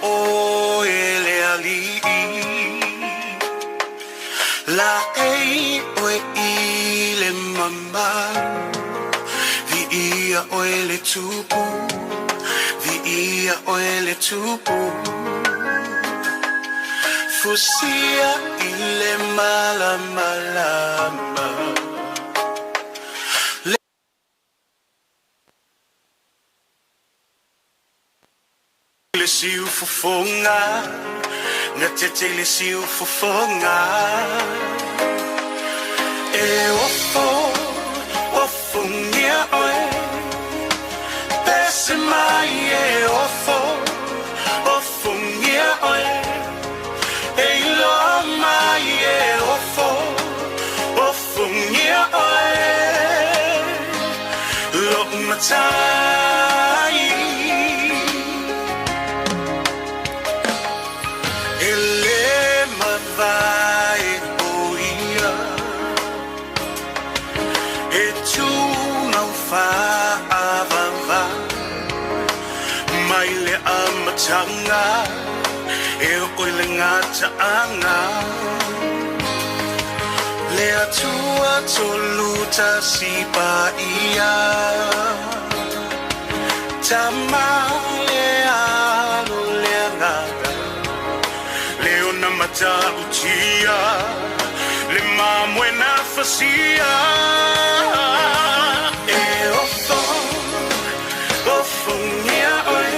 o ele ali la ei o ile mama vi ia o ele tupu vi ia o ele tupu fusia ile mala malama le siu fofonga nga tete le siu fofonga e ofo ngia oe pese mai e ofo ngia oe e lo mai e ofo ngia oe lo matai Tanga e oile ngata anga le atua toluta sipa ia tama le alo le ngata le ona mata utia le mamwe na fasia e ofo ngia oe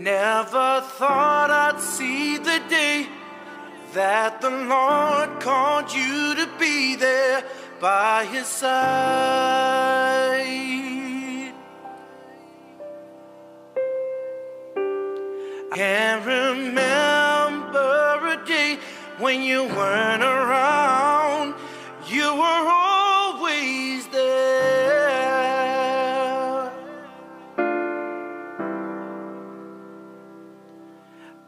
Never thought I'd see the day that the Lord called you to be there by His side. I can't remember a day when you weren't around. You were always there.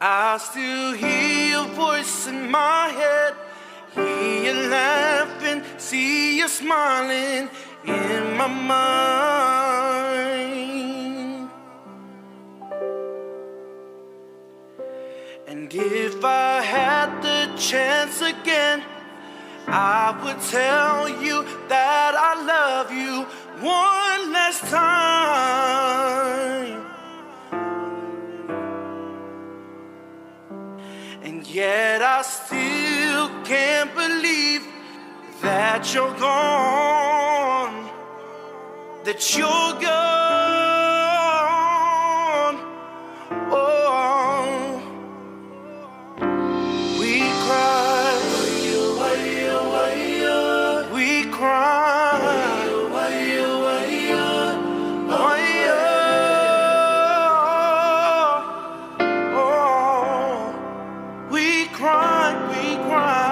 I still hear your voice in my head, hear you laughing, see you smiling in my mind. And if I had the chance again, I would tell you that I love you one last time. And yet I still can't believe that you're gone, that you're gone. Oh, we cry, we cry, we cry, we cry.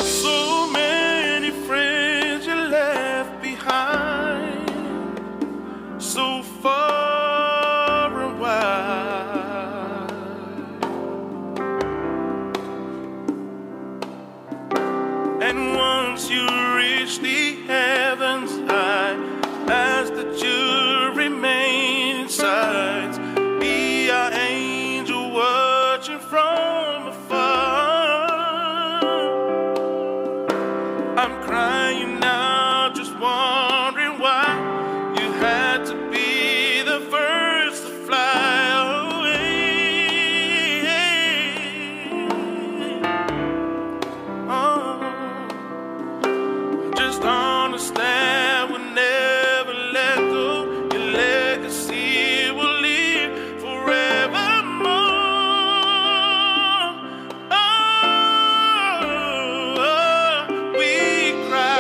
So many friends you left behind, so far and wide. And once you reach the heavens, I ask that you remain inside, be our angel watching from afar. I'm crying now, just wondering why you had to be the first to fly away. Oh, just understand we'll never let go. Your legacy will live forevermore. Oh, we cry.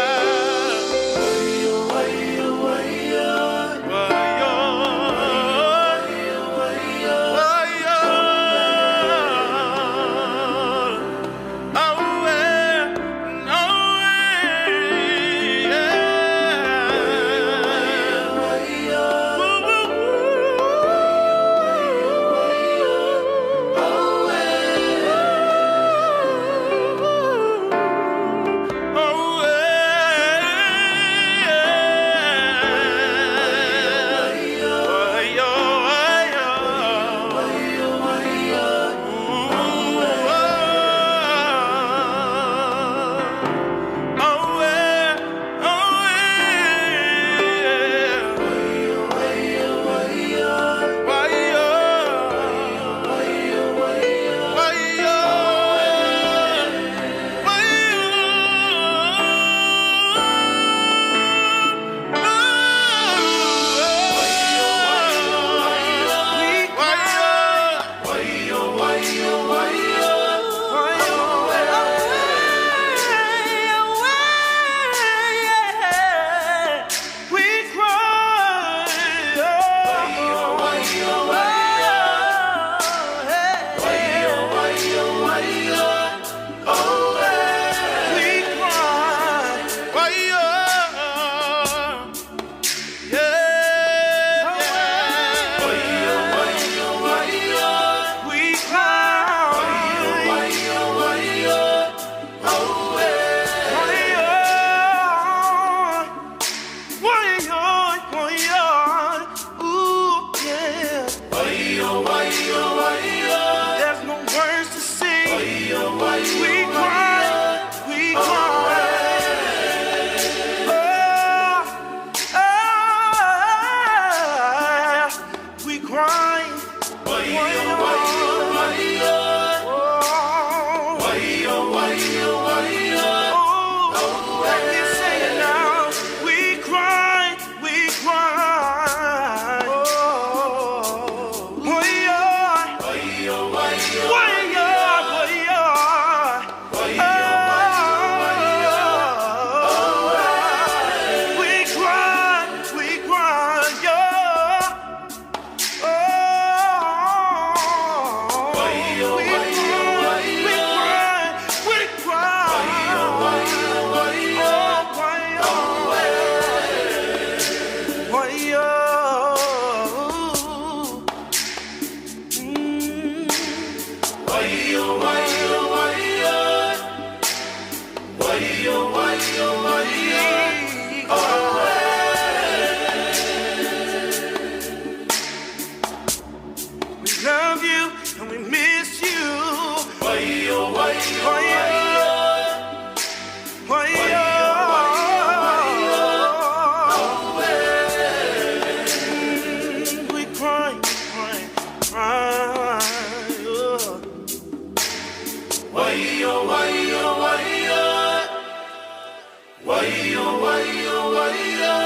Wayo, wayo, wayo,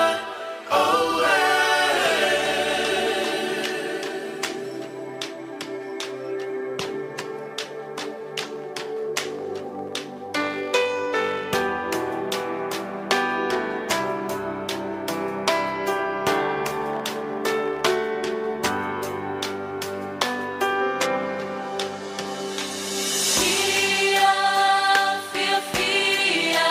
oh, hey. Fia, fia, fia,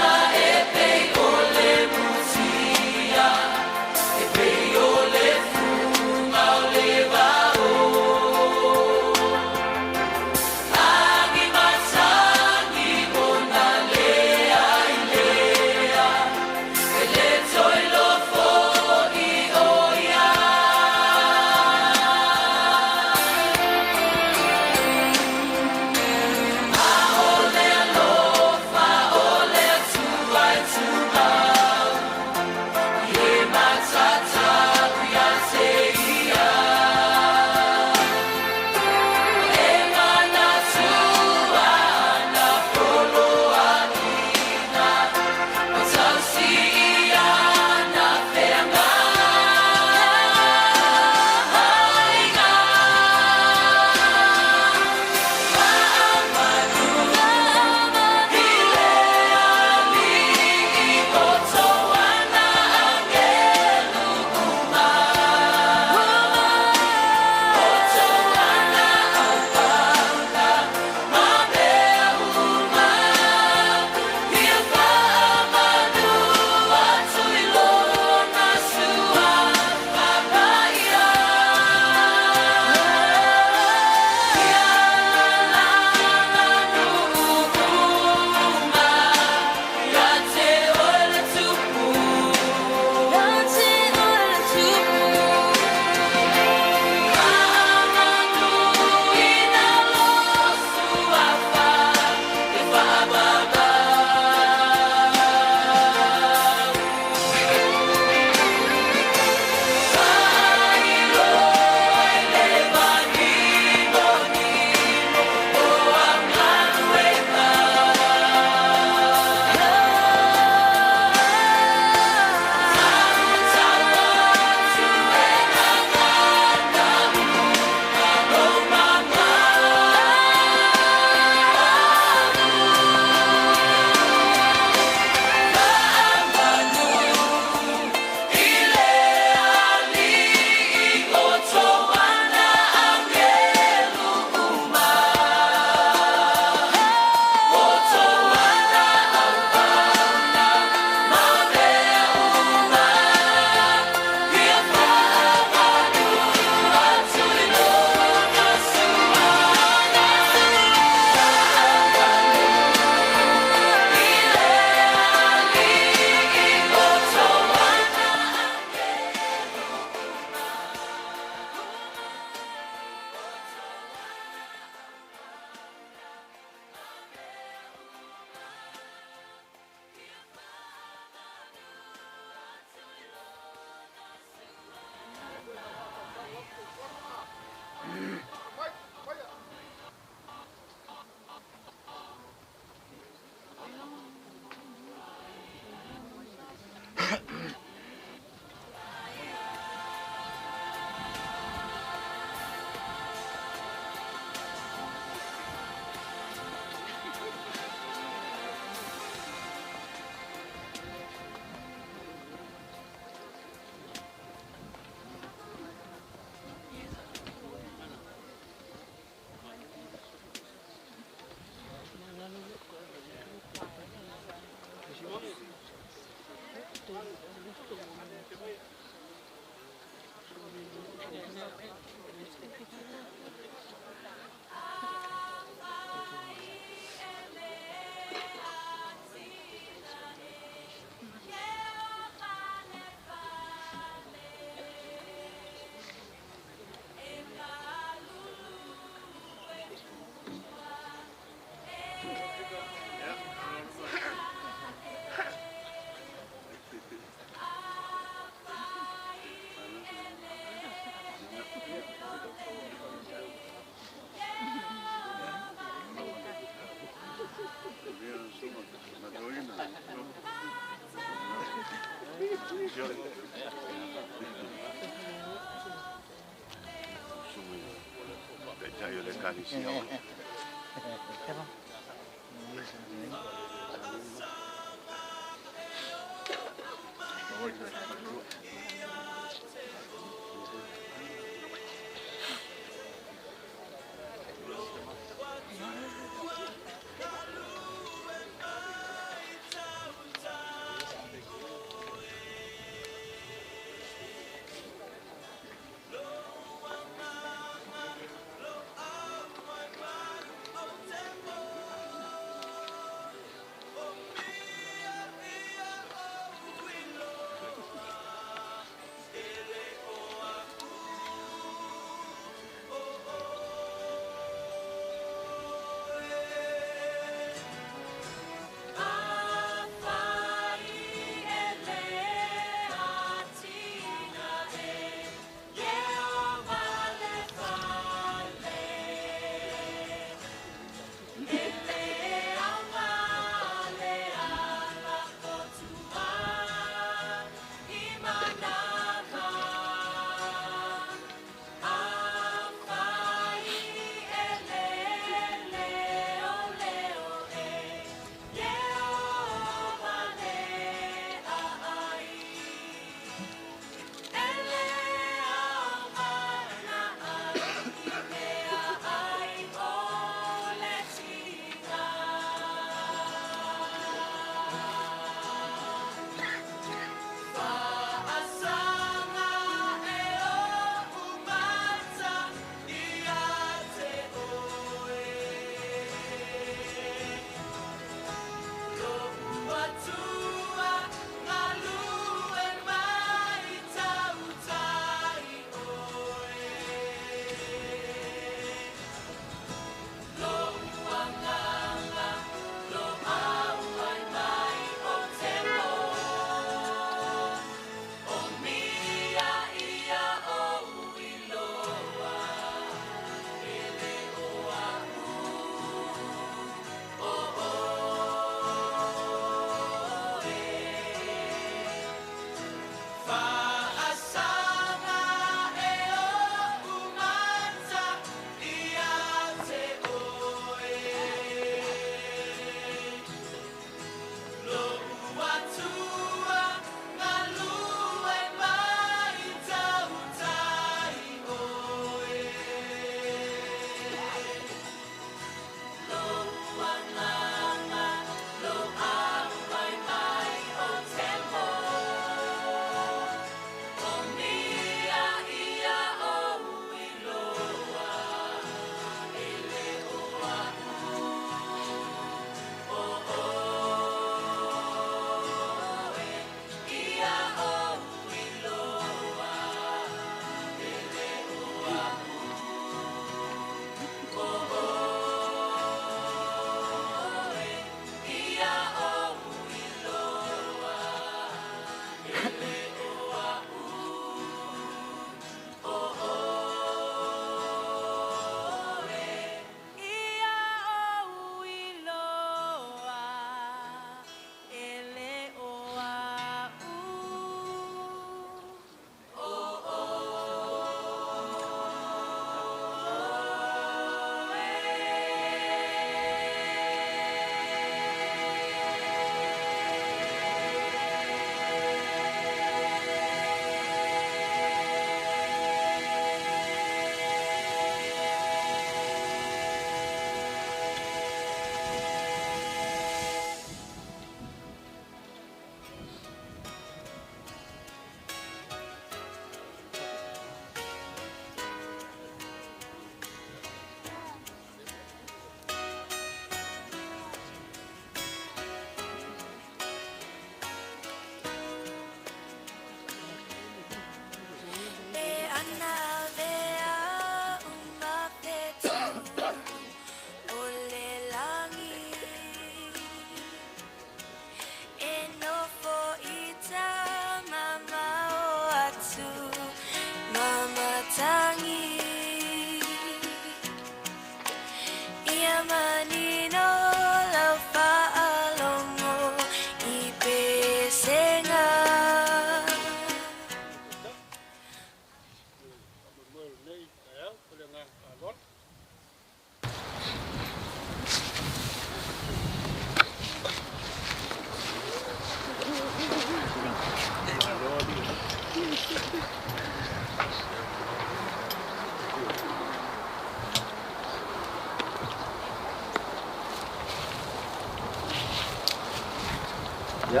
Ya.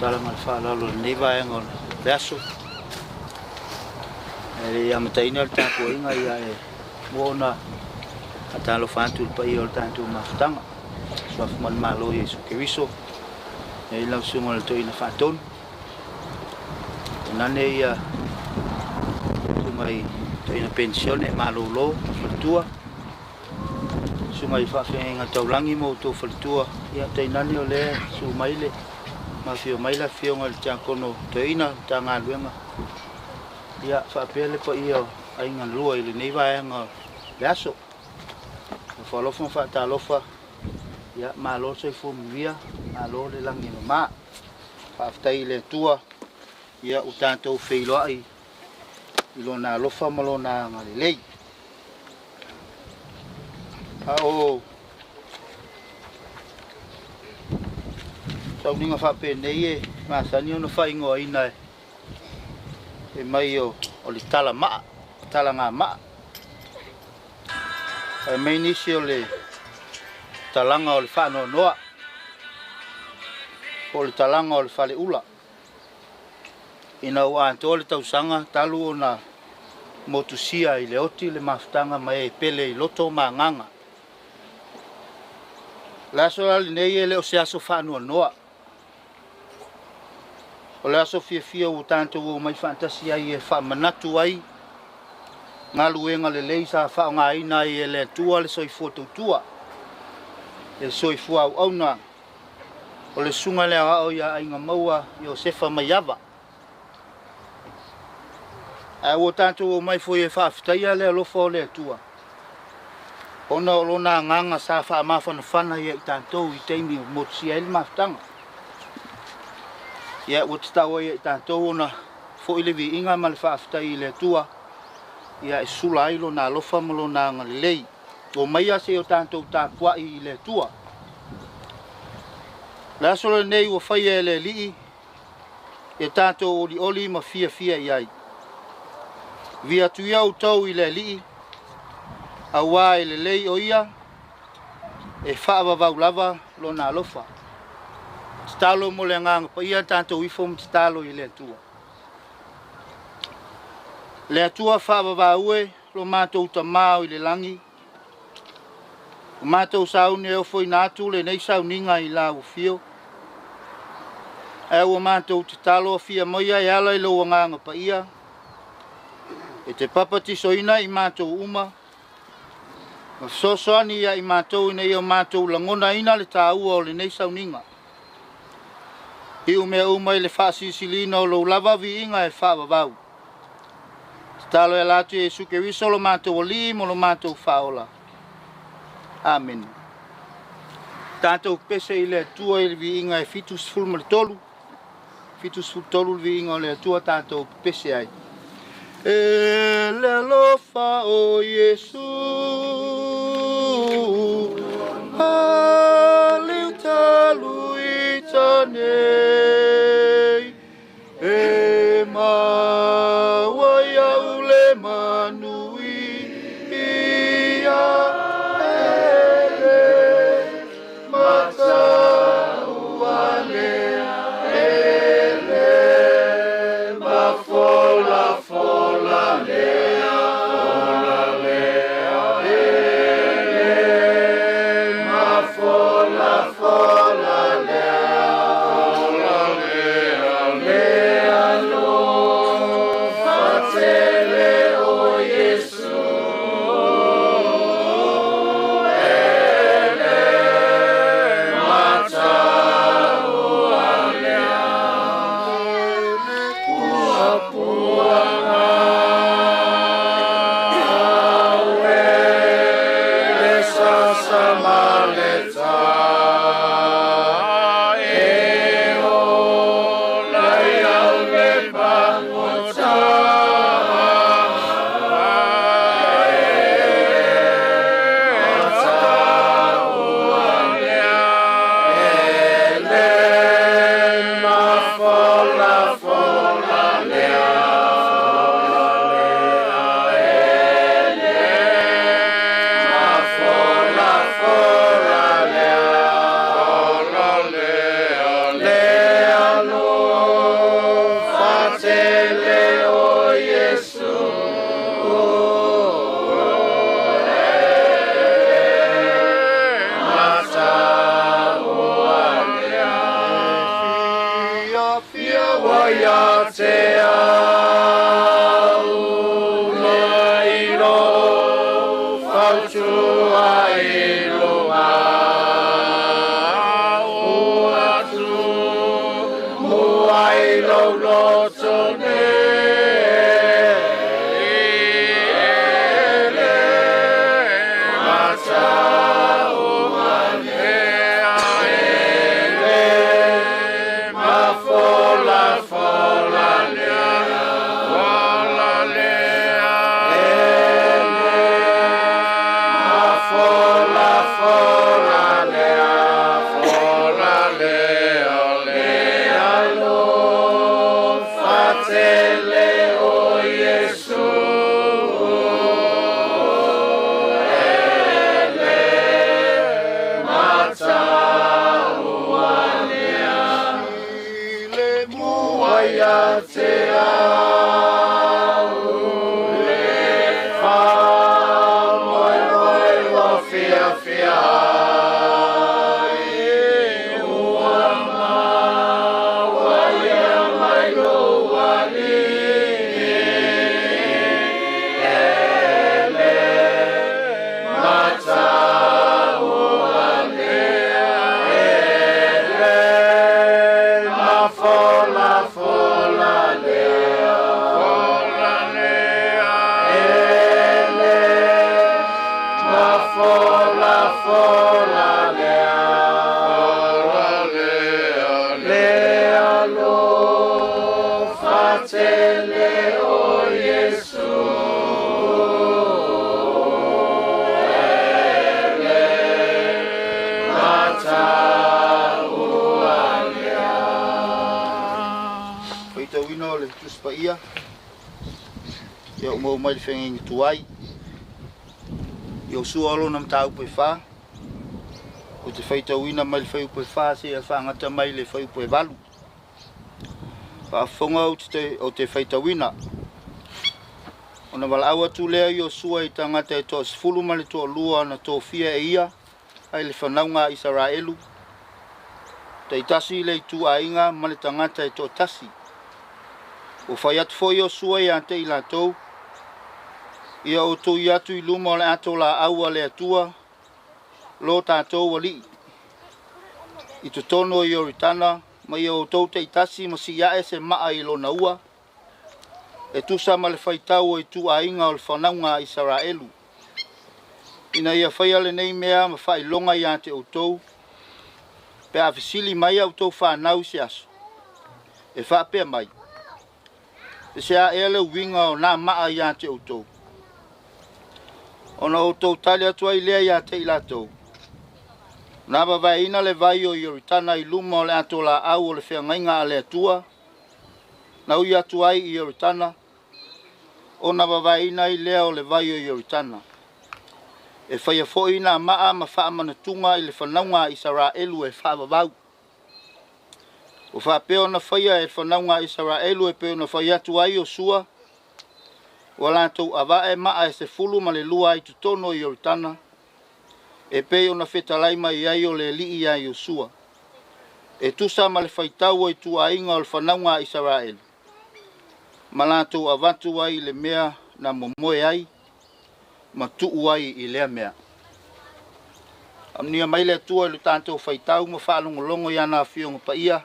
Dalam alfa lalu neva yang on biasa. Yang mata ini alta ko inga ya wona ata lo fantul pa i alta tu maftanga. Swaf man malo Yesu Kristo. Ya ila sungal to ina faton. Nane ya sumai to ina pension e malo lo fatua. Sumai fa fenga taulangi mo to fatua. Ya tainani ole sumaile mafio maila fio ngal tiakono to ina tanga luenga ya fa pele po io ai ngal lua ile nei vai ngal yaso fa lo fon fa ta lo fa ya malo so fu via malo le langi no ma fa ftai le tua ya utanto feilo ai ilona lo fa malona ngal lei o tau ninga fa pe nei ma sa ni no fa ingo ina e mai o le tala nga ma e mai ni si o le talanga o le fa no noa o le talanga o le fa le ula ina o anto le tau sanga talu ona motusia i le oti le maftanga mai pele i loto ma nganga la so le nei le o se aso fa no noa o le aso fia o tanto o mai fantasia i e fa manatu ai ngā luenga le leisa fa ngā ina i e le tua le soifua tautua e soifua au auna o le sunga le ao ia ainga maua i o sefa mai ava a o tanto o mai foi e fa aftaia le alofa o le tua ona o lona nganga sa fa mafana fana i tanto i teimi o motsia il maftanga ia o tau i tanto ona fo ile vi inga mal fa aftai le tua ia e sula ilo na lofa malo na ngalei o mai ase o tanto ta kwa i le tua la solo nei o fai ele li e tanto o li oli ma fia iai via tu ia o tau i le li a wa ile lei o ia e fa va lava lo na lofa stalo mo le ngang pa ia tanto i fom stalo i le tua le tua fa va ue lo mato utamao i le langi o mato sauni e foi natu le nei sauninga i la ufio e o mato utalo fia moia e ala i lo ngang pa ia e te papati soina i mato uma ma so ani ia i mato nei o mato langona ina le tau o le nei sauninga i ume uma i le fasi silino lo lava vi inga e fa vau talo e latu e suke wiso lo mato wali mo lo mato faola amen tanto pese i le tua i vi inga e fitus fulma le tolu vi inga le tua tanto pese ai e le lofa o Yesu talu i tanei e mawaya ule manui ia ele mata uale ele mafola lea ele mafola lea tua ilunga uatu muai lolotone Yo mo mai fengi tuai. Yo sualo nam tau pe fa. O te feita wina mai feu pe fa se fa ngata mai le feu pe valu. Fa fonga o te feita wina. Ona wala awa tu lea yo sua I tangata to sfulu male to lua na to fia e ia. Ai le whanaunga Israelu. Te itasi le tu ainga male tangata to tasi. O whai atu fo yo sua I ante I la tau. Ia o tō I atu I luma o le ato la aua le atua. Lo tātou wali. I to tono I oritana. Ma ia o tō te itasi ma si iae se maa I lo na ua. E tusa ma le whaitau o I tu a inga o le whanaunga Israelu. Ina ia whaia le nei mea ma whai longa I ante o tō. Pe a fisili mai au tō whanau si aso. E whapea mai. E se a ele winga o nā maa I ante o tō. Ona o tō tali atua I lea I ate I latou. Nā wawai ina le vai o Ioritana I luma o le ato la au o le whiangainga a le atua. Na ui atu ai I Ioritana. Ona wawai ina I lea o le vai o Ioritana. E whaia fo ina maa ma wha manatunga I le whanaunga Israelu e wha wawau. O wha peo na whaia e whanaunga Israelu e peo na whaia atu ai o sua. Wala tau awa e maa e se fulu ma le lua I tutono I Ioritana. E peo na whetalai mai ai o le li I ai o sua. E tusa ma le whaitau I tu a inga o le whanaunga Israelu. Ma la tau awatu ai le mea na momoe ai. Ma tuu ai I lea mea. Amnia mai le tua I le tātou whaitau ma whaalongolongo I ana whionga pa ia.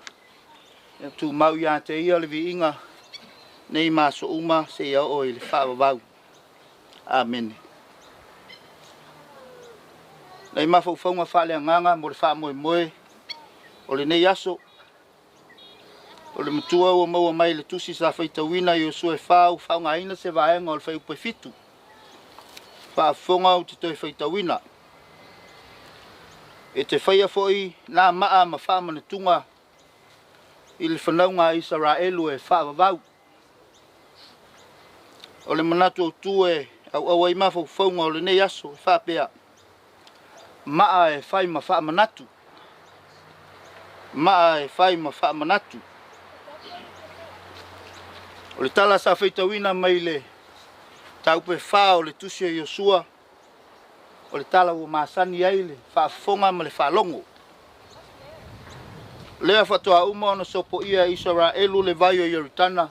E tu mau I ante ia le vi inga. Nei maso uma se ia o I le whaavavau. Amen. Nei mawhauwhaunga whaalea nganga mo le wha moe moe. O le nei aso. O le mutua ua maua mai le tusi sa whaitawina I o sue whau. Whaunga aina se vaenga o le whaiupe fitu. Whaafonga o te toi whaitawina. E te whaia foi nā maa ma whaamana tunga. I le whanaunga Israelu e whaavavau. O le manatu o tue au awai mawhauwhaunga o le nei aso e whaapea. Maa e whai ma whaamanatu. Maa e whai ma whaamanatu. O le tala sa whaitawina mai le taupe wha o le tusi o Iosua. O le tala o maasani ai le whaafonga ma le whaalongo. Lea whatoa uma ona sopo ia Israelu le vai o Ioritana.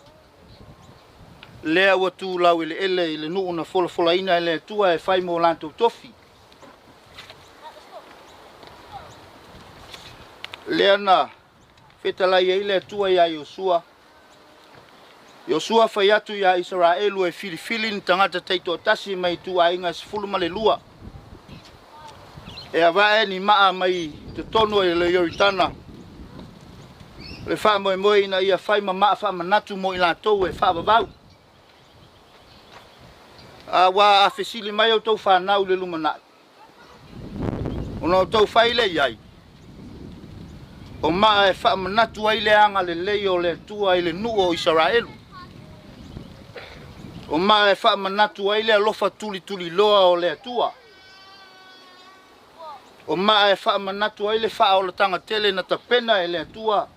lea ua tūlau i le nuu na folafolaina e le atua e fai mo lantou tofi. Lea na fetalai e le atua ia Iosua. Iosua fai atu ia Israelu e filifili ni tangata teito tasi mai tu ainga sifulu male lua. E avae ni maa mai te tono e le Yoritana. Le wha moe moe ina ia whai ma maa wha manatu mo i la tau e wha babau. A wā a whesili mai au tau whanau le lumanai. Ono tau whai le iai. O maa e wha manatu ai le anga le leo le tua i le nuo o Israelu. O maa e wha manatu ai le alofa tuli tuli loa o le tua. O maa e wha manatu ai le wha o le tanga tele na tapena e le tua.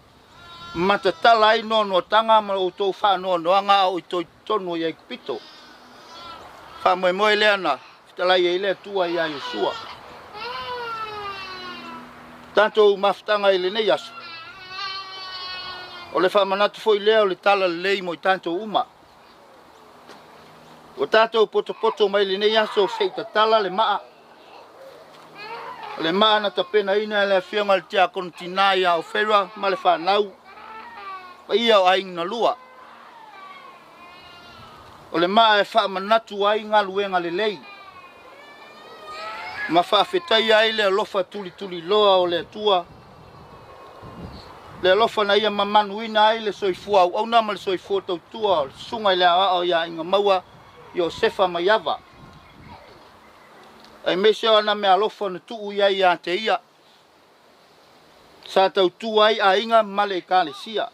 Matatala ai no tanga ma o tau wha no anga o i toi tonu i pito. Wha moe moe le ana, fitalai e le tua i a Iosua. Tanto maftanga i le nei asu. O le wha manatu foi lea o le tala le lei mo i tanto uma. O tātou poto mai le nei aso seita tala le maa. Le maa na tapena ina le whionga le tia kontina ia o whera ma le whanau. Pa ia o aing na lua. O le maa e wha manatu ai ngā luenga le lei. Ma wha whetai ai le alofa tuli tuli loa o le tua. Le alofa na ia mamanu ina ai le soifua au na ma le soifua tau tua sunga i le ao ia inga maua. Iosefa Maiava. Ai meseo ana me alofa na tuu ia ia te ia. Sa tau tu ai a inga male i kālesia.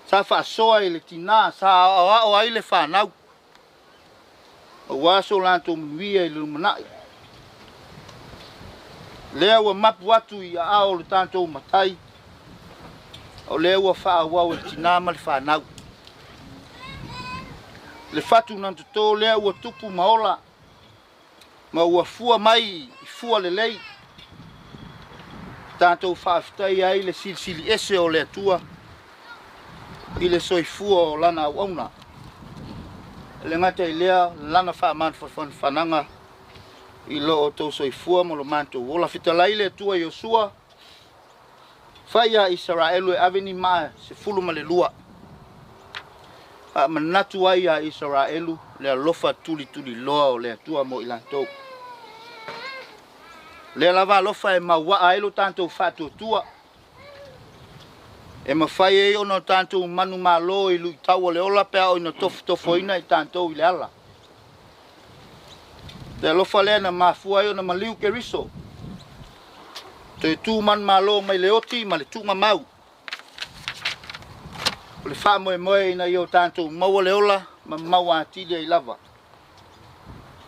Sa whaasoa i le tina, sa ao ai le whanau. O waso lanto mwia i lumanai. Lea ua mapu atu i a ao le tanto matai. O lea ua whaawau i tina ma le whanau. Le fatu nan to lea ua tupu maola. Ma ua fua mai i fua le lei. Tātou whaafitai ai le silisili ese o le atua. I le soifua o lana au auna. Le ngata i lea lana whaaman whananga. I lo o tau soifua mo lo mantou. Ola fitalai le atua Iosua. Whaia Israelu e aveni maa se fulu ma le lua. Manatu ai a Israelu le alofa tuli tuli loa o le atua mo i lantou. Le lava alofa e maua ai lo tantou whatu tua. E mawhai e ono tantou manu malo i lui tau o le ola pea o ina tofo ina i tantou i le ala. Le alofa le na mafua e o na maliu ke riso. Te tu man malo mai le oti ma le tu mamau. O le wha moe moe ina i o tātou maua le ola, ma maua atilia i lava.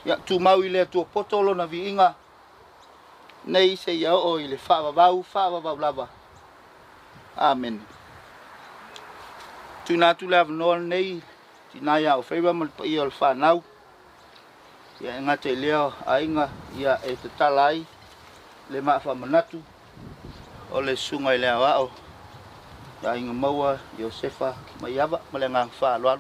Ia tu mau i le atua potolo na vi inga. Nei se ia o i le wha vavau lava. Amen. Tu nātu le avanoa nei, tina ia o whaiwa malpa ia o le whanau. Ia ngate leo a inga ia e te talai, le maa whamanatu, o le sunga i le awao. Ya inga maua Iosefa Maiava malengang fa luar.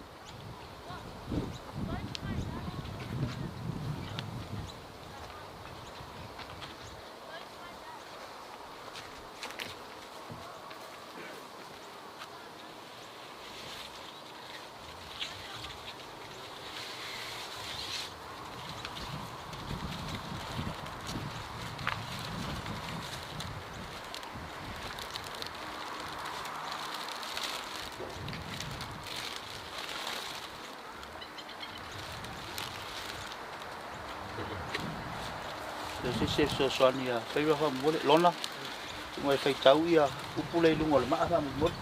Se soani a whaiwa wha mwole lona. Tunga e whaitau i a upule i lungo le maa wha mwole.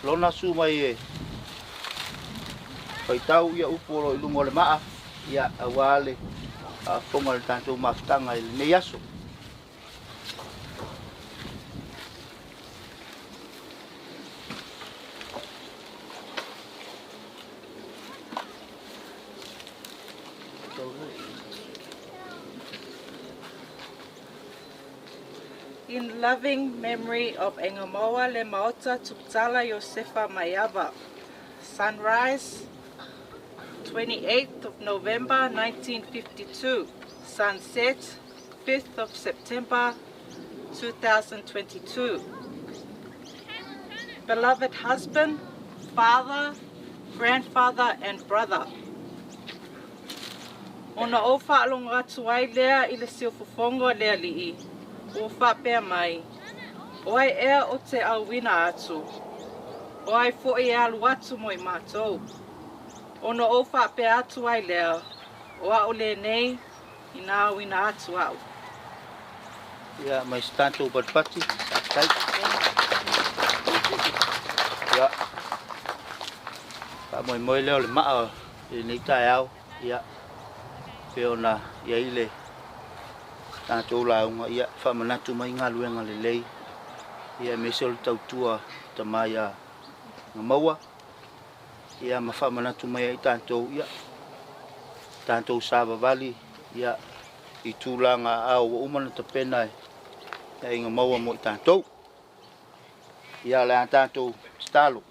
Lona su mai e whaitau i a upule i lungo le maa. I a awale a whonga le tantou mawhitanga i le nei aso. In loving memory of Engamoa Le Maota Tuptala Josefa Mayava. Sunrise, 28th of November 1952. Sunset, 5th of September 2022. Beloved husband, father, grandfather and brother. Ona o whaalonga atu ai lea i le siofofongo lea li'i. O whapea mai. O ai ea o te auwina atu. O ai fo'i e alu atu mo i mātou. Ona o whapea atu ai lea. O a o le nei i nā auwina atu au. Ia, mai stanto patpati. Tai. Ia. Pa moi leo le maa i nei tai au. Ia. Peona ia ile. Tanto launga ia whamanatu mai ngā luenga le lei. Ia me se o le tautua tamai a ngā maua. Ia ma whamanatu mai ai tanto ia. Tanto Sava Valley. Ia i tūlanga au o umana ta pena ia i ngā maua mo i tanto. Ia le an tanto stalo.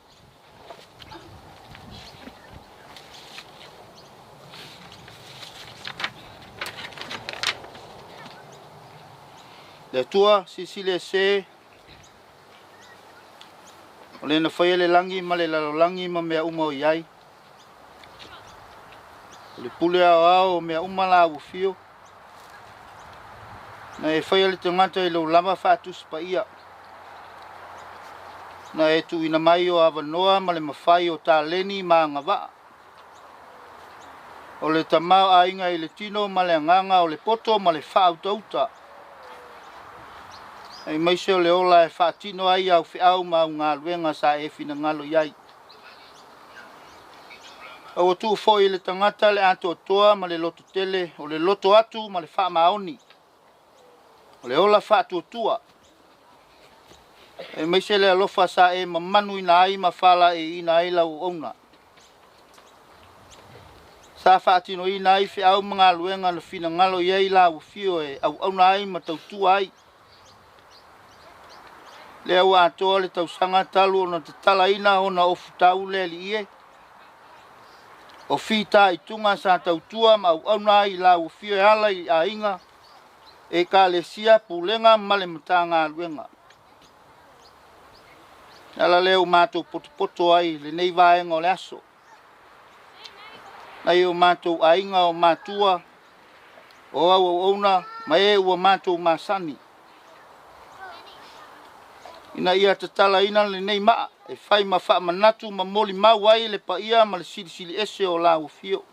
Le tua sisile se o le na whaia le langi ma le lalolangi ma mea uma o iai. O le pule ao o mea uma la ufio. Na e whaia le tangata i lau lama whātus pa ia. Na e tu ina mai o awanoa ma le mawhai o tā leni ma ngawaa. O le tamau a inga i le tino ma le anganga o le poto ma le whautauta. Ai mai se o le ola e whaatino ai au whiau ma au ngā luenga sa e whina ngalo iai. Au atu foi le tangata le ato toa ma le loto tele o le loto atu ma le wha maoni. O le ola whaatu tua. Ai mai se le alofa sa e mamanu ina ai ma whala e ina ai lau ona. Sa whaatino ina ai whiau mga luenga na whina ngalo iai lau fio e au ona ai ma tautua ai. Lea ua atoa le tausanga talu ona te talaina ona o futau le li ie. O fita i tunga sa tautua ma au auna i la ufio e ala i a inga. E ka le sia pulenga ma le matanga luenga. Ala leo mātou poto ai le nei vaenga o le aso. Nai o mātou a inga o mātua o au o ona ma e ua mātou masani. Ina ia te tala ina le nei maa, e whai ma wha manatu ma moli mau ai le pa ia ma le sili ese o lau fio.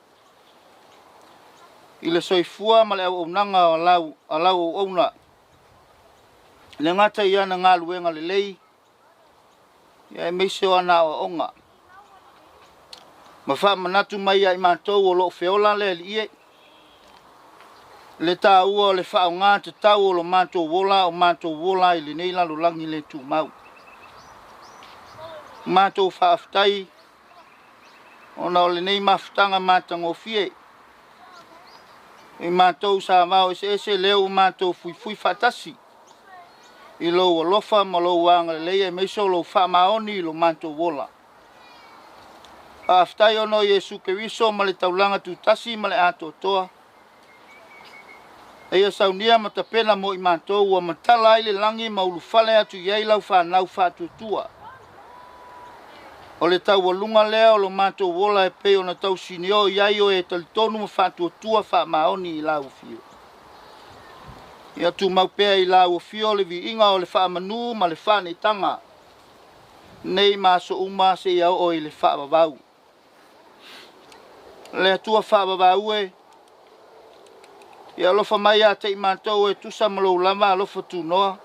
I le soifua ma le au aunanga o lau o auna. Le ngata ia na ngā luenga le lei, ia e meise o ana o onga. Ma wha manatu mai ai mātou o lo feola le li ie. Le tā ua o le whao ngā te tau o lo mātou wola i le nei lalo langi le tū mau. Mātou whaaftai, ona o le nei mawhtanga mātango fie. I mātou sa mau ese leo mātou fui whatasi. I lo o lofa ma lo wanga le leia meiso lo wha maoni i lo mātou wola. Whaaftai ono Jesu Keriso ma le taulanga tūtasi ma le ato toa. Eia saunia ma tapena mo i mātou ua matala ai le langi ma ulu whale atu iei lau whanau whātutua. O le tau walunga lea o lo mātou wola e peo na tau sinio iei o e talitonu ma whātutua wha maoni i lau fio. Ia tu maupea i lau fio le vi inga o le wha manu ma le wha nei tanga. Nei maso uma se iau o i le wha babau. Le atua wha babau e. Ia alofa mai a te i mātou e tusa ma lou lama alofa tū noa.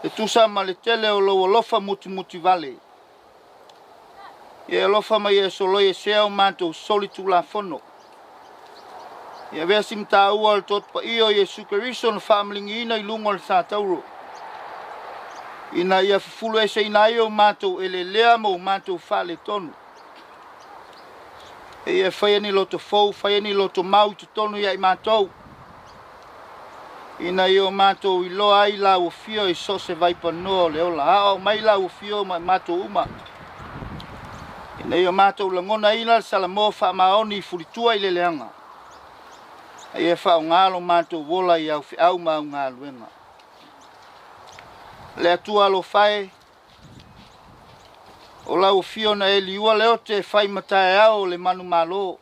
E tusa ma le tele o lou alofa muti vale. Ia alofa mai e soloi e sea o mātou soli tū la fono. Ia vea simta ua le tot pa io Jesu Keriso na whaamlingi ina i lungo le sa tauro. Ina ia fufulu e se ina i o mātou ele lea mo mātou whale tonu. E ia whaia ni loto fau, whaia ni loto mau tu tonu ia i mātou. ina i o mātou i loa ai la ua fio i so se vai panoa le ola hao mai la ua fio mai mātou uma. Ina i o mātou langona ila salamo wha maoni i furitua i le leanga. Ai e wha o ngalo mātou wola i au fi au mau ngā luenga. Le atua alo whae, o lau fio na e liua leo te whai matae au le manu malo.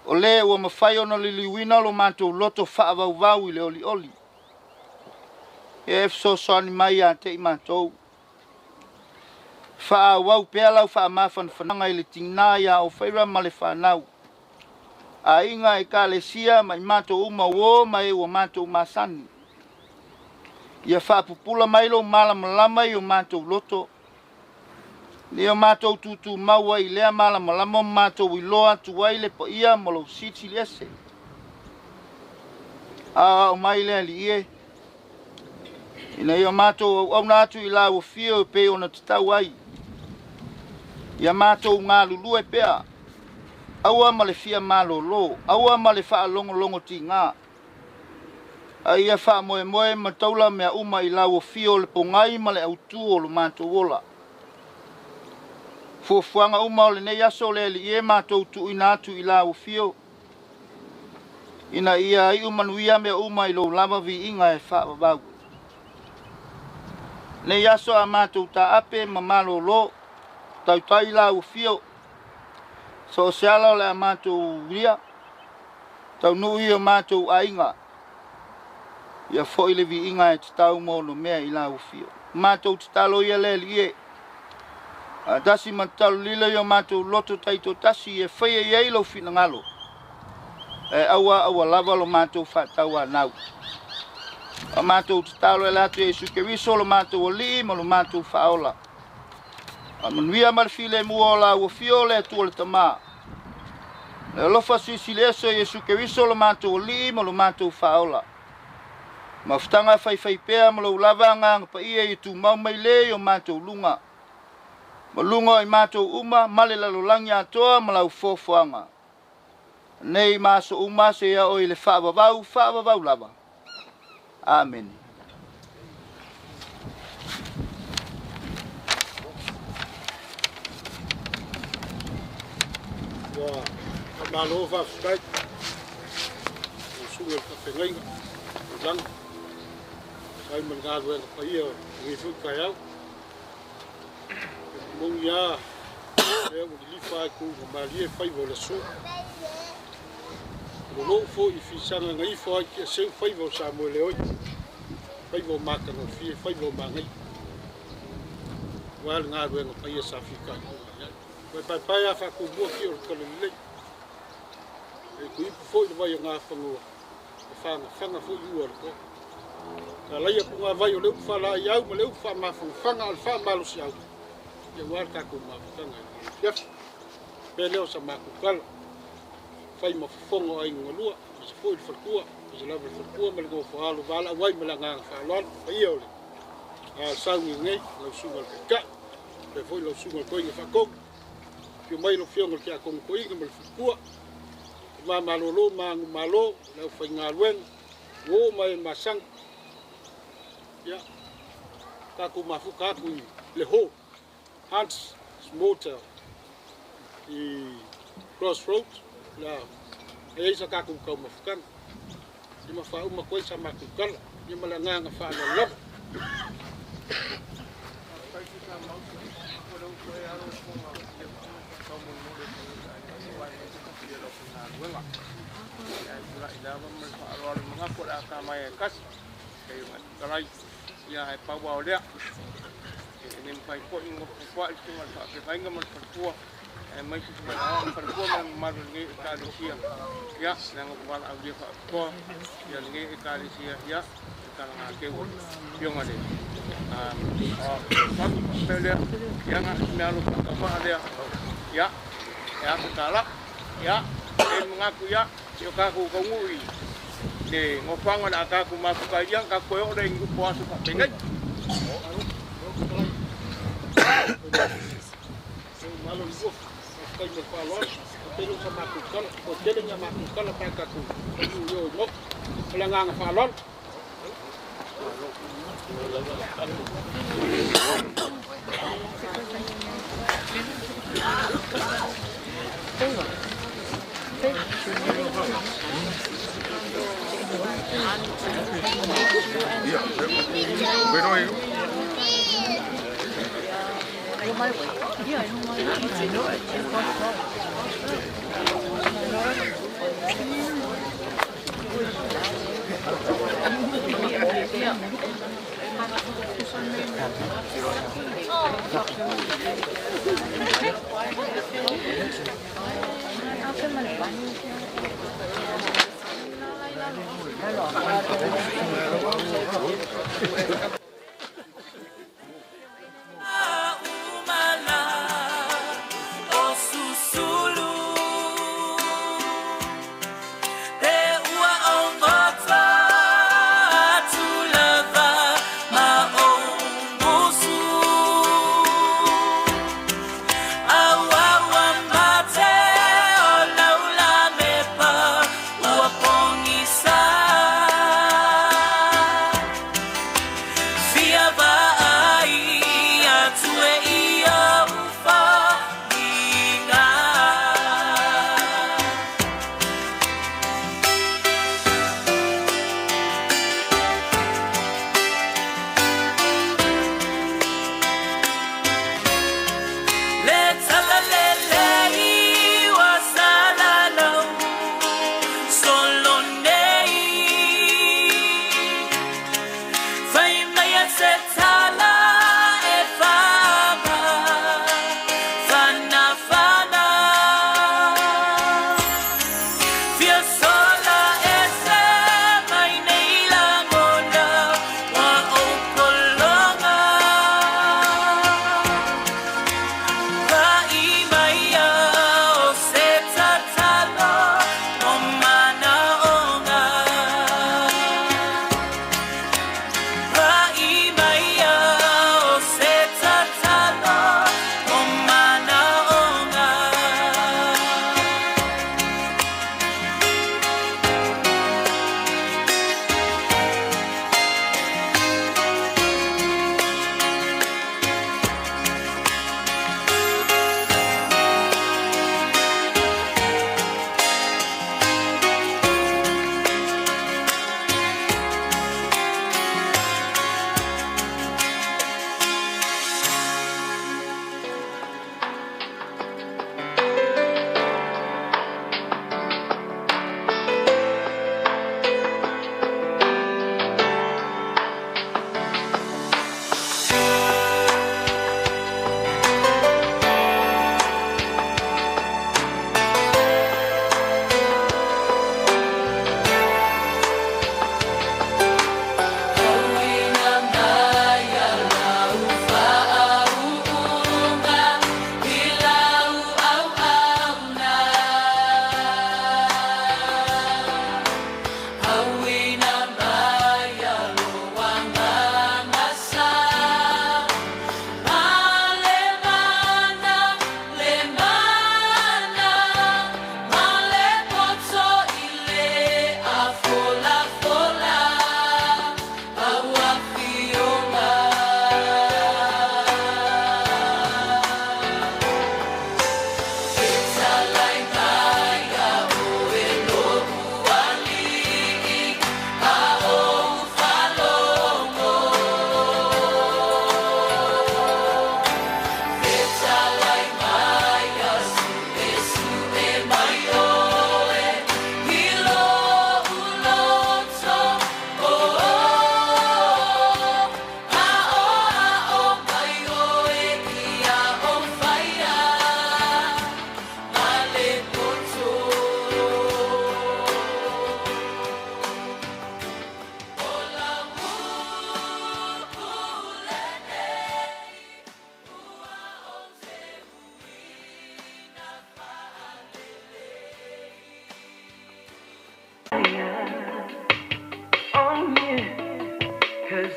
O le ua mawhai ona liliuina lo mātou loto whaavau vau i le oli oli. E so soani mai a te i mātou. Wha wau pēa lau wha mawhan whananga i le tingna ia o whaira ma le whanau. A inga e ka le sia mai mātou uma wo mai ua mātou masani. Ia wha pupula mai lo malama i o mātou loto. Ni o mātou tutu maua i lea malama mātou i loa tuai le po ia molo siti lese. A o mai lea li ie. Ina i o mātou au nātu i la ua fio e pe ona tatau ai. Ia mātou ngā lulu e pea. Aua ma le fia malolo, aua ma le wha longo ti ngā. A ia wha moe ma taula mea uma i la ua fio le pongai ma le autu o lo mātou wola. Fuafuanga uma o le nei aso le li e mātou tu inatu i la ua fio. Ina ia i umanuia mea uma i lo lama vi inga e wha wabau. Nei aso a mātou ta ape ma malolo, tautai la ua fio. So se ala le a mātou ria, tau nui o mātou a inga. Ia fo i le vi inga e te tau mo no mea i la ua fio. Mātou te talo ia le li e. A dasi matalu lila i o mātou loto taito tasi e whaia i eilo fina ngalo. E aua lava lo mātou whatau a nau. A mātou te talo e latu e sukeriso lo mātou o li ma lo mātou whaola. A manuia marfile mua o la ua fio le atua le tamā. Le lofa sisi le eso Jesu Keriso lo mātou o li ma lo mātou whaola. Ma whtanga whai pēa ma lo lava nganga pa ia i tu mau mai le o mātou lunga. Ma lunga i mātou uma male lalo langi atoa ma lau fōwhanga. Nei māso uma se ia o i le whaavavau lava. Amen. Malo va skype. Sugar ka pengai. Dan. Sai mangado en paia, ni fu kaya. Mong ya. Eu li fa ku mali fai vola su. Lo fo I fisanga ngai fo ki se fai vo Samuel oi. Fai vo maka no fi fai vo mangai. Wal ngado en paia sa fika. Vai pai a fa ku mo ki o kalele. E kui foi vai ngā whangoa. E whanga foi ua riko. Ka laia ku ngā vai o leu whala I au, ma leu whanga al wha malo si au. Ia wār kako mawhanga. Iaf, pē leo sa māku kala. Whai ma whongo ai ngalua, ma se foi whalkua, ma se lawa whalkua, ma le ngō whaalo wala, wai ma la ngā whaaloan, pa ia ole. Saungi ngei, lau sunga al ka. Pē foi lau sunga al koinga whakong. Pio mai lo fionga ki a konga koinga, ma le whalkua. Ma malolo mangu malo lau fai ngalwen wo mai masang ya kaku mafuka ku le ho Hans Motel I Crossroad la e sa kaku ka mafukan I mafa uma ko sa makukan I malanga fa na lab mengakut akan mai kas karai ya hai pawa dia ini pai ko ingo ko itu ngal pa pai ngal pertua mai su ma pertua mar ngi ka sia ya nang wal audio ko ya ngi ka sia ya ka nga ke wo yung ade pele yang mealu apa dia ya ya kala ya mengaku ya yo kaku ko ngui de ngopanga na kaku mafuka yang kaku yo de ngu puasu pa pengai malo ngu kai me palon telu sa makukal, o telu nga makukal pa ka ku. Yo mo. Wala nga nga falon.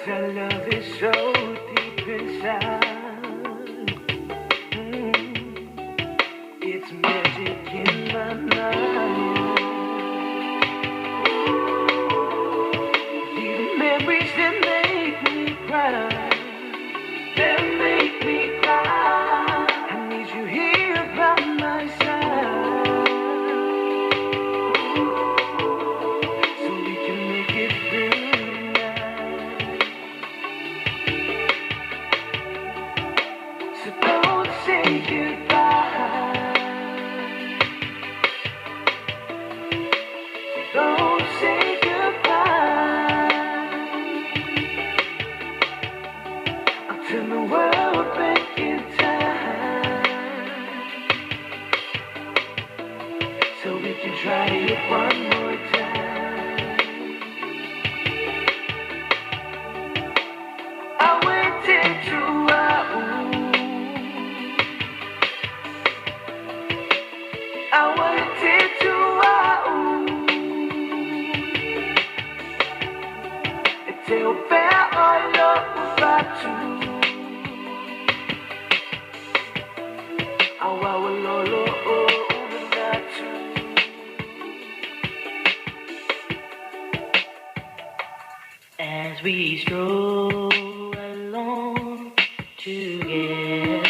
Your love is so deep inside. It's magic. music in my mind. These memories that make me cry, that make me cry. I need you here by my side, so we can make it through tonight. So don't say goodbye. Don't say goodbye. I'll turn the world back in time, so we can try it one more time. I waited to I waited to Teu pé olhou pra tu. Awawololo unatu. As we stroll along together,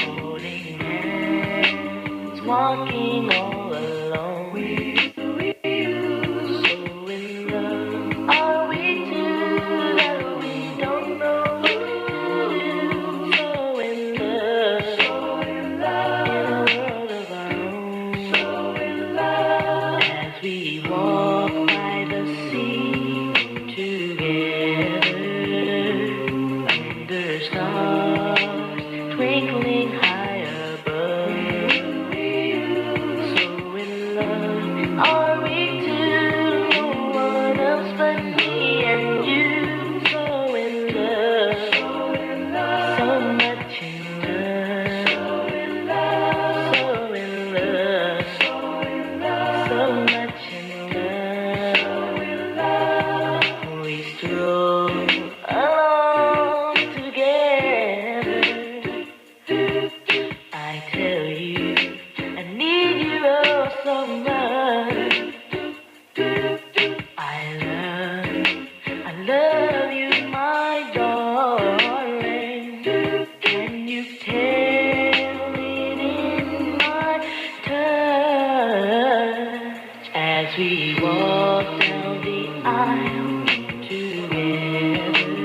holding hands, walking all alone. As we walk down the aisle together,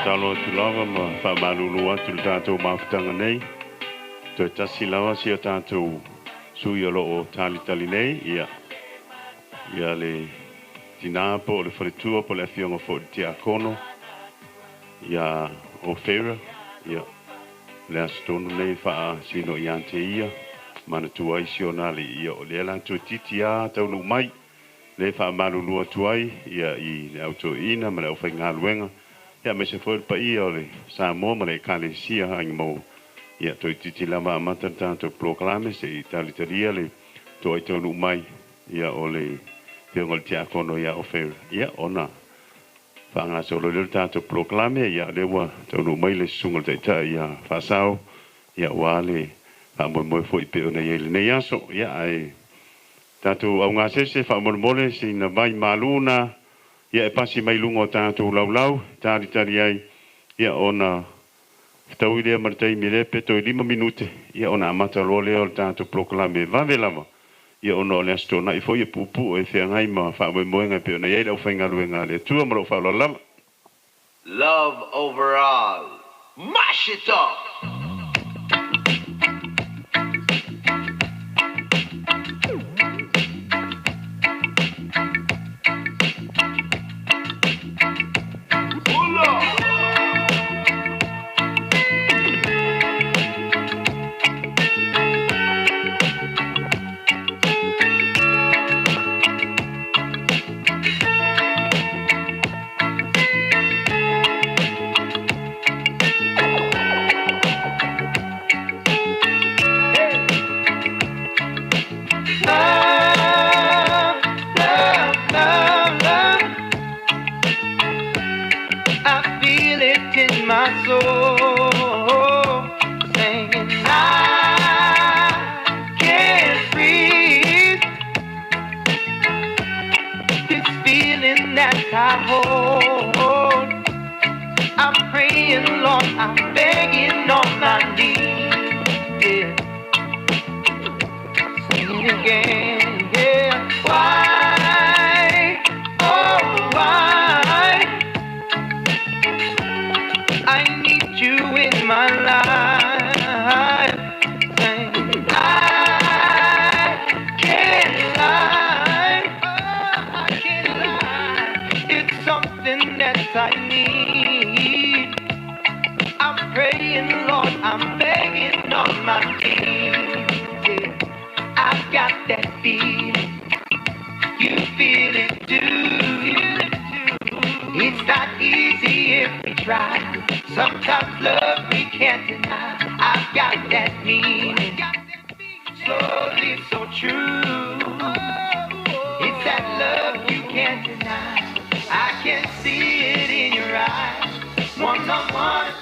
talo tulaga ma whamalulu atu le tātou mawhitanga nei. Toi tasi lawa si o tātou sui alo o talitali nei. Ia le tina po le wharetua po le awhionga fo le tia kono. Ia o whera. Ia le astonu nei wha sino i ante ia. Mana tua isi o nali ia o le elantu titi a taunu mai. Le wha malulu atu ai ia i le auto ina ma le au whainga luenga. Ia me se foi pa ia le Samoa ma le Kalesia ang mo ia toi titi lama amata tanto proclame se Italia le toi tonu mai ia ole peongol tia kono ia ofer ia ona fanga solo le tanto proclame ia le wa tonu mai le sungol ta ia fasao ia wale pa mo foi pe ona ia le nei aso ia ai tanto au nga se fa mo mole sin vai maluna ia e pasi mai lungo tātou laulau, tāritari ai, ia ona tau ilea martai mirepe toi 5 minute, ia ona amata roa leo tātou proklame vave lava, ia ona ole astona i foi e pupu e whea ngai ma whawe moenga pe ona iei lau whainga luenga le tua maro whaula lava. Love overall. Mash it up! I'm begging on my knees, yeah. Sing it again, yeah. Why, oh why, I need you in my life. Sing, I can't lie, oh, I can't lie. It's something that I need. I'm praying, Lord, I'm begging on my knees, yeah. I've got that feeling, you feel it too. It's not easy if we try. Sometimes love we can't deny. I've got that meaning, slowly so true. It's that love you can't deny. I can see it in your eyes. One on one.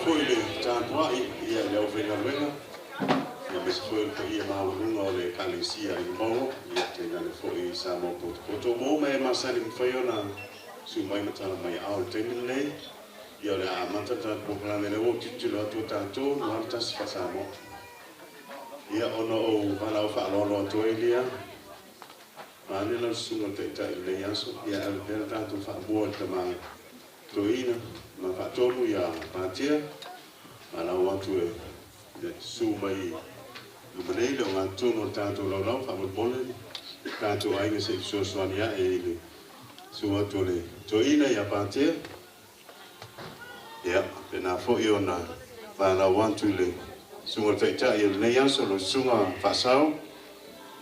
foi le tātua ia leo whenga luenga. Ia me se foi ko ia maurunga o le kalesia i mau. Ia te ngane foi sa mo poto mo me masani mwhaio na su mai matala mai au temin lei. Ia le a matata pokalane le o titulu atu tātou nuantas whasamo. Ia ono o whanau whaalono atu elia. Mane lau sunga te itai le aso. Ia alpera tātou whaamua te maa toina. Ma whaatomu ia pātia. Mana o atu e su mai lumanei leo ngā tono tātou lau whaamut mole. Tātou ainga se suaswani a e le su atu le toina ia pātia. Ia, pena fo i ona mana o atu le sunga te itai le aso lo sunga whasau.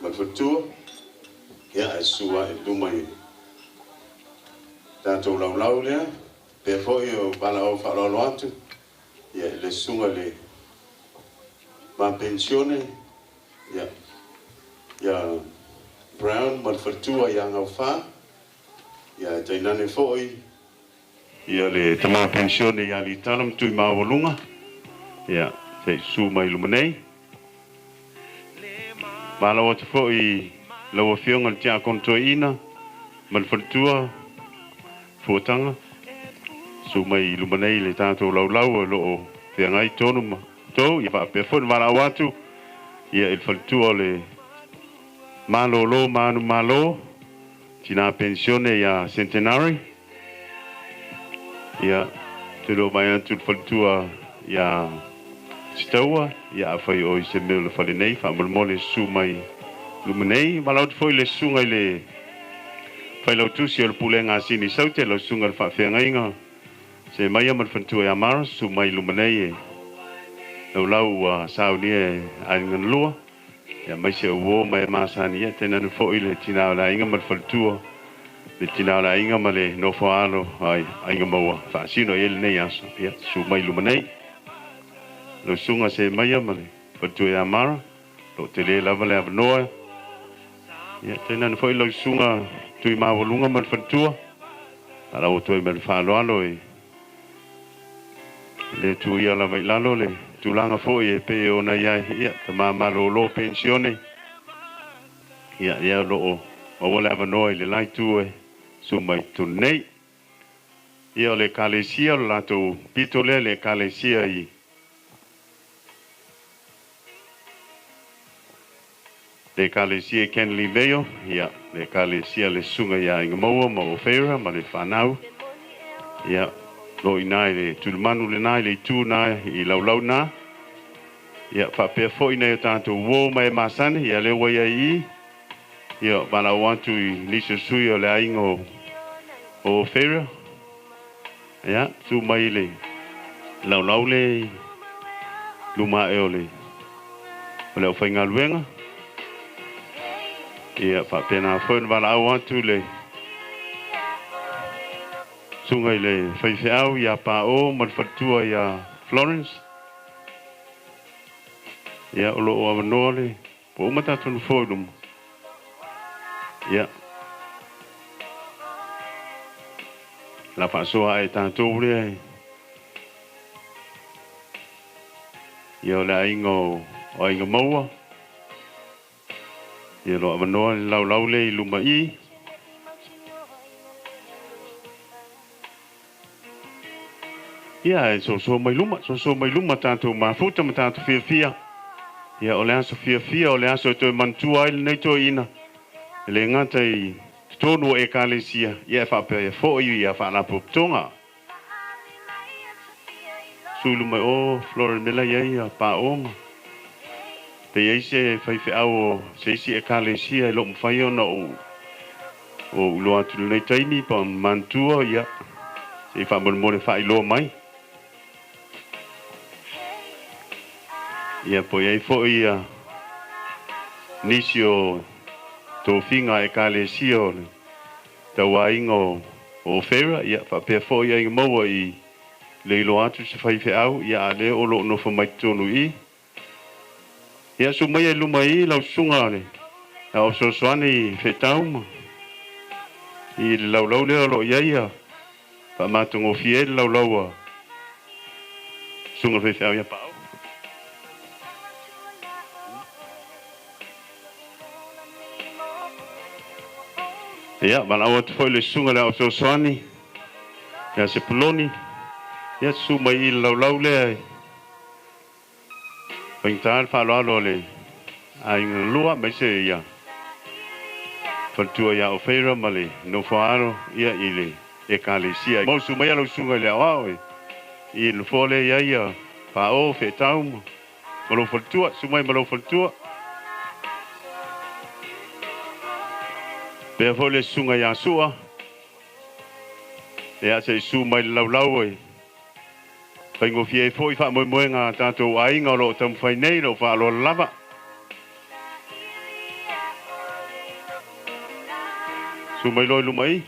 Ma whatua. Ia e sua e lumai. Tātou lau lea. Pe foi o bala o farolo atu. Ia le sunga le ma pensione. Ia Brown ma fatua ia ngau fa. Ia tainane foi. Ia le tama pensione ia li talam tui mawalunga. Ia te su mai lumanei. Bala o te foi lawa fionga tia kontoina. Ma fatua fuatanga. Su mai lumanei le tātou laulau lo o whiangai tonu ma tō ia pa pe fon wala watu ia il faltua le malo lo manu malo tina pensione ia centenary ia te lo mai atu faltua ia staua ia fai o se me le fale nei fa mole su mai lumanei malo foi le sunga le fai lo tu si le pulenga sini saute lo sunga fa whiangai se mai amal fantua ya mar su mai lumanei lau sauni e aingan lua ya mai se wo mai masani e tena no fo ile tina la inga mal fantua le tina la inga male no fo alo ai inga maua fa sino ele nei aso ya su mai lumanei lo sunga se mai amal fantua ya mar lo tele la vale abnoa ya tena no fo ile sunga tui mawalunga mal fantua ala o toi mal fa lo alo e le tu ia la vai lalo le tu langa fo e pe ona ia ia te mama lo pensione ia lo o wala va noi le lai tu e su mai tu nei ia le kalesia la tu pitole le kalesia i le kalesia ken liveo ia le kalesia le sunga ia ingamo mo fera ma le fanau ia lo inai le tulmanu le nai le tu na I laulau na ia fa pe fo ina tanto wo mai masani ia le wai ai ia bana want to lisa sui o le aingo o fera ia tu mai le laulau le luma e ole o fa ngaluenga ia fa pena fo bana want to le sungai le whaiwheau ia pao man fatua ia Florence ia olo o awanoa le po umata tonu fōdum ia la whaasoa e tātou rea ia o le aingo o ainga maua ia lo awanoa le lau le I luma I ia so mai luma tātou mafuta ma tātou fia ia o le aso fia o le aso toi mantua ai nei toi ina le ngata I tonu e kalesia ia whapea ia fo ia whanapo tonga sulu mai o Florence Miller ia pa oma pe ia se whaiwheau se isi e kalesia lo mwhai ona o lo atu nei taini pa mantua ia se whamone whai lo mai ia po ia fo ia nisio to finga e kalesia te waingo o fera ia fa pe fo ia mo I le lo atu se fai fe au ia le o lo no fo mai tonu I ia su mai lu mai la sunga le o so swani fe tauma I lau le lo ia fa matungo fiel lau sunga fe fa ya pa ya bala o te foi le sunga le o so soani ya se poloni ya su mai lau le pintar fa lo le ai lua mai se ya faltua ya o feira male no faro ya ile e kalesia mo su mai lo sunga le o i le fole ya pa o fe tau mo lo faltua su mai lo faltua pe fole sunga ya sua ya se su mai lau e pengo fie foi fa mo nga tanto ai ngolo tam fai nei lo fa lo lava su mai lo lu mai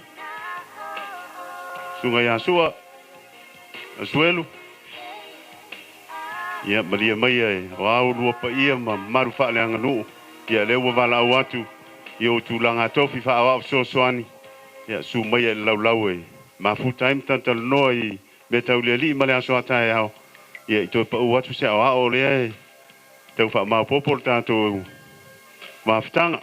su nga ya sua suelu ya maria mai e wa lu pa ia ma maru fa le nganu ya le wa la watu yo tu langa tofi fa wa so soani ya su mai lau e ma full time tanto noi beta uli ma le aso ata ya ye to pa watu se a o le te fa ma popo tanto ma ftanga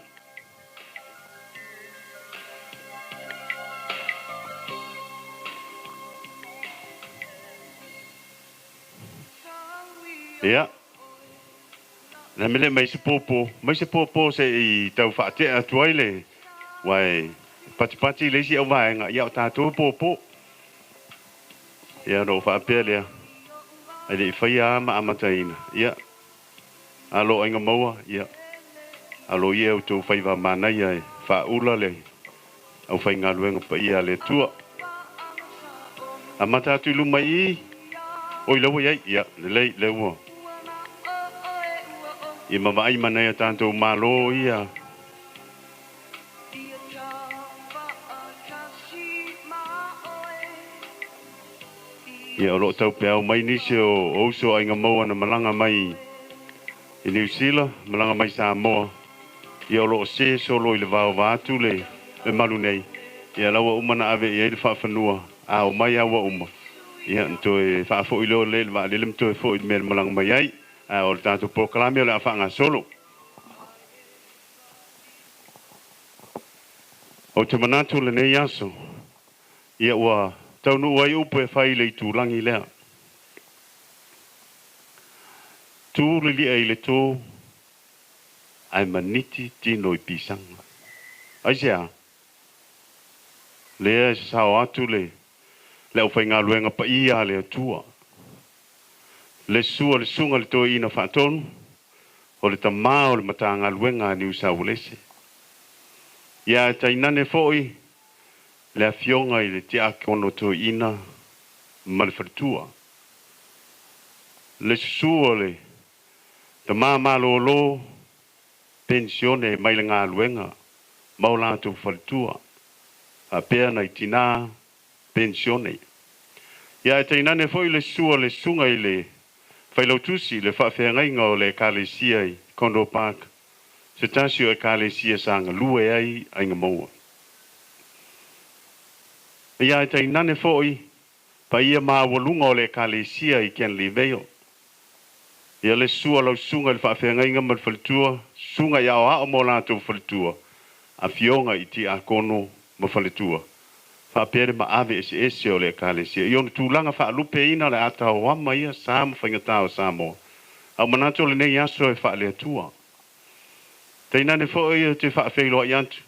ya na mele mai se popo se i te fa te atuile wai pati le si o vai nga ya ta to popo ya no fa pele ai fa ya ma amataina ya alo inga moa ya alo ye to fa va mana ya fa ula le au fa nga luenga pa ia le tua amata tu lu mai oi lo ya le wo i mama ai mana ya tanto malo ya ia ro tau pe au mai ni se o so ai nga mo na malanga mai i New Zealand malanga mai Samoa ia ro se so lo i le va tu le malu nei ia la wa umana ave ia le fa fanua a o mai a wa uma ia to e fa fo i lo le va le to fo i mer malanga mai ai a o tanto proclame la fa nga solo o te manatu le nei aso ia wa tau nu ai upe fai le tu langi lea. Tu li ai le to ai maniti tino i pisanga. Ai sea. Lea sao atu le u fai ngā luenga pa ia le atua. Le sua le sunga le to ina whaatonu o le tamā o le mata ngā luenga ni usau lese. Ia tainane foi le afionga i le tia kono to ina malfatua le suo le te mama lo pensione mai le ngā luenga maula to faltua a pena itina pensione ya te inane foi le suo le sunga i le failotusi le whawhenga o le kalesia i Kondo Park se tasio e kalesia sanga lue ai ainga moa ia te nane foi pa ia ma walunga o le kalesia i ken liveo ia le sua lau sunga le whawhenga inga mal faltua sunga ia o hao mo lato faltua a fionga i ti a kono ma faltua whapere ma ave ese o le kalesia i onu tūlanga whaalupe ina le ata o wama ia Samoa whaingatao Samoa au manato le nei aso e whaale atua te nane foi te whawhelo i antu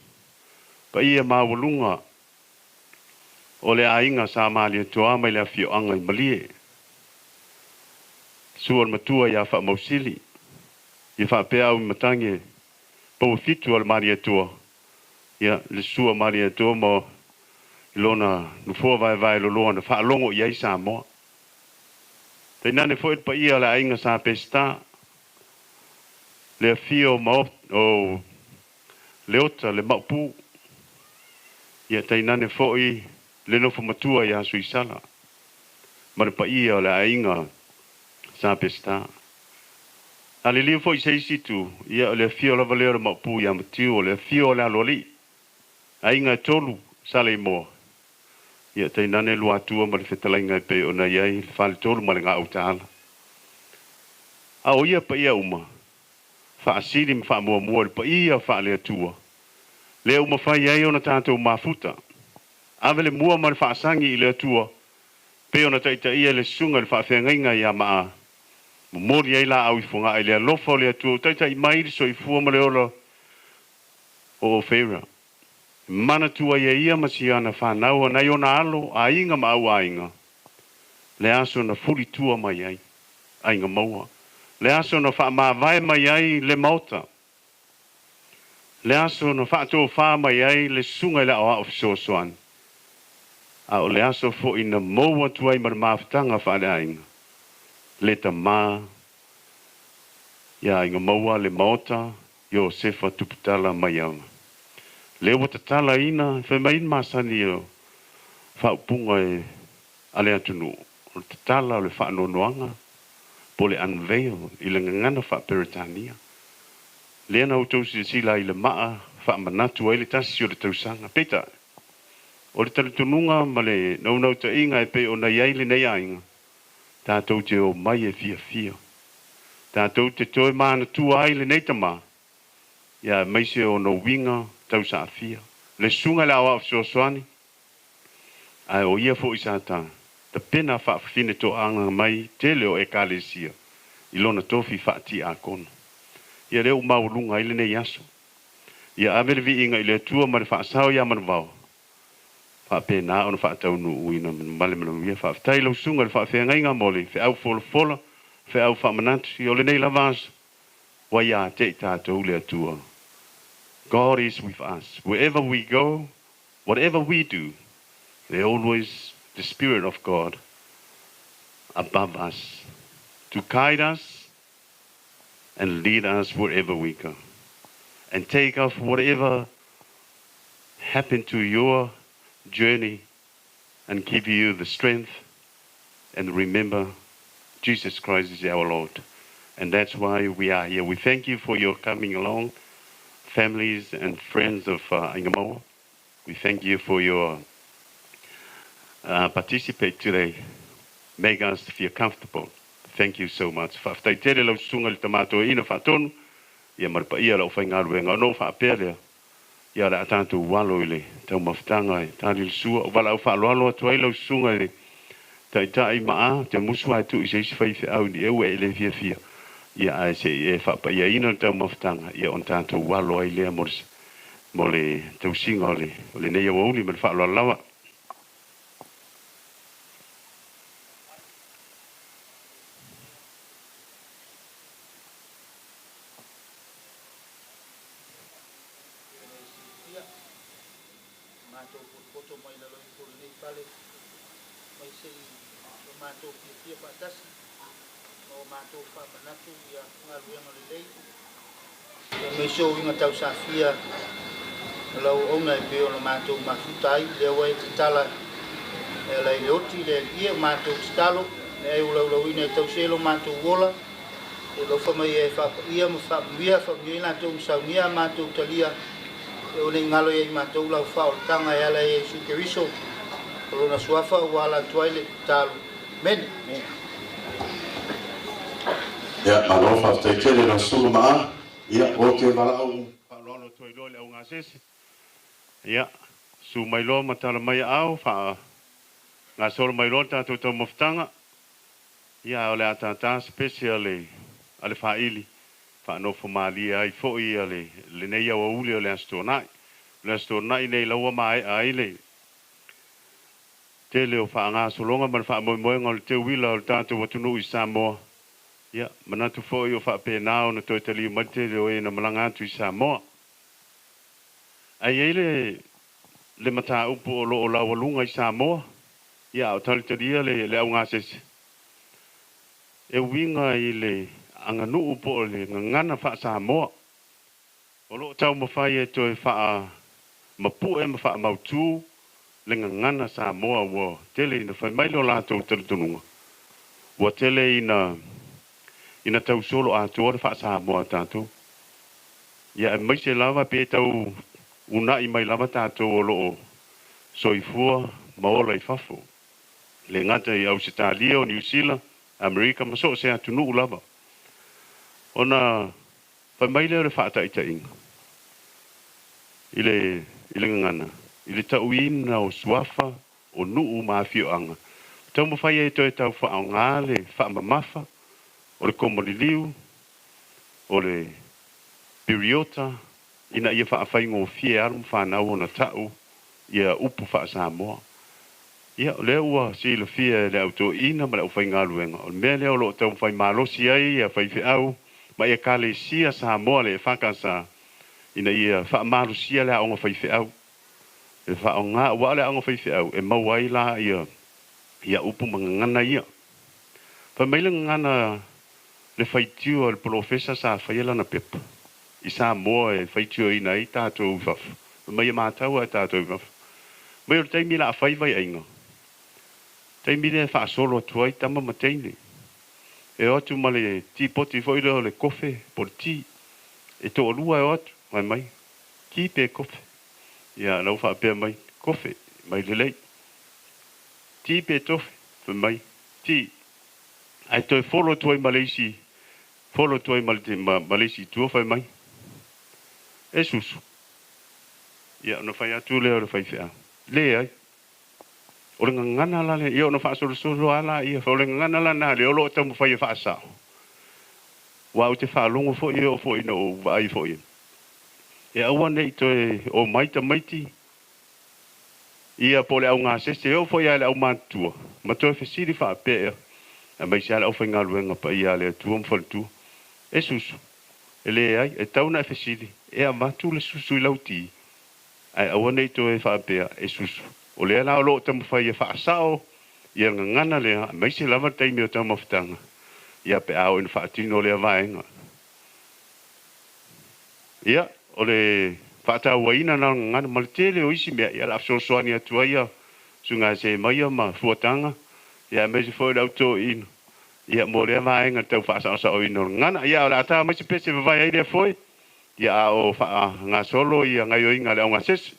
pa ia ma walunga o le ainga sa mali toa mai le fio anga i malie sual matua ya fa mausili i fa pe au matange po fitu al mali toa ya le sua mali toa mo lona no fo vai lo lona fa longo ia sa mo te nane foi pa ia le ainga sa pesta le fio mo o leota le mapu ya te nane foi le no matua ya suisala mar pa ia la ainga sa pesta ale li foi sei situ ia le fio la valero ma pu ya matiu le fio la loli ainga tolu sale mo ia te nane lo atua mar fetalinga pe ona ia fal tolu mar nga utala A o ia pa ia uma. Fa asiri ma fa mua pa ia fa le tua. Le uma fa ia ona tātou mafuta. Ave le mua ma le fa asangi i le tua. Pe ona taita ia le sunga le fa whengainga ia maa. Mori ai la au i funga ai le alofa le tua. Taita i mairi so i fua ma le ola o Fera. Mana tua ia masiana whanau anai ona alo a inga ma au a inga. Le aso na furi tua mai ai. A inga maua. Le aso na wha maa vai mai ai le mauta. Le aso na wha tō wha mai ai le sunga le awa of soan. A o le aso fo ina maua tuai mar maafutanga wha le ainga. Le ta maa. Ia inga maua le mauta. Yo sefa tuputala mai au. Le wata tala ina, whai mai masani o whaupunga e ale atunu. O te tala o le whaanonoanga, po le unveil, i le ngangana whaperitania. Le ana o tausi sila i le maa, whaamanatu ai le tasi o le tausanga. Peta, o le talitununga ma le naunau ta inga e pe o nei ai le nei ainga. Tātou te o mai e fia. Tātou te toi maana tua ai le neitama. Ia maise o no winga, tau sa afia. Le sunga la awa soani. Ai o ia fo isa ta. Ta pena fa fine to anga mai tele o ekalesia. Ilona tofi fa ti a kono. Ia leo maulunga ile ne yaso. Ia avele vi inga ile tua ma fa sao ya man vao. Fa pena on fa tau nu uina male male ia fa tai lo sunga fa fe nga mole fe au fola fe au fa manat yo le nei lavas. Wa ya te ta to le tua. God is with us. Wherever we go, whatever we do, there's always the Spirit of God above us to guide us and lead us wherever we go. And take off whatever happened to your journey and give you the strength. And remember, Jesus Christ is our Lord. And that's why we are here. We thank you for your coming along. Families and friends of Ingamoa, we thank you for your participate today. Make us feel comfortable. Thank you so much. Whaftai tere lau sunga le tamato ina whatonu, ia marpa ia lau whaingaru e ngā no whaapere, ia ra atantu walo ile, tau mawhtanga e, tāri le sua, wala au whaaloaloa tuai lau sunga le, tai maa, te musua tu i seisi whaife au ni ewe ele fia. Ia ai se e whapa ia ina tau mawhtanga, ia on tātou walo ai lea mo le tau singa o le nei au auli me le whaaloa lawa. Me so inga tau safia lau ona e peo na mātou mafutai lea wai te tala e lai leoti lea ia mātou stalo ne ai ulau ina e tau selo mātou wola e lau whamai e whapa ia ma whamia ina tau msaunia mātou talia e one ngalo e mātou lau whao tanga e ala e sukeriso kolona suafa wala tuaile talo mene Ya, alofa te kele na sulu maa. Ya, o te wala au. Wala toi lole au ngā sese. Ya, su mai lo matala mai au. Ngā solo mai lo tātou tau mawhtanga. Ya, ole a tātā speciale ale whaili. Whanofo mālia ai fōi ale le nei au auli ole astonai. Le astonai nei laua mai aile. Te leo wha solonga man wha moe te wila o tātou watunu i Samoa. Ya, manatu foi o fa penao na toitali mate leo e na malanga atu i Samoa. Ai le mata upo o lo o la walunga i Samoa. Ya, o talitaria le au ngā sese. E winga i le anganu upo o le ngangana fa Samoa. O lo tau mawhai e toi fa mapu e mawha mautu le ngangana Samoa wa tele ina whai mailo lātou tarutununga. Wa tele ina tau solo a tuore wha Samoa tātou. Ia e maise lava pe tau unai mai lava tātou o loo soifua maola i whafo. Le ngata i Australia o New Zealand, Amerika, maso se atunu lava. Ona fa mai le fa ta ita inga. Ile ngana. Ile ta uina o suafa o nuu mafio anga. Tau mo fai e toi tau fa au ngale fa mamafa o le komoliliu o le piriota ina ia fa fai ngo fie alu fa na ona tau ia upu fa Samoa. Ia le ua si le fie le auto ina ma le fai ngaluenga. O me le o lo tau fai malosi ai ia fai fi au ma ia kale sia Samoa le fakasa ina ia fa malosi le au fai fi au. E fa o nga wa le au fai fi au e mawai la ia upu mangana ia. Fa mai le ngana le fai tiu al profesa sa fai la na pepa. I Samoa e fai tiu ina i tātou faf. Mai mātau a tātou faf. Mai o taimi la fai vai ainga. Taimi le fa solo tuai tama mateini. E otu ma le ti poti foi le kofe por ti. E to olua e otu mai. Ki pe kofe. Ia lau fa pe mai kofe mai le lei. Ti pe tofe fa mai. Ti. Ai toi folo tuai Malaysi. Folo tuai Malaysi tua fa mai. E susu. Ia no fai atu le o fai fea. Le ai. O le ngana la le ia no fa solo ala ia o le ngana la na le o lo tamu fai fa sa. Wa o te fa longo fo ia o fo ina o vai fo ia. E awa nei to o maita maiti. Ia po le au ngā sese o fo ia le au matua. Ma to fe siri fa pe. A mai sa au fa ngaluenga pa ia le tuam fo tu. E susu. E le ai e tauna fe siri. E a matu le susu i lauti. Ai awa nei to e fa pe e susu. O le ala o lo tamu fai fa sao. Ia ngana le mai se lava taimi o tamu fitanga. Ia pe au in fa tino le vaenga. Ia o le fata waina na ngana maltele o isi mea ia la soani atua ia sunga se mai ma fuatanga ia me se foi auto in ia mo le vaenga tau fa sa o ino ngana ia la ta mai se pese vai ai le foi ia o fa nga solo ia nga yo inga le nga ses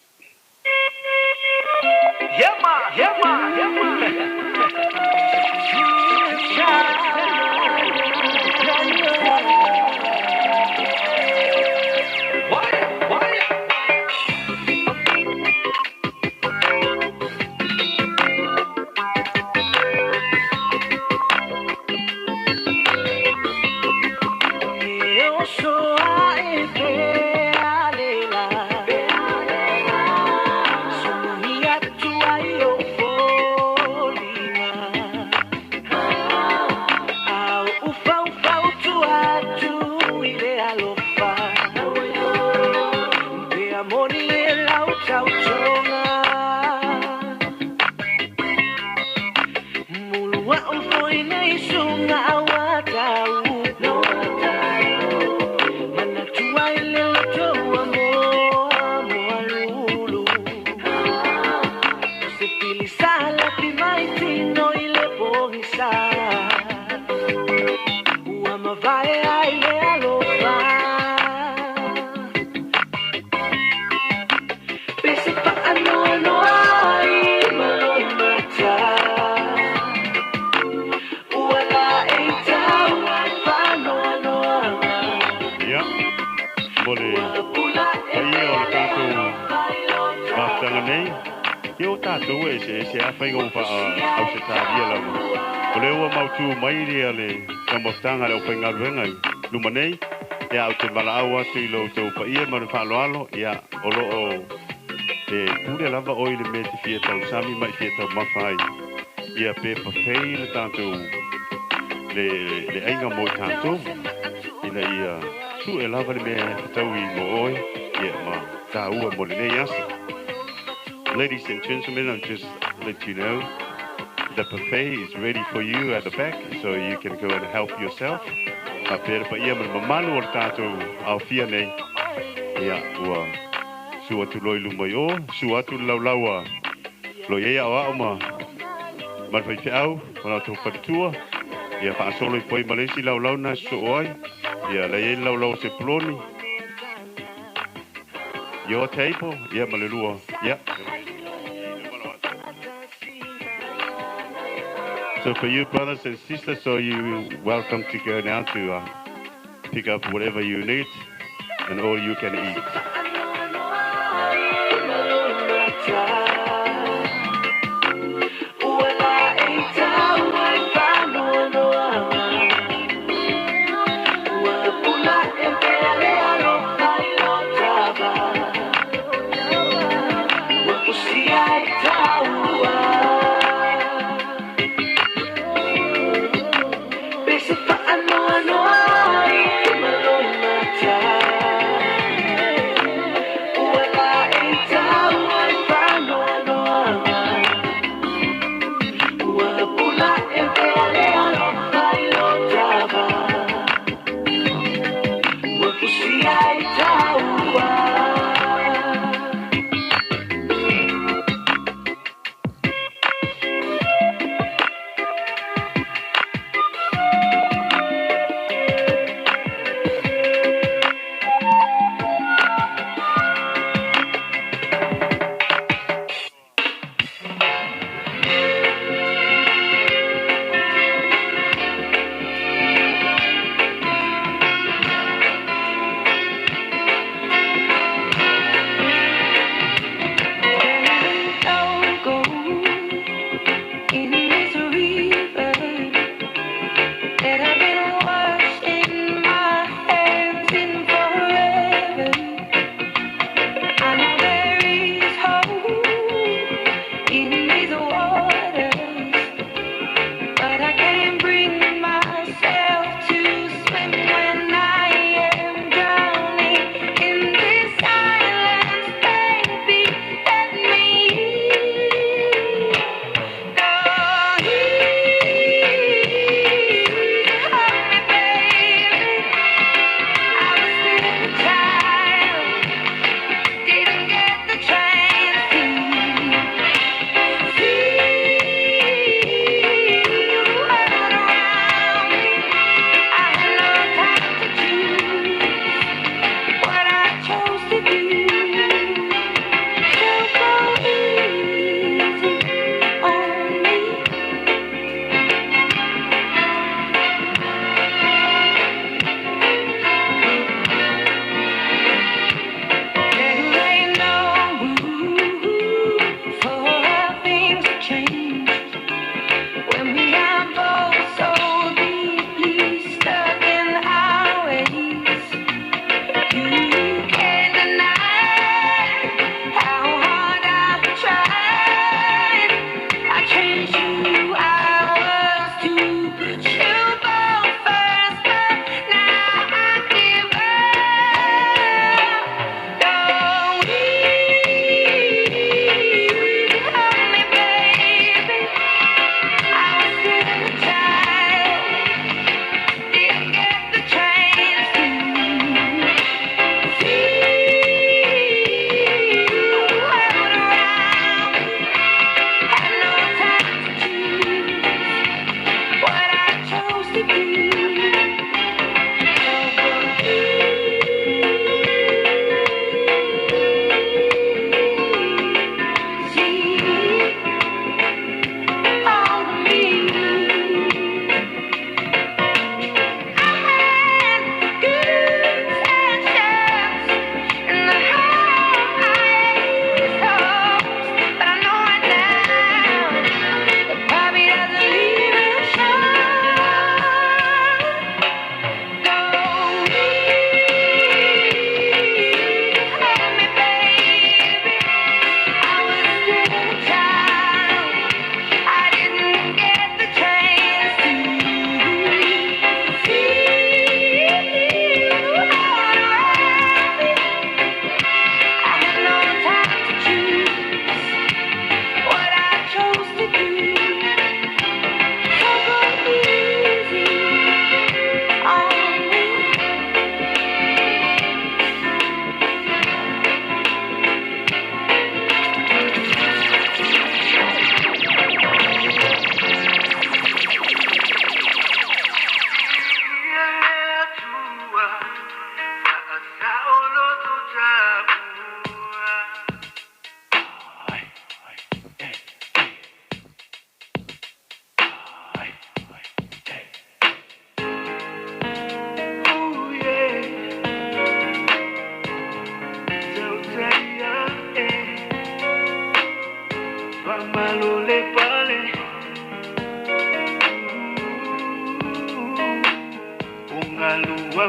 se a fai go fa au se ta dia la o le o mau tu mai ria le tamo tanga le o fai ngaluenga lu manei ia o te malao atu i lo tau pa ia manu fa alo ia o lo o e pure lava o ile me te fia tau sami mai fia tau mawhai ia pe pa fei le tātou le ainga mo tātou ina ia su e lava le me tau i mo oi ia ma tā ua mo le nei asa. Ladies and gentlemen, I'll just let you know the buffet is ready for you at the back, so you can go and help yourself. Pera pa ia mamalu o tātou au fia nei. Ia, ua su atu loi lumai o, su atu laulaua. Loi ea o au ma marwhai te au, wana tau whakatua. Ia whaasolo i poi malesi laulau na so oi. Ia lei e laulau se ploni. Your table, ia malelua, ia. So for you brothers and sisters, so you welcome to go now to pick up whatever you need and all you can eat.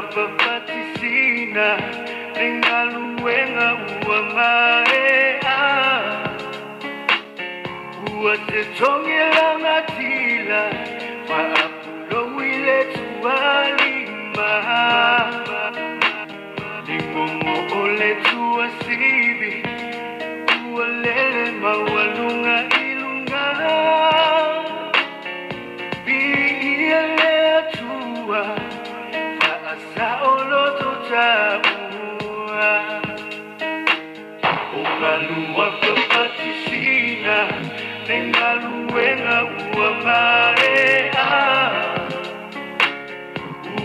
papatisina Ningaluenga uamaea Uatetongela ngatila Faapulowile tualima Ningongo ole tuasibi Ualele mawalunga ilunga Biile atua Faasa oloto taua Ugalua papatisina Ningaluenga uamarea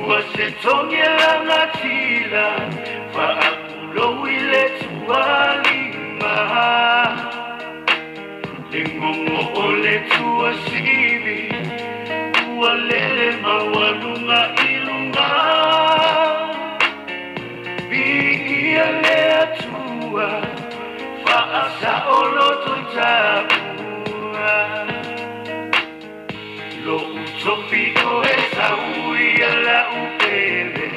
Uasetongela ngatila Faapulowile tualima Ningongo ole tuasibi Ualele mawalunga ilunga Biile atua Faasa oloto taua Lo utofiko esa uia la upele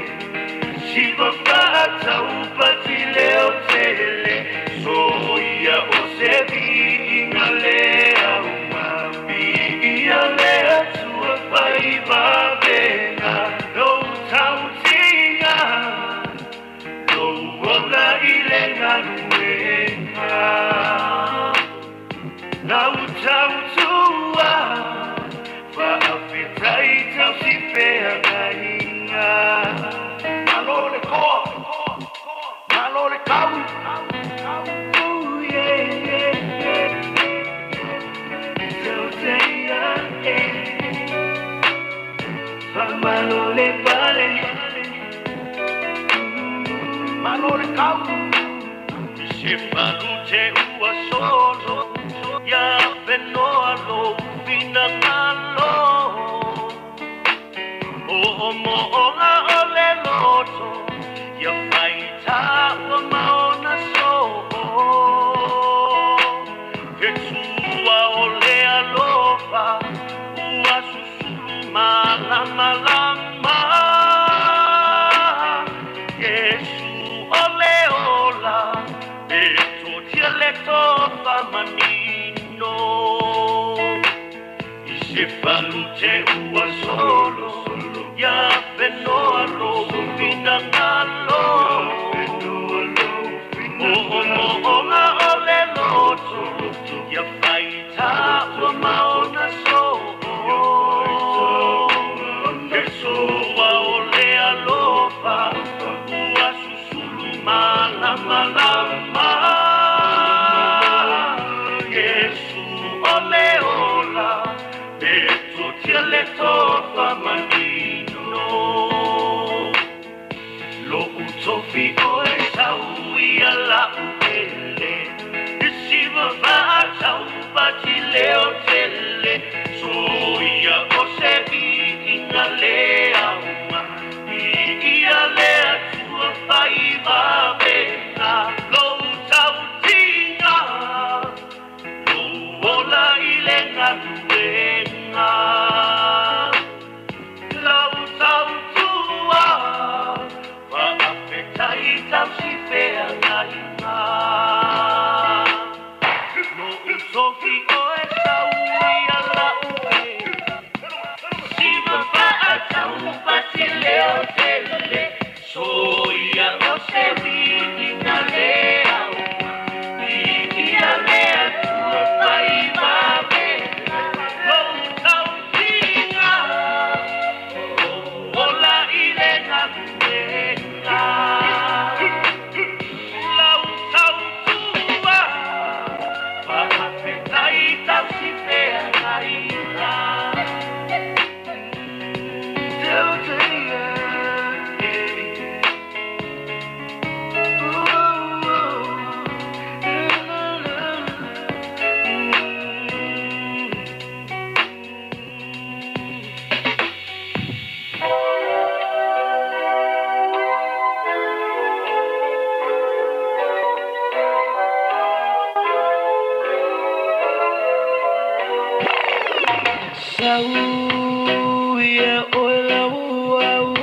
Shiva fata upatile otele Soia osevi ingalea umami Ialea tua faiva venga Lo utautinga Lo uola ilenga nuenga Na utautua Faafitaita usipea gainga Malole koa Malole kau Ooh yeah yeah yeah Tauteia Malole pale Malole kau Sipalute ua solo Ya penoa lo Pinangalo Mo'onga ole loto Ya faita wa maona so Ketua ole alofa Ua susulu malama lama Yesu ole ola Beto dialecto famanino Sipalute ua solo Ya penoa lo Pinangalo Mo'onga ole loto Ya faita wa maona so Kesua ole alofa Ua susulu malama lama Yesu ole ola Beto dialecto famanino Lo utofi oe saui ala upele Isiva vata upati leo tele Soia osevi ingalea uma Ialea tua faiva vena Lo utautinga Lo ola ilenga nuenga Lau tautua Faafetaita usipea gainga No utofi oe saui ala upele Siva faata upati leo tele Soia osevi ingalea uma Ialea tua faiva vena Lo tautinga Ola ilenga nuenga Lau tautua Faafetaita usipea gainga Tauteia Sauia ola uau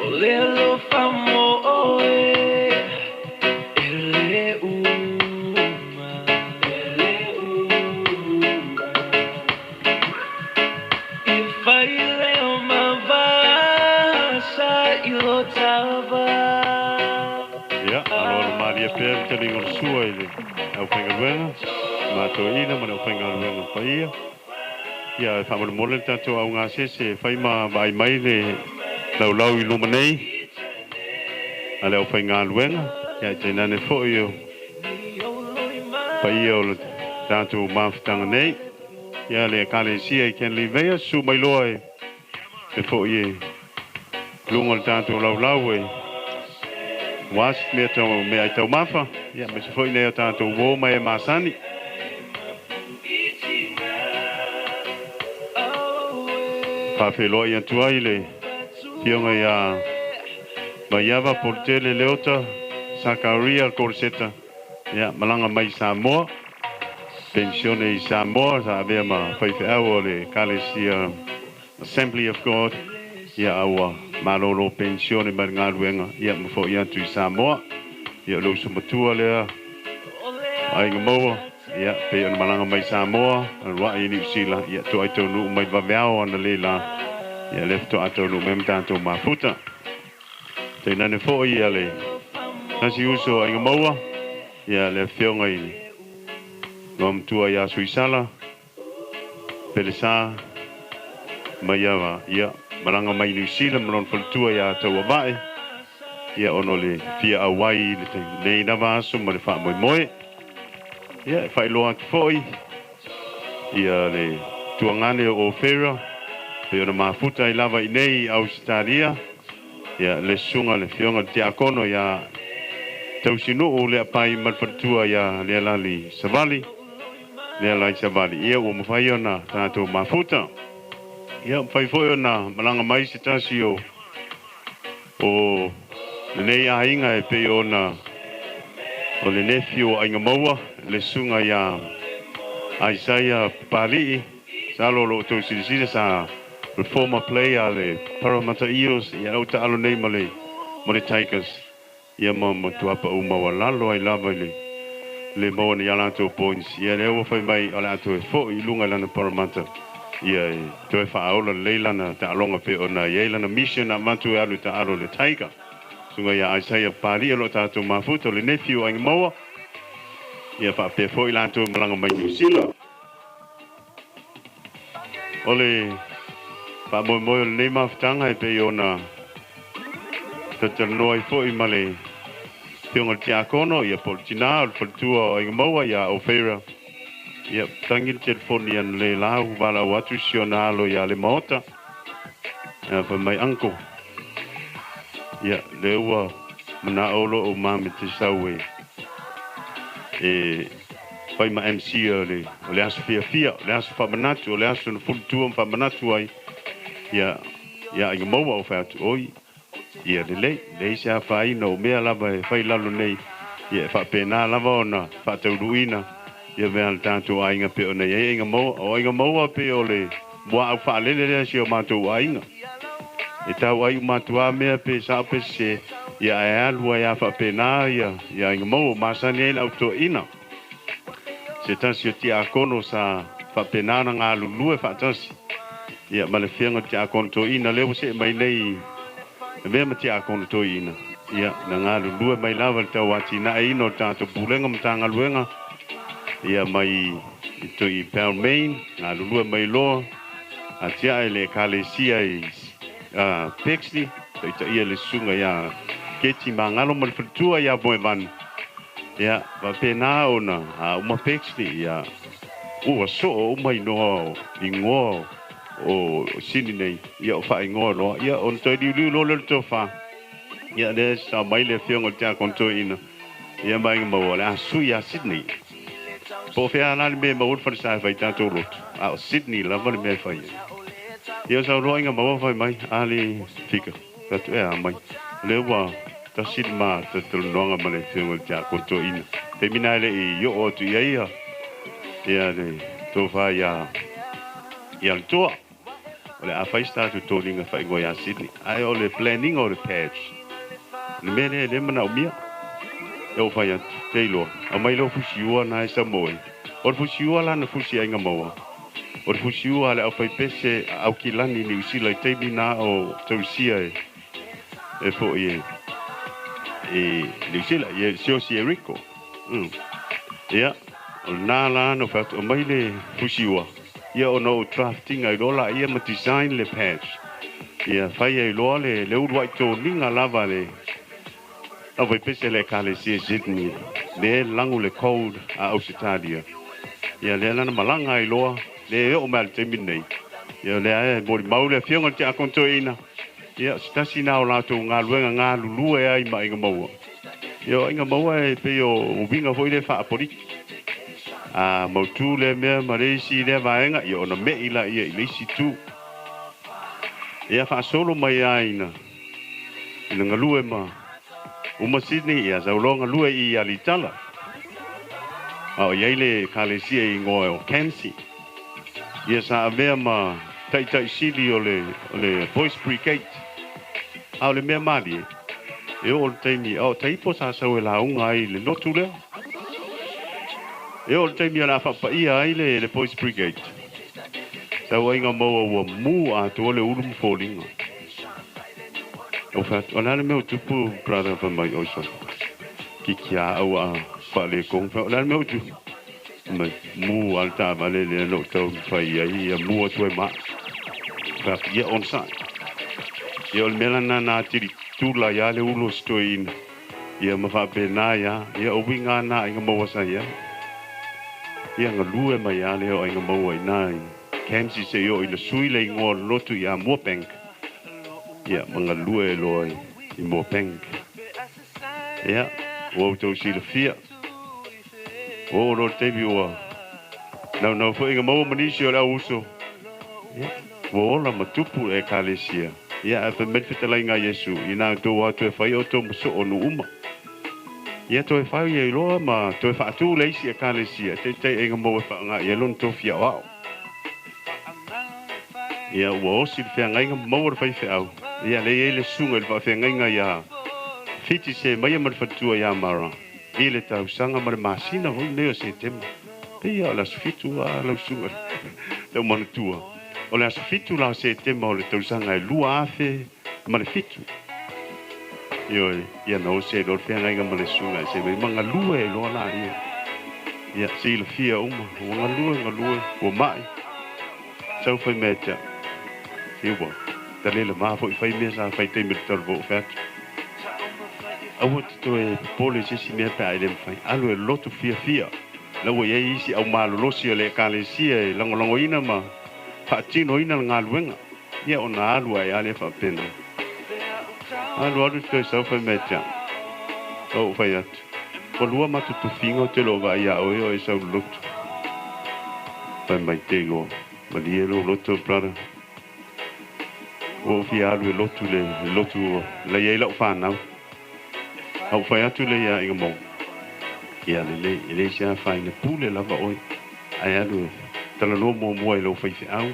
Olelo famo oe, ele uma. If I leo mavasa ilotava. Ya, alo Maria Per te ringo sua ile. Au pengaruenga, matoina mana pengaruenga paia. Ya, fa mo mo tanto au ngase se fai ma vai mai le lau i luma nei. Ale au pengaruenga, ya te nane fo yo. Paia o tanto maftanga nei. Ya le kale sia ken livea su mai loe. E fo ye. Lunga tanto lau e. Was me to me ai tau mafa ya me se foi nei tanto wo mai masani pa felo ia tuaile fionga ya Maiava portele leota Sakaria Corseta ya malanga mai Samoa pensione i Samoa sa avea ma fai au le Kalesia Assembly of God ya awa malolo pensione mai ngaluenga ya mfo ya tu Samoa ya lo sumatua le ai ngoa ya pe on malanga mai Samoa wa i New Zealand ya to ai to nu mai vaveau on le la ya lefto ato nu mem tanto mafuta te nane fo ya le nasi uso ai ngoa ya le fionga i ngom tua ya suisala pelesa maiava ya malanga mai New Zealand malon fultua ya tau vai ya onole fia awai le nei na vaso ma le fa moi ya fai lo at foi ya le tuangane o fera pe ona mafuta I lava I nei Australia ya le sunga le fionga te akono ya tau sinu o le pai mal fultua ya le lali savali le lai savali ya o mafai ona tato mafuta ya fai foi na malanga mai se tasio o nei ainga e pe ona o le nephew ainga maua le sunga ya Isaiah Pali salo lo to sisi sa le former player le Parramatta Eels ya o ta alo nei male mole Tigers ya mo tu apa uma wala lo I lava le mo ni ala to points ya le o fai mai ala to fo I lunga lana Parramatta ia toe whaaola leilana ta alonga pe ona yeilana mission a matu alu ta alo le Tiger sunga ia Isaiah Pali alo tātou mafuta le nephew ainga maua ia whape fo I lantou malanga mai New Zealand ole whamoimoe le nei mafutanga e pe ona tatanoa I fo I male pionga te akono ia politina o le whalitua ainga maua ia Ofera ya tangin telefoni an le lau wala watu sionalo ya le maota ya pa mai anko ya le ua mana olo o mami te sawe pai ma MC le asu fia le asu fa manatu le asu no fultu fa manatu ai ya I maua o fatu oi ya le sa fai no me lava fai lalo nei ya fa pena lava ona fa te ruina ia me al tanto ainga pe ona ia inga mo pe ole wa au fa lele le si o mato ainga e tau ai matua me pe sa pe se ia e alua ia fa pe na ia inga mo masani ele auto ina se tansi ti akono sa fa pe na nga lulu fa tansi ia male fianga ti akono to ina le se mai nei me ma ti akono to ina ia nga lulu mai lava tau ati na ino tanto bulenga mtanga luenga ia mai to I Palmain na lulu mai lo atia ele Kalesia Pexley to ia le sunga ia keti mangalo mal futua ia boevan ia va pena ona uma Pexley ia o so mai no ingo o sinine ia fa ingo lo ia on to di lo le to fa ia le sa mai le fiongo tia konto ina ia mai mo la su ia Sydney po fea na me mo for sa vai tanto lot a Sydney la mo me fai ia sa roinga mo fai mai ali fika dat mai le wa ta silma ta tulonga male fiongo tia konto ina terminale I yo o tu ia le to fa ia ia le toa o le afaista tu tolinga fa ingo ya Sydney ai o le planning o le patch le mele le mana o mia e o fai atu teilo a mai lo fusiua na e Samoa o le fusiua la na fusi ainga maua o le fusiua le au fai pese au kilani ni usila i teimi na o tausia e fo i e le usila i e sio si Eriko ia o na la no fat o mai le fusiua ia o no drafting ai rola ia ma design le patch ia fai ai loa le uruai tō ninga lava le au fai pese le kale si Sydney le langu le code a Ausitalia ia le lana malanga ai loa le o mal te minei ia le ai mo mau le fionga te akonto ina ia stasi na o lato ngā luenga ngā lulu e ai ma inga maua ia inga maua e pe o vinga foi le fa politi a mo tu le me maresi le vaenga ia ona me ila ia ilesi tu ia fa solo mai aina ina ngalue ma uma Sydney ia zaulonga lue i alitala au iaile kalesia i ngoe o Kensi ia sa avea ma tai sili o le Voice Brigade au le mea mali e o le taimi au taipo sa sau e launga ai le notu lea e o le taimi ala whapaia ai le Voice Brigade sau ainga maua ua mu a tu o le ulum fōlinga o fat o lana mea tupu brother fa mai oiso ki kia au a whale kong o lana mea tupu mai mu alta vale le no tau fai ai ia mu tu ma fa ia on sa ia le melana na tiri tula ya le ulo stoin ia ma fa pena ya ia o winga na inga mo sa ia ia nga lue mai ya le o inga mo ai nai Kensi se yo i le sui le ngo lotu ya mo bank ia manga lue loi i mo bank ia o to si le fia o lo te viwa no foi inga mo manisio la uso o la matupu e kalesia ia fa metfitala inga Yesu ina to wa to fa yo to so onu uma ia to fa ye lo ma to fa tu le si e kalesia te inga mo fa nga ye lon to fia wa ia o si fe nga inga mo fa fe au ia le sunga fa fe nga ia fiti se mai ma fa tu ya mara ile tau sanga ma masina ho ne se tem ia la fitu la sunga te mon tua o la fitu la se tem o le tau sanga lua afe ma le fitu io ia no se do fe nga ma le sunga se me manga lua e lo la ia si le fia uma nga lua o mai sau foi meta io tale le ma foi fai me sa fai te me tol vo fat awat to e police si me pa ile fai alo e lotu fia la wo ye isi au malo lo si le kalesia e longo ina ma fa tino ina nga luenga ia ona alu ai ale fa pena alu alu to sa fa meta o fai at ko lua ma tu fingo te lo va ia o e sa lotu fa mai tego ma die lo lotu brother o fi alu lotu le ye lo fa na au fai atu le ia inga mo ia le sia fai le pule lava oi ai alu tala no mo e lo fai fi au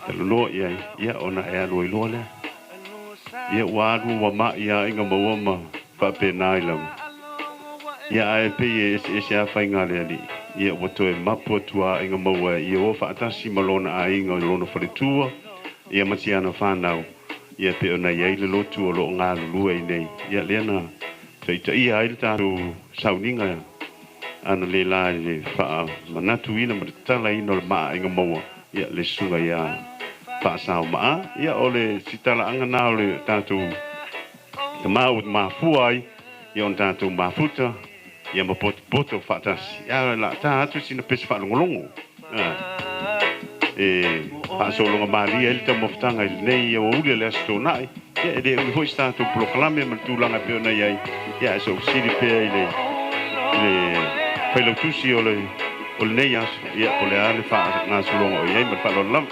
tala no ia ona e alu i lo le ia wadu wa ma ia inga mo ma fa pe nai lam ia ai pe e sia fai nga le ali ia wato e mapo tua inga mo ia o fa atasi malona a inga lona fa le tua ia masiana fa nau ia pe ona ia le lotu o lo nga lu e nei ia lena te ia ai tatu sauninga ana le la le fa manatu ina ma tala ina le ma inga mo ia le sunga ia fa sa ma ia ole sitala anga na le tatu te ma fuai ia on tatu ma futa ia ma poto fa tas ia la tatu sina pes fa longo fa solo ma ria il te moftanga il nei o ule le sto nai ia de un foi stato proclame ma tu langa pe na ia ia so siri pe ile fai lo tusi o le nei as ia o le ale fa na solo o ia ma fa lo lam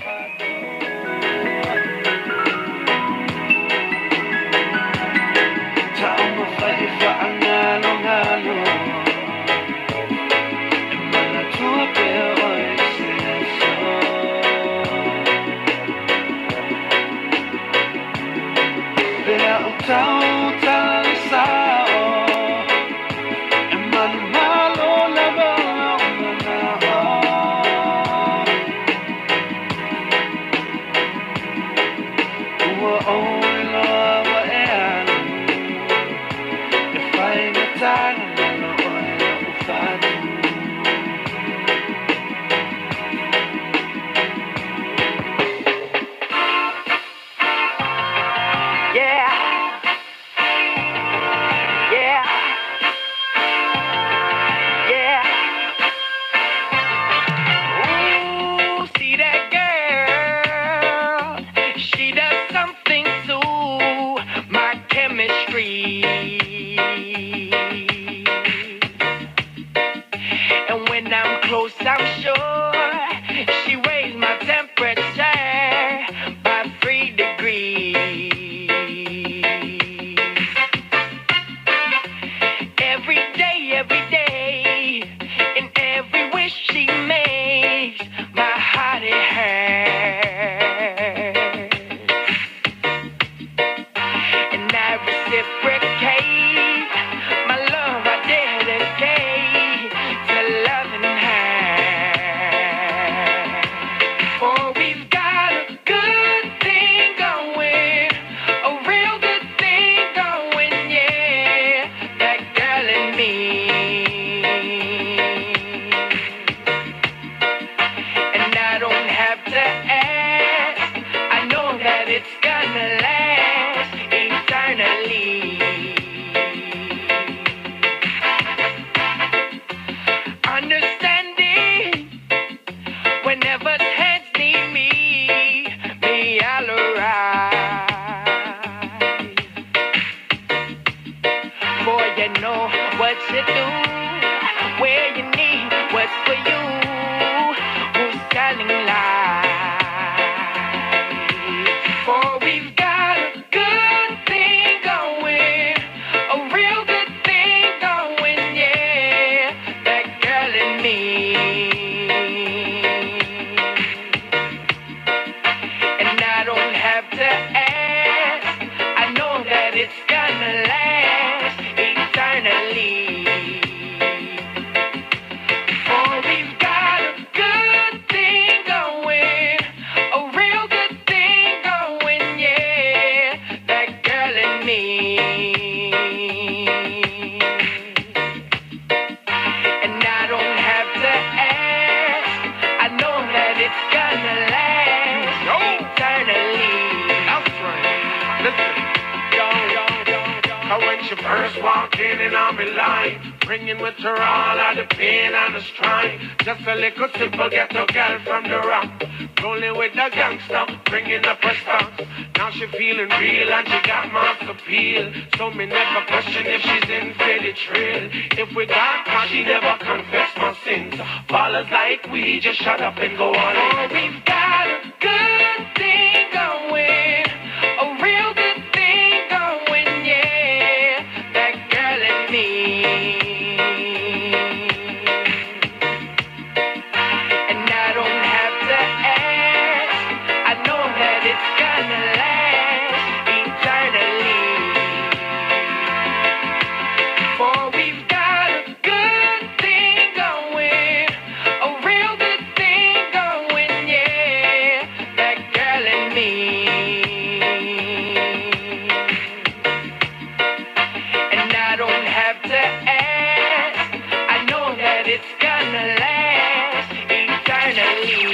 she first walked in and on me line, bringing with her all of the pain and the strife. Just a little simple ghetto girl from the rock, rolling with the gangster, bringing up her stocks. Now she feeling real and she got mass appeal. So me never question if she's in for the trail. If we got caught, she never confess my sins. Ballers like we just shut up and go on in. Oh, we've got a good thing going, a real good thing going, yeah. That girl and me. And I don't have to ask, I know that it's gonna last eternally. For we've got a good thing going, a real good thing going, yeah. That girl and me. And I don't have to ask, I know that it's gonna last eternally.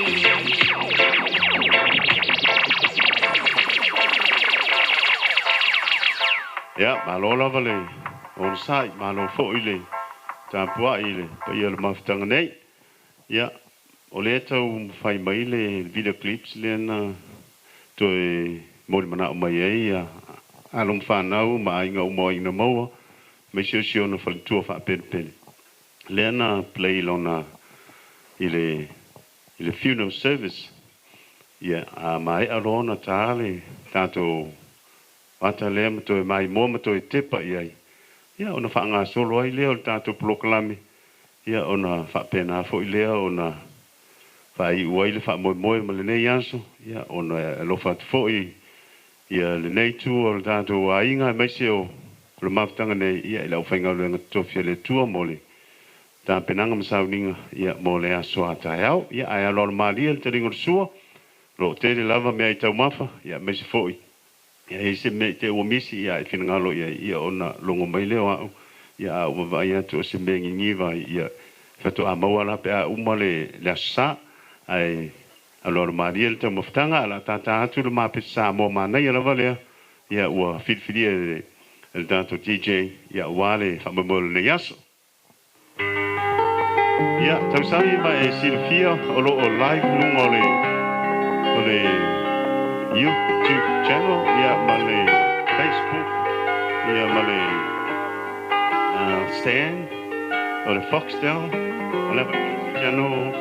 Ia, malo lava le. On sai, malo fo ile. Tāpua ile, pa ia le mawhitanga nei. Ia, o le tau whai mai le video clips le na toi mori mana o mai ei, ia. Along whanau, ma ainga umoa ina maua, mai sio na whalitua wha pere. Le na play lona ile funeral service. Ia, a mai arona tāle, tātou Wata lea matoi mai mo matoi tepa iai. Ia ona whaanga solo ai lea o tātou proklami. Ia ona whapena fo i lea ona whai uai le wha moe ma le nei anso. Ia ona alofa te fo i. Ia le nei tu o le tātou a inga mai se o le mawtanga nei. Ia ila uwhainga o le ngatofia le tua mole. Tā penanga masauninga. Ia mo le aso a tai au. Ia ai alora maalia le te ringo sua. Lo te le lava mea i tau mafa. Ia mai se fo i. Ia se me te o misi ia i fina ngalo ia ona longo mai leo au ia o vai atu o se me ngiva ia fato a mawala pe a umale la sa ai alor mariel te moftanga ala tata atu le mape sa mo mana ia vale ia o fitfidi el tanto DJ ia wale fa mo le yaso ia tau sai ma e Silvia o lo o live lungo le YouTube channel, ia male Facebook, ia male Stan, o le Foxtel, o le channel.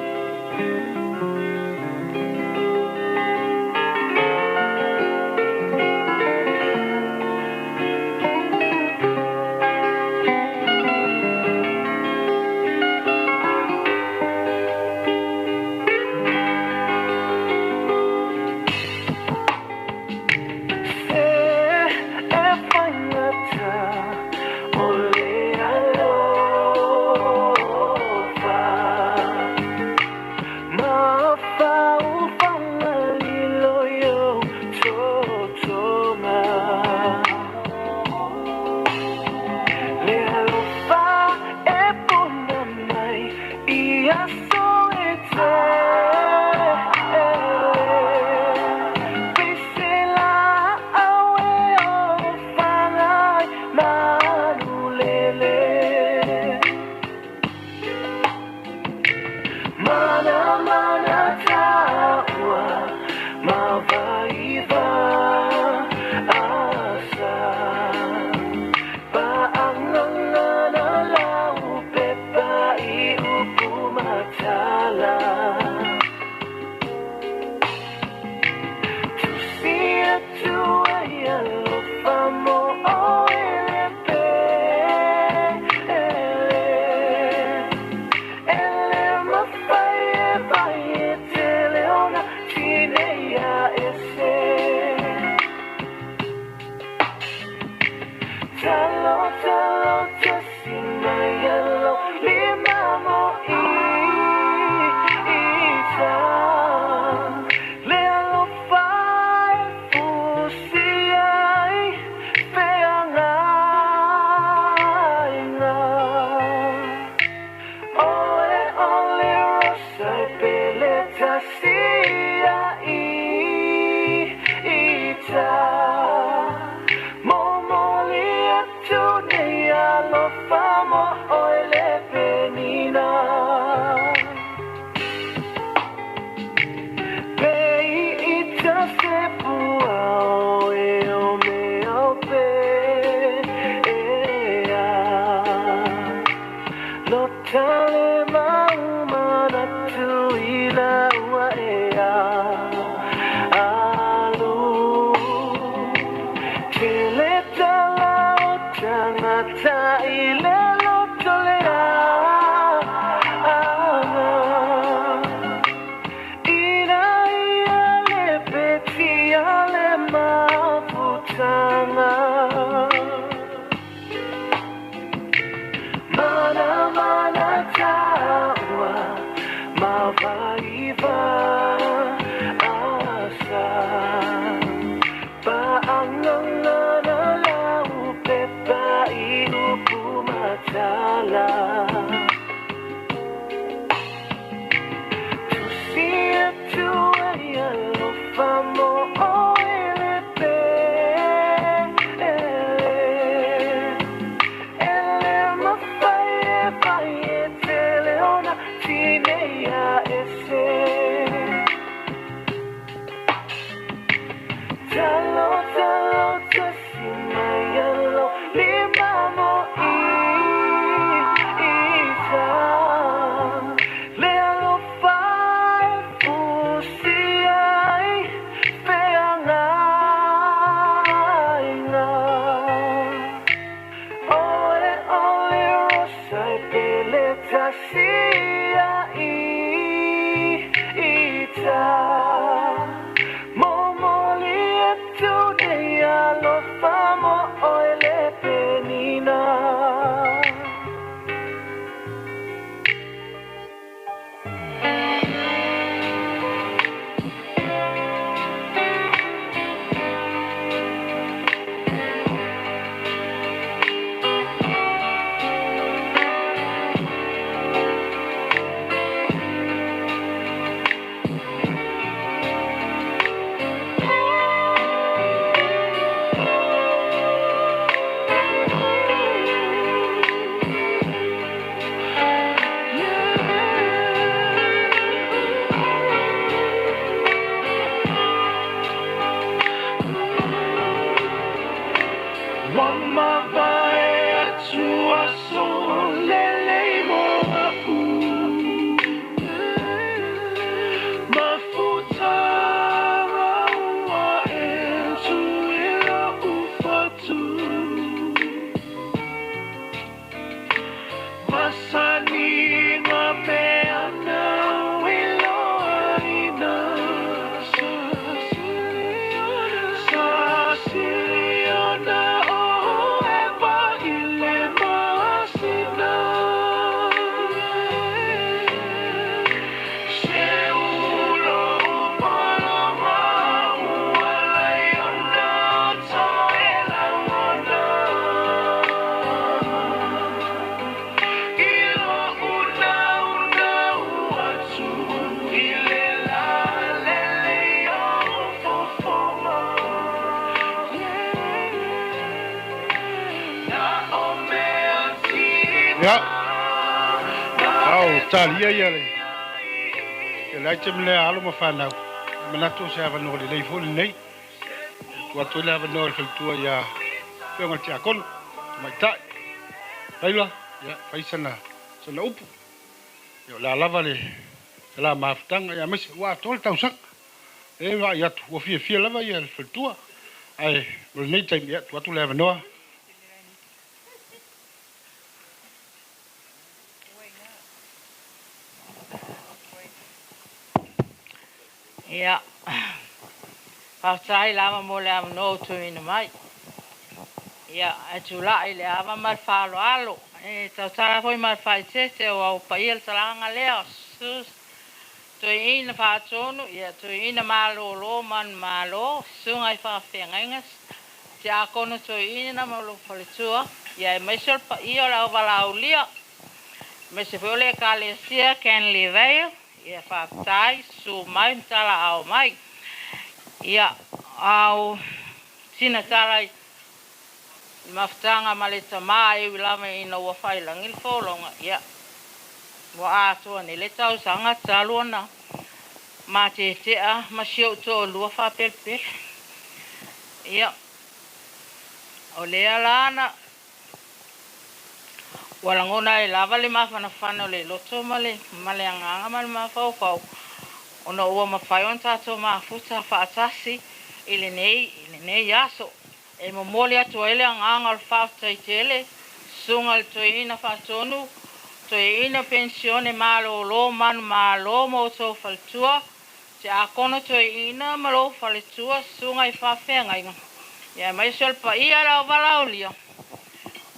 It's Ya. Au, talia ya le. Lai te mele alo ma whanau. Manato se awa no le lei fo nei. Tua to le awa no le tua ya. Pionga te akon. Mai tai. Laila, ya, faisana. Sana upu. Yo la lava le. La maftanga ya mesi wa tol tau sak. E wa ya tu fia lava ya le tua. Ai, mo nei tai ya tua to le awa no. Ja. Partai lama mo le no tu ina mai. Ja, tu la ile ava mal falo alo. Tau tara foi mal fai te o au pail talanga leo. Sus. Tu ina fa tonu, ja tu ina malo lo man malo, sungai fa fengengas. Ja kono tu ina malo falitua. Ja mai sol pa io la vala ulia. Me se vole kale sia ken liveo. Ia whaktai, su mai mtala au mai. Ia au sina tarai maftanga maleta mai wilama ina wafai langil folonga. Ia wa atua ni le tau sanga taluana. Ma te tea ma siau to lua whapelpe. Ia o lea lana walangona lava le mafana le loto male anganga mal mafau ona ua mafai on tato mafuta faatasi ile nei yaso e momoli atu ele anganga al fauta itele sungal toina fatonu toina pensione malo lo man malo mo to faltua te akono toina malo faltua sungai fa fenga ya mai sol pa ia la valaulia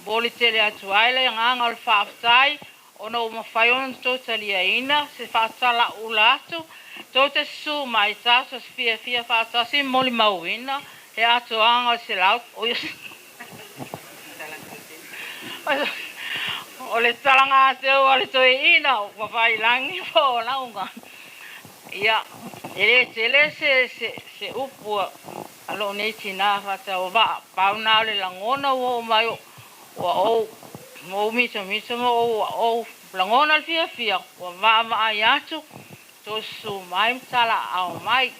boli tele atu aile nganga al faftai ona uma fayon totalia ina se fatala ulatu tote su mai taso fia fata si moli mauina e atu anga se lau ole talanga se ole to ina wa fai langi fo launga ia Ele tele se upu alo nei tina fata o va pauna le langona o mai o mo mito o langona fia o va ya tu to su mai tala au mai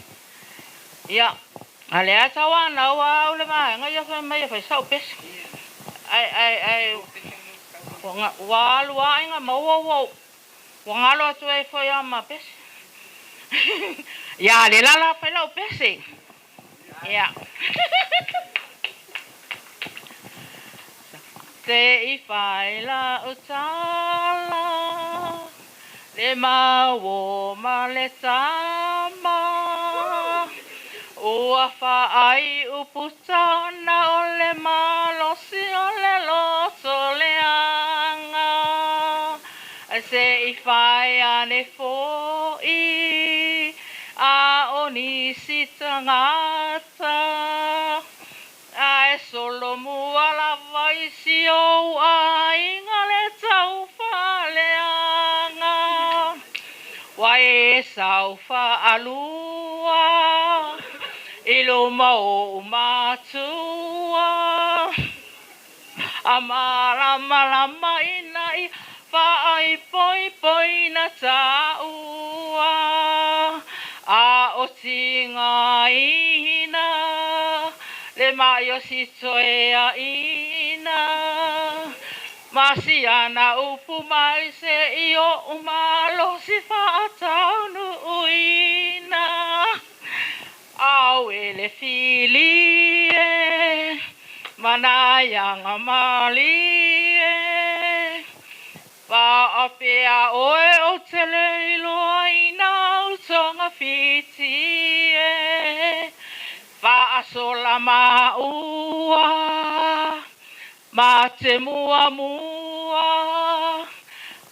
ya ale ata wa na wa le mai nga ya fa mai fa sau pes ai wa lu wa nga mo wa nga lo tu e fo ya ma pes ya le la fa lo pes ya te I fai la utala le mawo ma le tama ua whaai uputana o le malosi o le loto le anga se I whai ane fōi a o nisi tangata a e solo mua la vaisi o a inga le tau whaleanga wa e sau whaalua ilo mau matua amara malama ina I whaai poi na taua a o tinga ina le mai o si toea ina masiana upu mai se I o umalo si whaataunu uina au ele filie manayanga malie pa apea oe o tele iloa ina utonga fitie pa asola maua ma te mua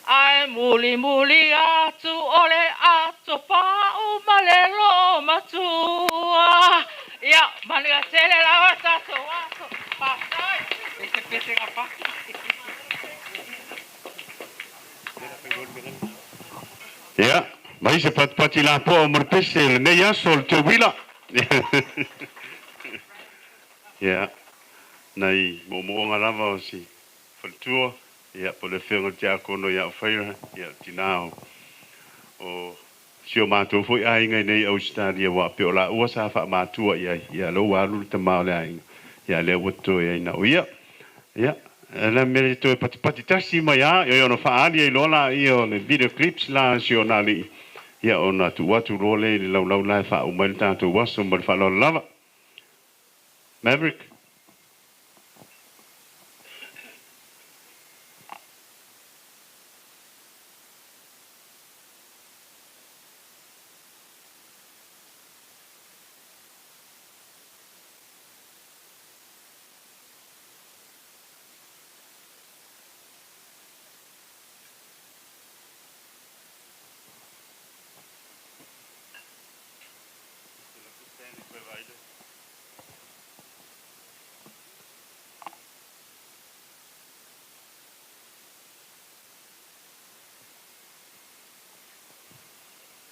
ai muli atu ole atu pa umalelo matua ya malia tele la wata to wato pa sai se pese apa ya mai se pati la po morpese ne ya sol te wila ya nai mo ngalava si faltua ya po le fengo tia kono ya faira ya tinao o sio mato foi ai ngai nei Australia wa pe ola ua sa fa matua ya lo wa lu te mau le ai ya le woto ya na ya la merito pati tasi mai ya yo no fa ali lo la io le video clips la sionali ya ona tu watu role le lau la fa o mal tanto waso mal fa lo lava Maverick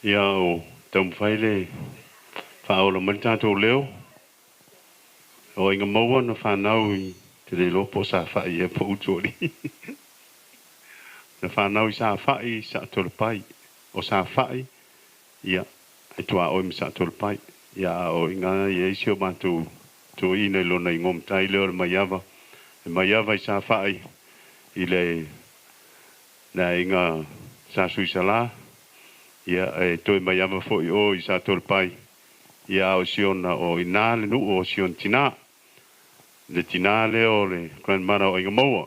ya o tam faile fa o lo malta to leo o inga mo no fa nau te le lo po sa fa ye po utori na fa nau sa fa I sa to pai o sa fa ya ai tua o mi sa to pai ya o inga ye sio ma tu ina lo na ngom tai le maiava I sa fa I le na inga sa suisala ya e toi mai ama fo o I sa tol pai ya o siona o ina le nu o sion tina le tina le o le grandmother o inga moa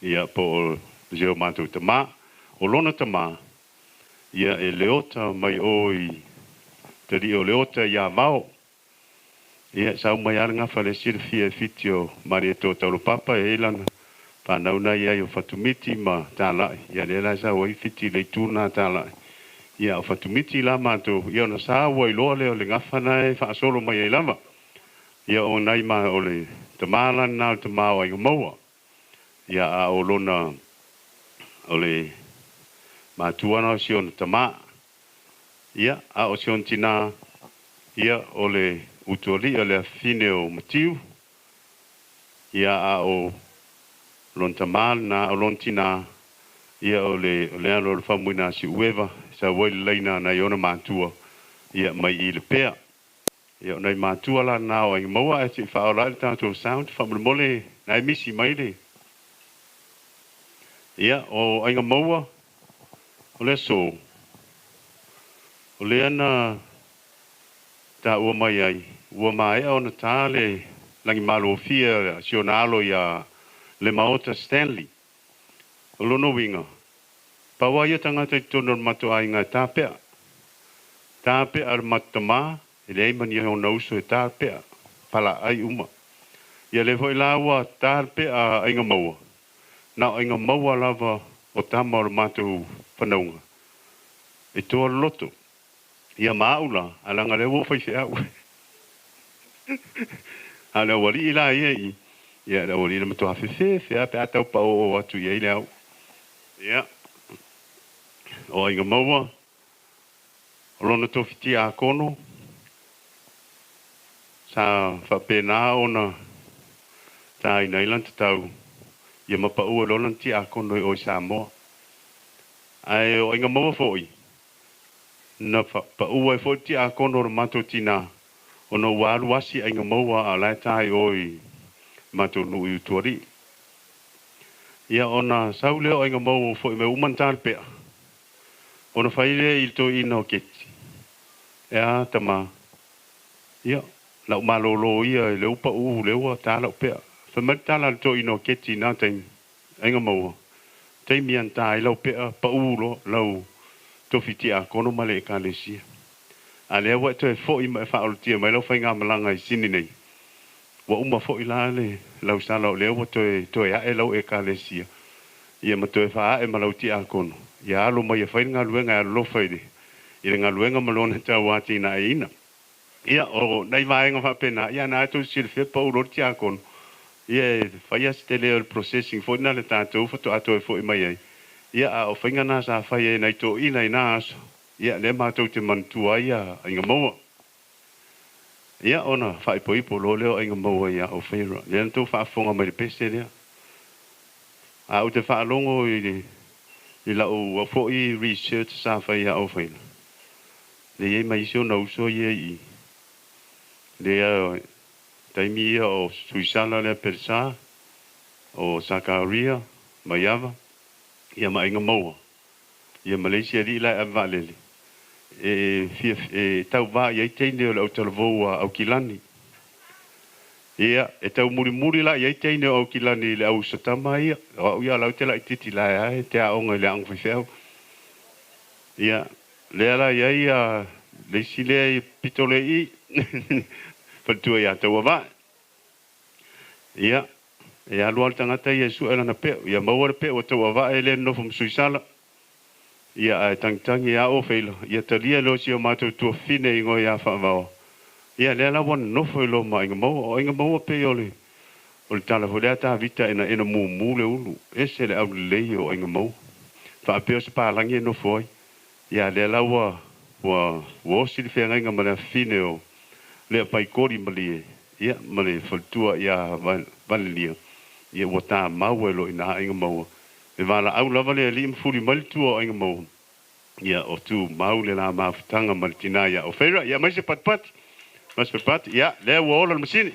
ya po zio mantu tama o lona tama ya e leota mai o I te ri o leota ya vao ya sa mai anga fale sir fia fitio maria to tau papa e lana pa nauna ia yo fatumiti ma tala ya le la sa wai fiti le tuna tala ya fatumiti la ma to ya na sa wai lo le ngafana e fa solo mai e lava ya o nai ma o le tamala na tama wa moa ya a o lona o le ma tuana sion tama Ia, a o sion tina, ia o le utuali o le fine o matiu, ia a o lontamal na o lontina, ia o le alo le whamuina si uewa, sa waile leina na iona mātua, ia mai I le pea. Ia o nei mātua la na o inga maua e te whaola le tātou sound, whamule na e misi mai le. Ia o inga maua, o le so, o le ana ta ua mai ai, ua mai o na tā le langi malo fia si o na alo ia le maota Stanley. O lono winga, pawa ia tangata I tono mato ai ngai tāpea. Tāpea ar matama, ele ei mani o na uso e tāpea, pala ai uma. Ia le foi lawa tāpea a inga maua. Na inga maua lava o tama o mato whanaunga. E toa loto. Ia maula, alanga le wo fai au. Ala wali ila ia. Ia la wali le mato hafe fe pe atau pa o atu ia ile au. Ia. O inga maua. Lona to fiti a kono. Sa fa pena ona. Ta ina ilan tau. Ia mapa ua lona ti a kono o Samoa. Ai o inga maua foi. Na pa ua foi ti a kono o mato tina. Ono walu wasi inga maua a lai tai oi mato nui tuari. Ia ona saule o inga maua foi me umantar pea. Ona faile il to ino keti. Ea tama. Ia. Lau malolo ia le upa le ua ta lau pea. Whamatala to ino keti nā tein. Inga maua. Tei mian tai lau pea pa lo lau tofiti a kono male e kālesia. A lea wa to e fo I ma e whaolotia mai lau whainga malanga I sini nei. Wa uma fo I la le lau sa lau lea wa to e ae lau e kālesia. Ia ma to e wha ae malau ti a kono. Ia alo mai e whainga luenga e alo whaide. Ia ngā luenga malona ta wāti na e ina. Ia o nei vaenga whapena. Ia nā tu sile whea pa uro ti a kono. Ia whaia stele o processing fo ina le tātou whato ato e fo I mai ai. Ia a o whainga nā sa whaia e nei to ina I nā aso. Ia le mātou te mantua ia inga maua. Ia ona whaipoipo lo leo inga maua ia o whaira. Ia nā tō whaafonga mai le pese lea. A o te whaalongo I lau a fo I research sa whaia o whaina. Le iei mai sio na uso ia I. Le a taimi ia o Suisala lea persa. O Sakaria, Maiava. Ia ma inga maua. Ia Malaysia li lai a valele. E tau vā iei teine o lau talavou au kilani. Ia, e tau muri la iei teine o au kilani le au satama ia. O ia lau te lai titi lai ae, te aonga le ang whiwhau. Ia, lea la iei le sile pitole I. Whantua ia tau a vā. Ia, e alual tangata ia su elana peo. Ia mauara peo o tau a vā e le nofo msuisala. Ia ai tangitangi a o feila. Ia talia lo si o mātou tua fine I ngoi a whaamao. Ia lea la wana nofo lo ma inga maua. O inga maua pe ole. O le tala ho lea tā vita ina mū le ulu. Ese le au lei o inga maua. Whaapeo se pālangi e nofo ai. Ia lea la wa osi le whenga inga ma lea fine o. Lea pai kori ma lie. Ia ma le whaltua ia valelia. Ia wa tā maua lo ina inga maua. E wala au lava le li mfuri malitua o inga maua. Ia o tu mau le la mawhitanga malitina ia o whaira. Ia mai se pat. Mas pat. Ia lea ua ola le masini.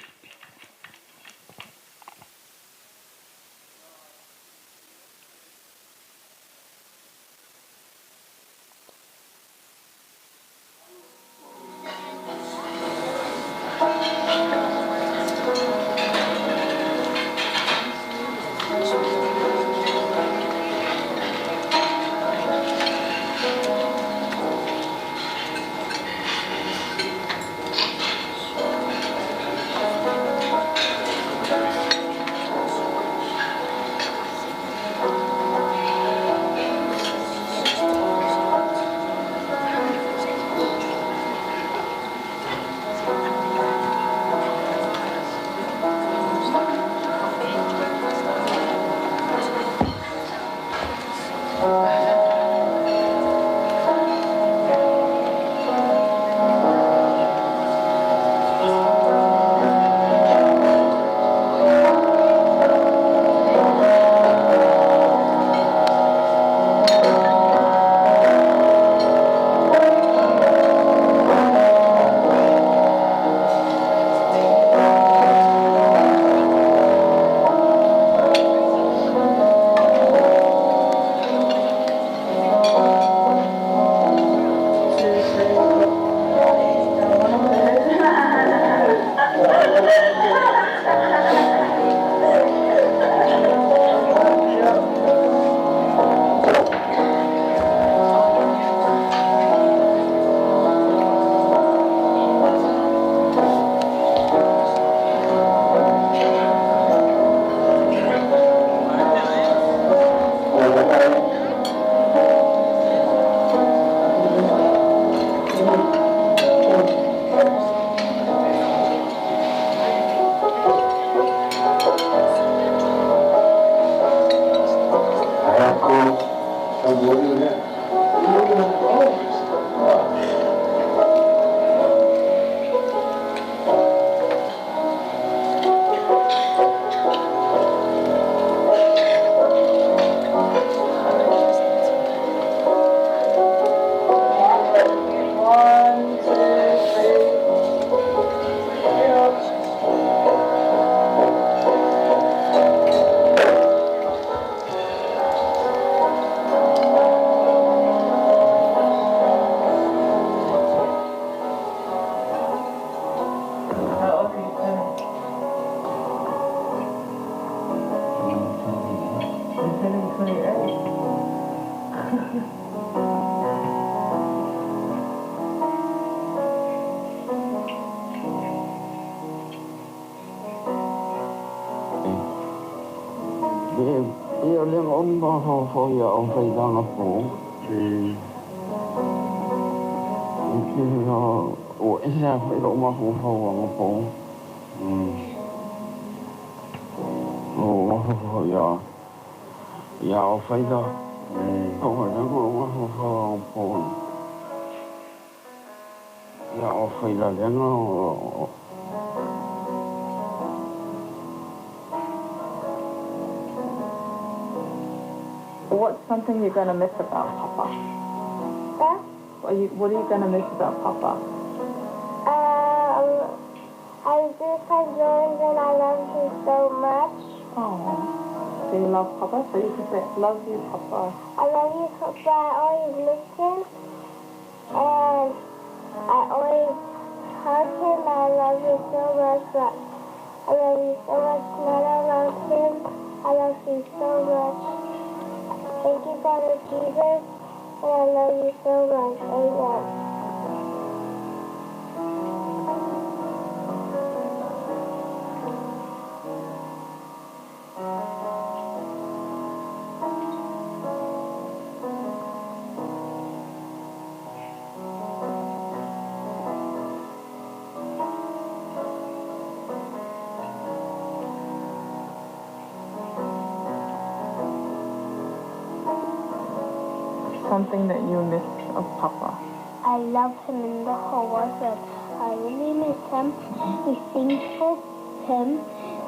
Io le omba ho ia o fai dana po. O esa fai lo ma ho po. O ia. Ia o fai da. O ia ho po. Ia o fai da lenga What's something you're going to miss about Papa? Huh? What are you going to miss about Papa? I just enjoyed and I love you so much. Oh, so you love Papa? So you can say, love you, Papa. I love you, Papa. I always listen and I always hug him. I love you so much. I love you so much. And I love him. I love you so much. Thank you, Father Jesus, and I love you so much. Amen. Something that you miss of Papa? I love him in the whole world. I really miss him. We sing for him.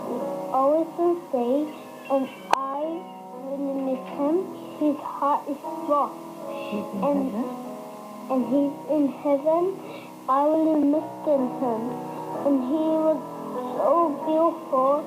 We always will say, and I really miss him. His heart is soft. And he's in heaven. I really missed him. And he was so beautiful.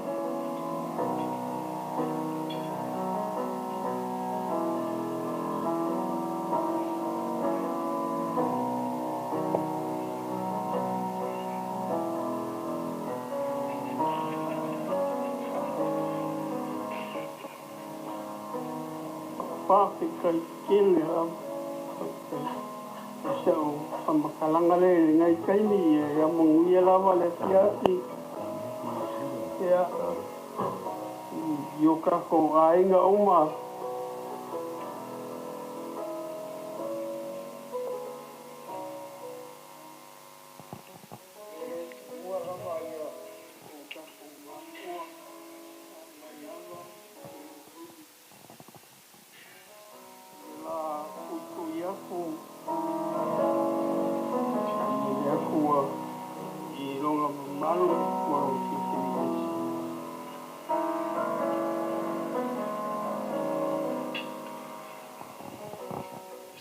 Kai kile so pamakalanga le ngai kai ni ya mong ia lava le fiati ya yo ka ko ai nga uma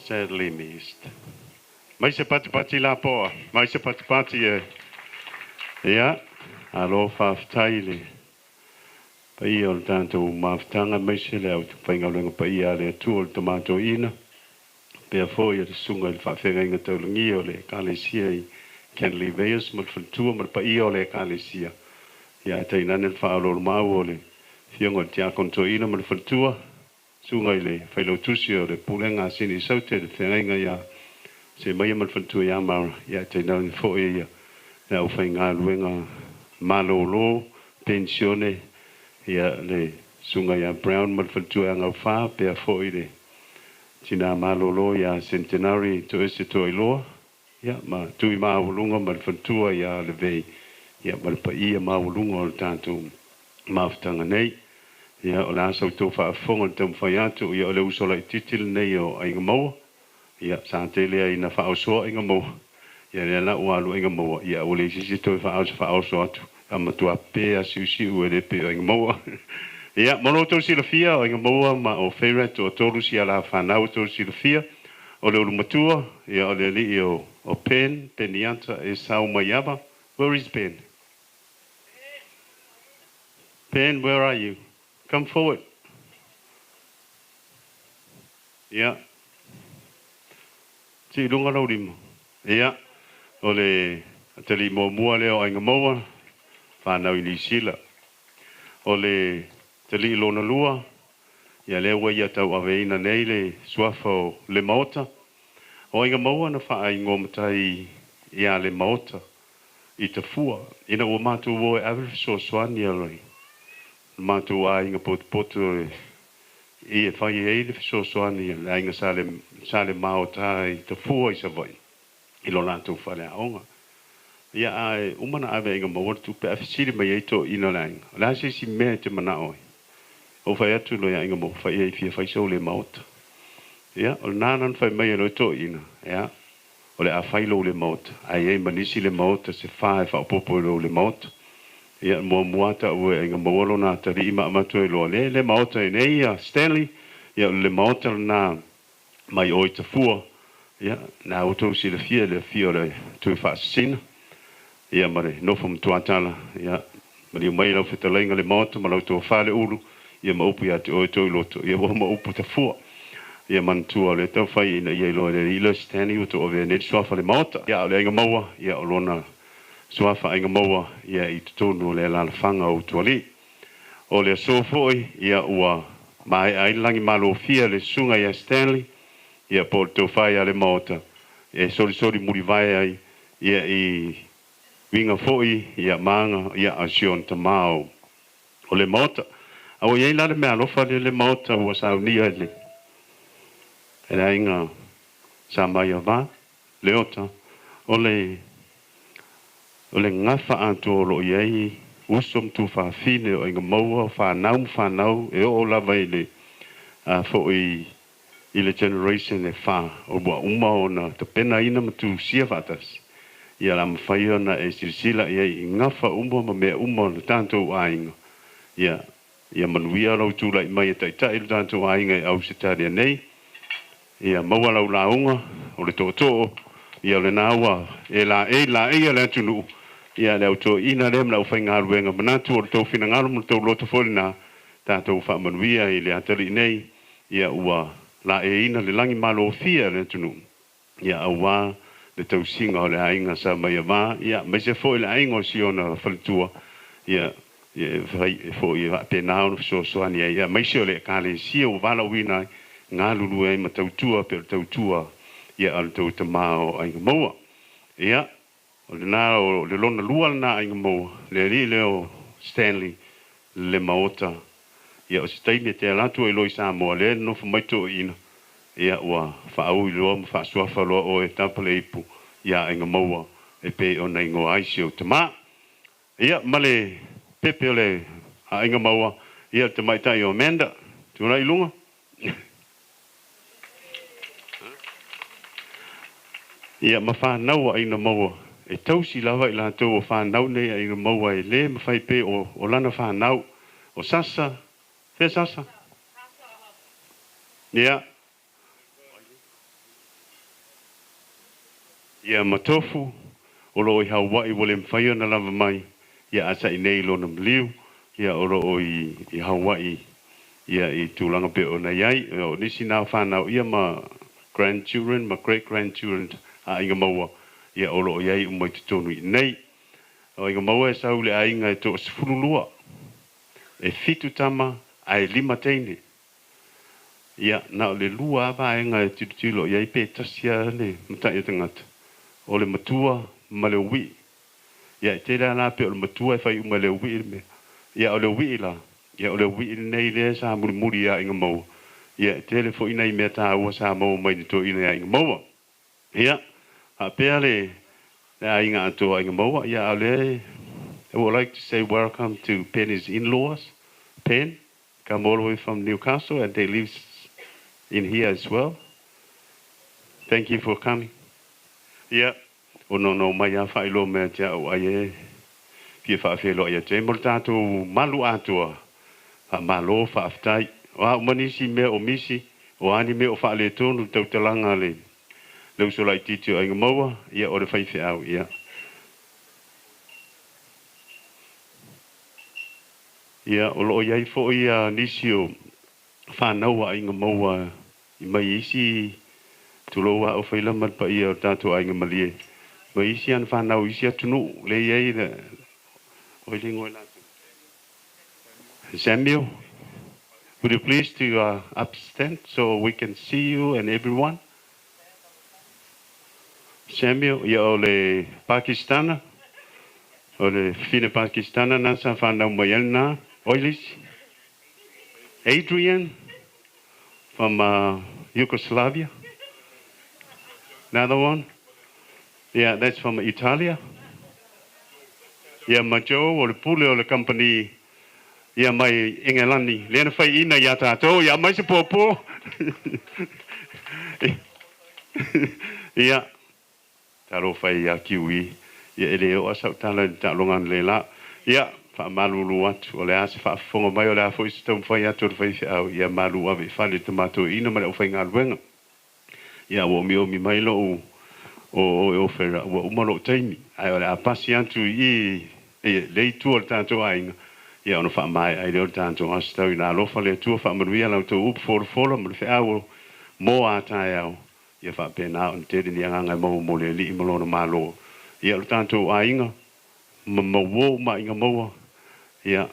Sadly missed. Mai se pati la poa, mai se pati ia, alo whaftai le. Pai o tanto maftanga mai se le au tupainga lenga pai a le tu o tomato ina. Pea foi le sunga le whawhenga inga taulangi o le kalesia I Kenley Veus mal whantua mal pai o le kalesia. Ia tei nane le whaalo mau o le fionga tia konto ina mal whantua. Sungai le whailo tusi o le pulenga sini saute le whenga ia se mai mal whantua ia mara ia tei nane foi ia na au whainga luenga malolo pensione ia le sungai ia brown mal whantua ngau wha pea foi le tina malolo ia centenary to ese to iloa ia ma tui maulunga mal whantua ia le vei ia mal pa ia maulunga o le tātou maftanga nei ia o la sau tō whaafonga tau whaiatu ia o le usola I titil nei o ainga maua ia sa te lea ina whaosoa ainga maua ia lea na ualu ainga maua ia o le sisi tō whaosoa atu a matua pēa siusi ue le pēa ainga maua ia mono tō sila fia o ainga maua ma o whairat o tōru si ala whanau tō sila fia o le ulumatua ia o le li o pen penianta e sau mai ava. Where is Ben? Ben, where are you? Come forward. Yeah. Si lunga lau limo. Yeah. O le atali mo mua leo ainga maua. Whanau I New Zealand. O le tali lona lua. ia le ua ia tau aveina nei le suafa o le maota o inga maua na whaai matai ia le maota i te fua ina ua mātou o e awe so swani alai mātou a inga poto i e whai e le so swani le inga sale maota i te fua i sa vai i lo lātou whale aonga ia ai umana ave inga maua tu pe afisiri mai eito ina lang la si me te mana oi o fai atu lo ia inga mo fai e fia fai so le maota ia o nanan fai mai lo to ina ia o le a fai lo le maota ai e manisi le maota se fai fa popo lo le maota ia mo muata o inga mo lo na tari ima mato lo le maota e nei ia Stanley ia le maota na mai oi te fua ia na auto si le fia le tu fa sina ia mare no fom tuatala ia mari mai lo fetalenga le moto ma lo to fale ulu ia ma upu ia te o to loto ia ma upu te fu ia man tu ale to fai ina ia lo le ilo stani o to ove net swafa le moto ia le nga maua ia olona swafa nga maua ia i to no le la fanga o to ali o le so foi ia ua mai ai langi malo fia le sunga ia Stanley ia por to fai ale moto e soli muri vai ai ia i winga foi ia manga ia asion tamao o le mota au ia la me alofa le mota o sa ni ele era inga sa mai va le ota o le ngafa anto lo ia usom tu fa fine o inga maua fa nau e o la vai le foi i le generation e fa o bo uma ona te pena ina matu sia vatas ia la mawhaia na e sirisila ia i ngafa umbo ma mea umbo na tātou ainga. Ia manuia lau tūla i mai e taitai le tātou ainga e au se tāria nei. Ia maua lau launga o le tōtō. Ia le nāua e la e le atunu. Ia le au tō ina lem lau whai ngā ruenga manatu o le tō whina ngāru mo le tō loto fōri nā tātou wha manuia i le atari nei. Ia ua la e ina le langi malo fia le atunu. Ia au wā le tau singa o le ainga sa mai ava ia mai se foi le ainga si ona faltua ia vai foi va penao so soani ia mai se le kale si o vala wina nga lulu e ma tau tua pe tau tua ia al tau tamao ainga moa ia o le na o le lona lua na ainga moa le o Stanley le maota ia o stai me te latu e loi sa moa le no mai to ina ia ua whaau i loa ma whaasuafa loa o e tapale ipu ia inga maua e pe o na ingo aisi o te mā. Ia male pepe o le a inga maua ia te maitai o Amanda. Tūna i lunga? Ia ma whanau a inga maua e tausi lawa i lātou o whanau nei a inga maua e le ma whai pe o lana whanau o sasa. Whea sasa? Ia. Ia matofu o lo i Hawaii wale mwhaia na lava mai ia asa i nei lona mliu ia o lo i Hawaii ia i tūlanga pe o na iai o nisi nā whanau ia ma grandchildren ma great grandchildren a inga maua ia o lo iai umai te tonu i nei o inga maua e saule a inga e to sifurulua e fitu tama a e lima teine ia na o le lua ava inga e tilo iai pe tasia ne matai e tangata o le matua ma le ui. Ia te rea la pe o le matua e whai uma le ui me. Ia o le ui la. Ia o le ui nei le sa muri ia inga mau. Ia te le fo ina i mea tā ua sa mau mai ni to ina ia inga mau. Ia a pea le a inga ato inga mau. Ia o le I would like to say welcome to Penny's in-laws. Penn come all the way from Newcastle and they live in here as well. Thank you for coming. Ia, o no mai a whaelo mea tia o aie, pia whaafelo aia te, mo tātou malu atua, a malo whaaftai, o a umanisi mea o misi, o ani mea o whaale tonu, tau talanga le, leu so lai titi o inga maua, ia o le whaiwhi au, ia. Ia, o loo iai fo ia nisi o whanau a inga maua, i mai isi, tuloa o whaila mat pa ia o tātou ainga malie. Ma isi an whanau isi atunu, le iei na, oi le ngoi lātou. Samuel, Would you please to stand so we can see you and everyone? Samuel, ia o le Pakistana, o le fine Pakistana na sa whanau mai ana, Oilis. Adrian from Yugoslavia. Another one. Yeah, that's from Italia. Yeah, Majo o le pule o le company. Yeah, mai Engelani. Lena whai ina ia tātou, yeah, mai se pōpō. Yeah. Taro whai a kiwi. Ia ele o asau tala ta longan le la. Ia fa malulu atu o le ase fa fonga mai o le afo isi tau whai atu whai au ia malu ave whale tomato ina male o whai ngā luenga. Ia o mi mai lo o whera o umalo taimi. Ai o le apasi atu i le tu o tātou ainga. Ia ono wha mai ai leo tātou asitau i nā lofa le tua wha manuia lau tau upu fora ma le wha au mō ātai au. Ia wha pēnā o te rini angangai mau mo le li i malona mālo. Ia o tātou ainga, ma wō ma inga maua. Ia,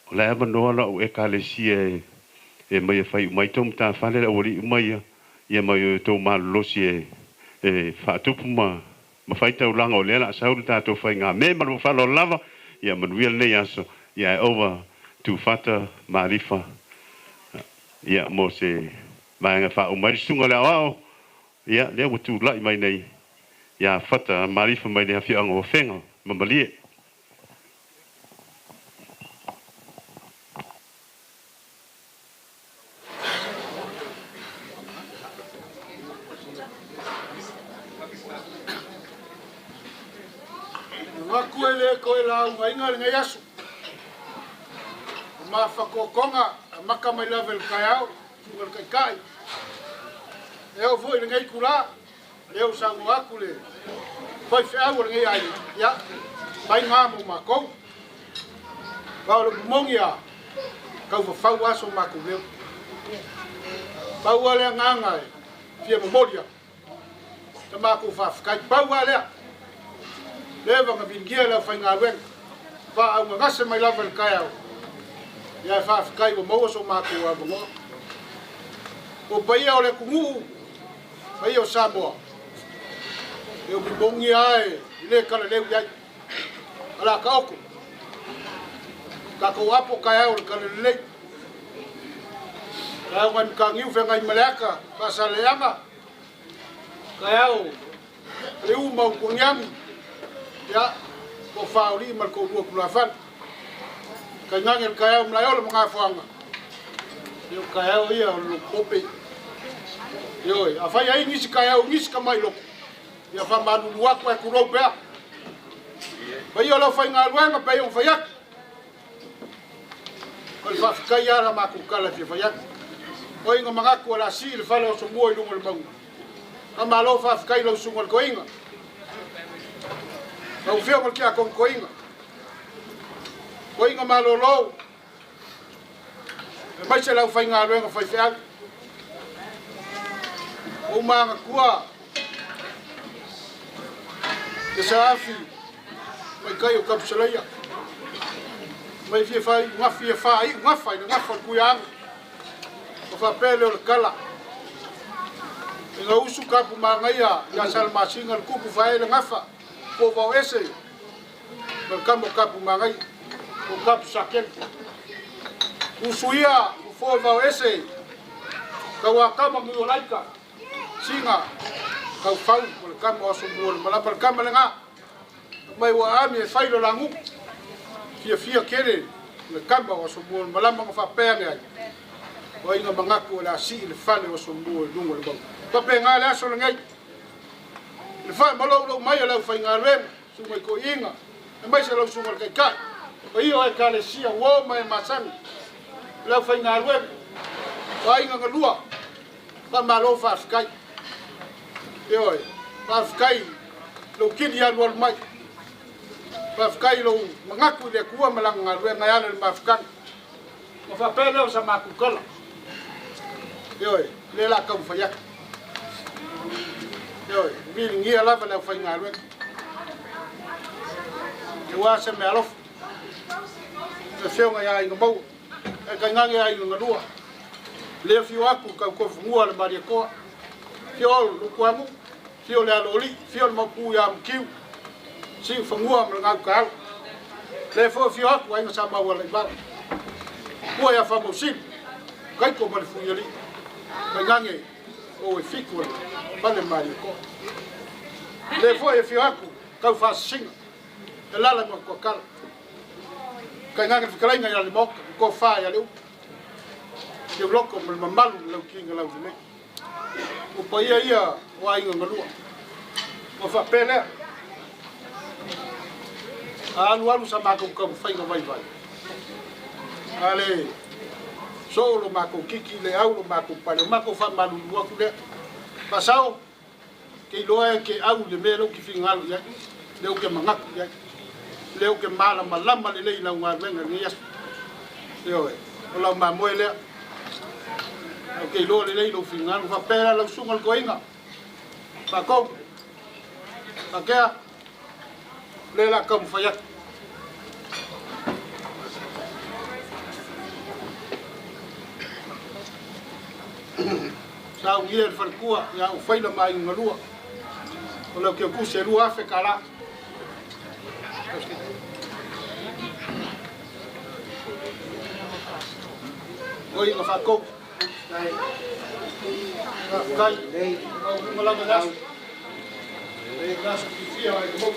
o le eba noa lau e ka le si e mai e whai umai tomu tā whale o li umai ia mai o tō mālosi e whaatupu ma whai tau langa o lela sauru tātou whai ngā me maru whalo lava. Ia manuia nei aso, ia over tu whata marifa. Ia mo se maanga wha umai sunga le ao. Ia, lea watu lai mai nei. Ia whata marifa mai nei hawhi anga o whenga, mamalie. Ngaku ele koe lau ngai ngari ngai asu. Ma whakokonga maka mai level kai au, sungal kai kai. Eo fwoi ngai kula, eo sangu aku le. Fai whiau ngai ai, ia. Pai ngā mo makou. Kau le kumongi a, kau whau aso maku leo. Pau alea ngangai, fia momoria. Ta maku whawhikai, pau alea. Lewa nga vingia lau whai ngā ruenga. Wha au nga ngase mai level kai au. Ia whawhikai wa maua so maku a mongo. O paia o le kungu. Mai o Samoa. Eu me bongi ai, le kala leu iai. Ala ka oko. Ka ko apo ka au le kala lei. Ka au ngan ka ngiu whenga i maleka, ka sa leanga. Ka au, le uma o kungiami. Ya, ko whaori mal ko ua kulafan. Ka ngangel ka au mlai ole mga whanga. Eu ka au ia o lukope. Yoi, a whai ai ngisi kai au ngisi ka mai loko. Ia wha manu luaku e kurou pēr. Pai o lau whai ngā ruenga, pai o whai aki. Koi whawhikai ara mā kukala fia whai aki. Koi inga mangaku ala si le whale o so mua i lunga le maunga. Ka mā lau whawhikai lau sunga le koinga. Kau whio mal kia kong koinga. Koinga mā lau lau. E mai se lau whai ngā ruenga whai whiaki. O manga kua e sa afi mai kai o kapsalaia mai fie fai ngafi e fai ngafai na ngafa kuiang o fa pele o kala e nga usu kapu mangaia ya sal masinga kupu fai le ngafa po va ese per kamo kapu mangai o kapu sakel usuia o fo va ese kawa kama ngi olaika singa kau fau por kamo aso bol mala per kamo lenga mai wa ami fai lo langu fia kere le kamo aso bol mala ma fa penge ai wa inga mangaku la si le fale aso bol lungo le bang pa penga le aso ngai le fa malo lo mai la fa inga rem su mai ko inga mai se lo su mal kai kai o io e kale sia wo mai masan la fa inga rem wa inga ngalua pa malo fa kai Yoi, whawhikai lo kiri anu al mai. Whawhikai lo mangaku le kua malanga ngā rue ngai ana le mawhikanga. Ma whapele o sa māku kala. Yoi, le la kau whaiaka. Yoi, mili ngia lava le whai ngā rue. Te wā se me alofu. Te whionga ia inga mau. E kai ngangi ia inga ngalua. le fio aku ka ko fungua le maria ko fio lu kuamu fio le aloli fio le mapu ya mkiu si fungua me ngau ka le fio aku ai sa ma wala ba ko ya fa mo sim kai ko mal fu yali me ngange o e fiku ba le maria ko le fio aku ka fa sing e lala mo ko kala kai ngange fikalai ngai le mok ko fa ya le ke loko me mamalu lau kinga lau nei o pa ia wa inga ngalua o fa pele alu sa ma ko fai no vai ale solo ma ko kiki le au ma ko pale ma ko fa malu lua ku le pasao ke loe ke au le melo ki fingalu ya le o ke mangaku ya le o ke mala malama le le na nga menga ni ya yo o la ma moele okay, lo le lo fingan fa pera lo sungal ko inga pa ko pa kea le la kam fa ya sa u ye fa kuwa ya u fa ina mai ngalua o lo ke ku se lua fe kala oi nga fa ko Kai, malam das. Das que fia vai do.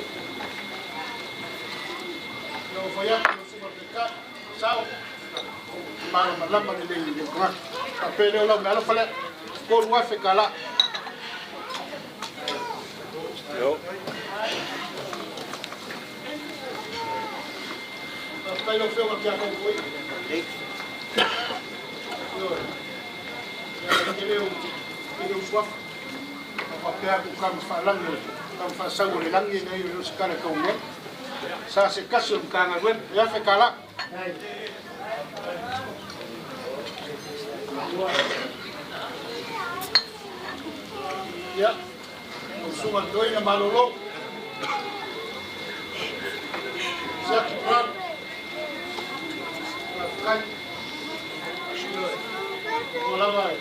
Não foi a supermercado. Sao. Malam ni le ko. Apelo lo me lo fale. Por wa fe kala. Yo. Kai lo feo que acá foi. Ele suaf apa pia ku kam falang kam fa sango le langi nei lo skara ka ume sa se kaso ka ngwen ya fe kala ya suma doi na malolo sa ki pran kan hola vai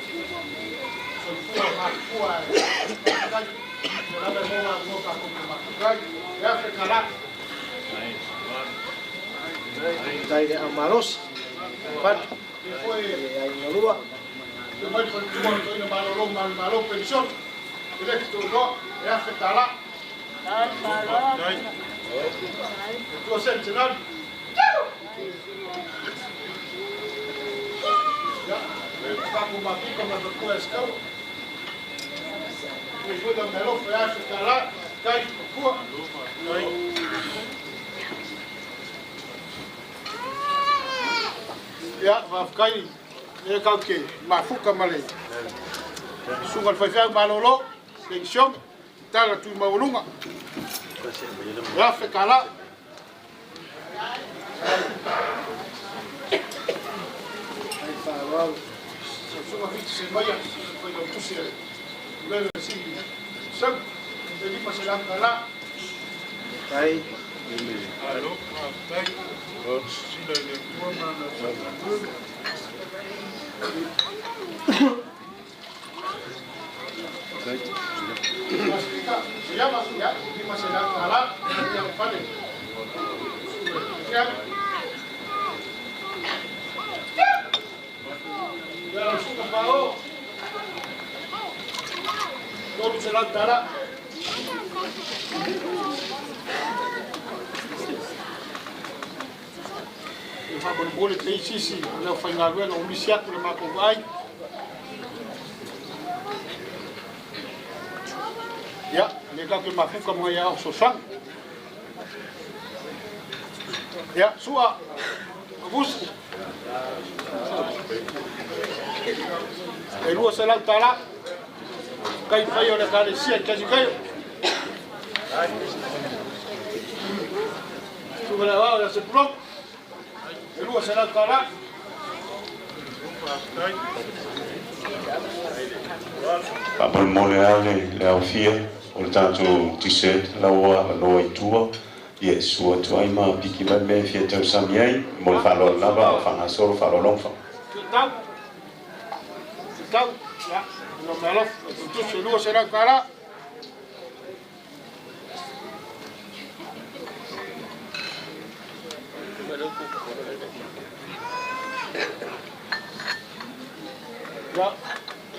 Dai de amaros, pat, foi aí na rua. Eu vou te contar uma malo pensão. Direto do, é afetar lá. Tu sente nada? Já, está com uma pica, mas não conhece cão. Depois da melhor foi afetar lá, cai com a ya va fikai e ka ke mafuka male sungal fa fa malolo pension tala tu maulunga ya fe kala ai fa wa sunga fit se maya foi do tusire le si sab de di pasela kala ai allo tai si le woman se llama ya di pasela kala yang paling ya langsung ke bawah todo se lanzará fa bon bole te sisi na fa ngagwe no misiak le mako vai ya le ka ke mafuka mo ya so sang ya sua bus e lua se lanzará kai fa yo le kale sia kasi kai tu me la va a hacer pro el lua será cara Papal mole ale le aufia o tanto t-shirt la wa lo itua yes o tu ai ma piki ba me fia tau samiai mo fa lo lava fa na solo fa lo long fa tau ya no melo tu se lu será kala ya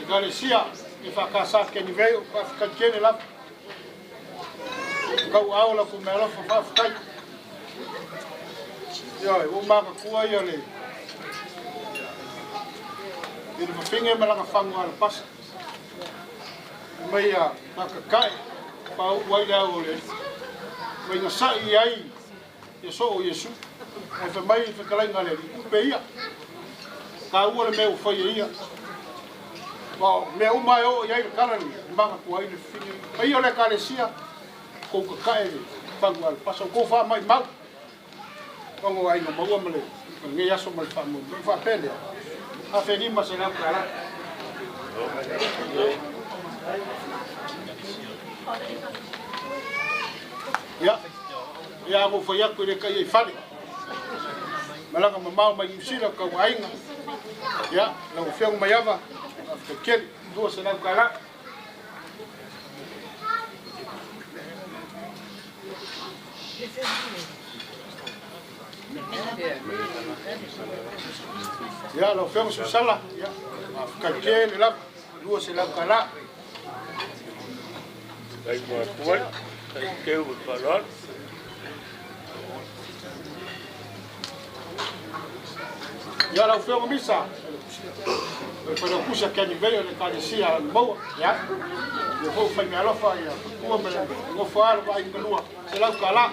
Galicia e fakasa ke ni veio para ficar quente lá kau aula ku melo fa ficar ya o maka kua ia le ele finge malanga fangu ala pas mai a makakai pa wai da ole mai na sai ai yeso o yesu e fa mai fa kala ngale pe ia ka ua le meu foi ia ba meu mai o ia kala ni maka kua ile finge ai ole kalesia ko kai fangu ala pas ko fa mai mau Como aí no bom amor, ninguém já somos famosos, não faz pele. A feliz mas será para lá. Ya vou foi a por que aí fale. Malanga mamau mai usira ka ainga. Ya, não foi uma yava. Aquele duas será para lá. Ya, lo femos usala. Ya, kakele la, dua sila kala. Baik kuat, keu berbalon. Ya, lo femos misa. Pero puxa que ni veio le carecia boa, ya. Eu vou fazer minha lofa ya. Vou falar vai nua. Sila kala.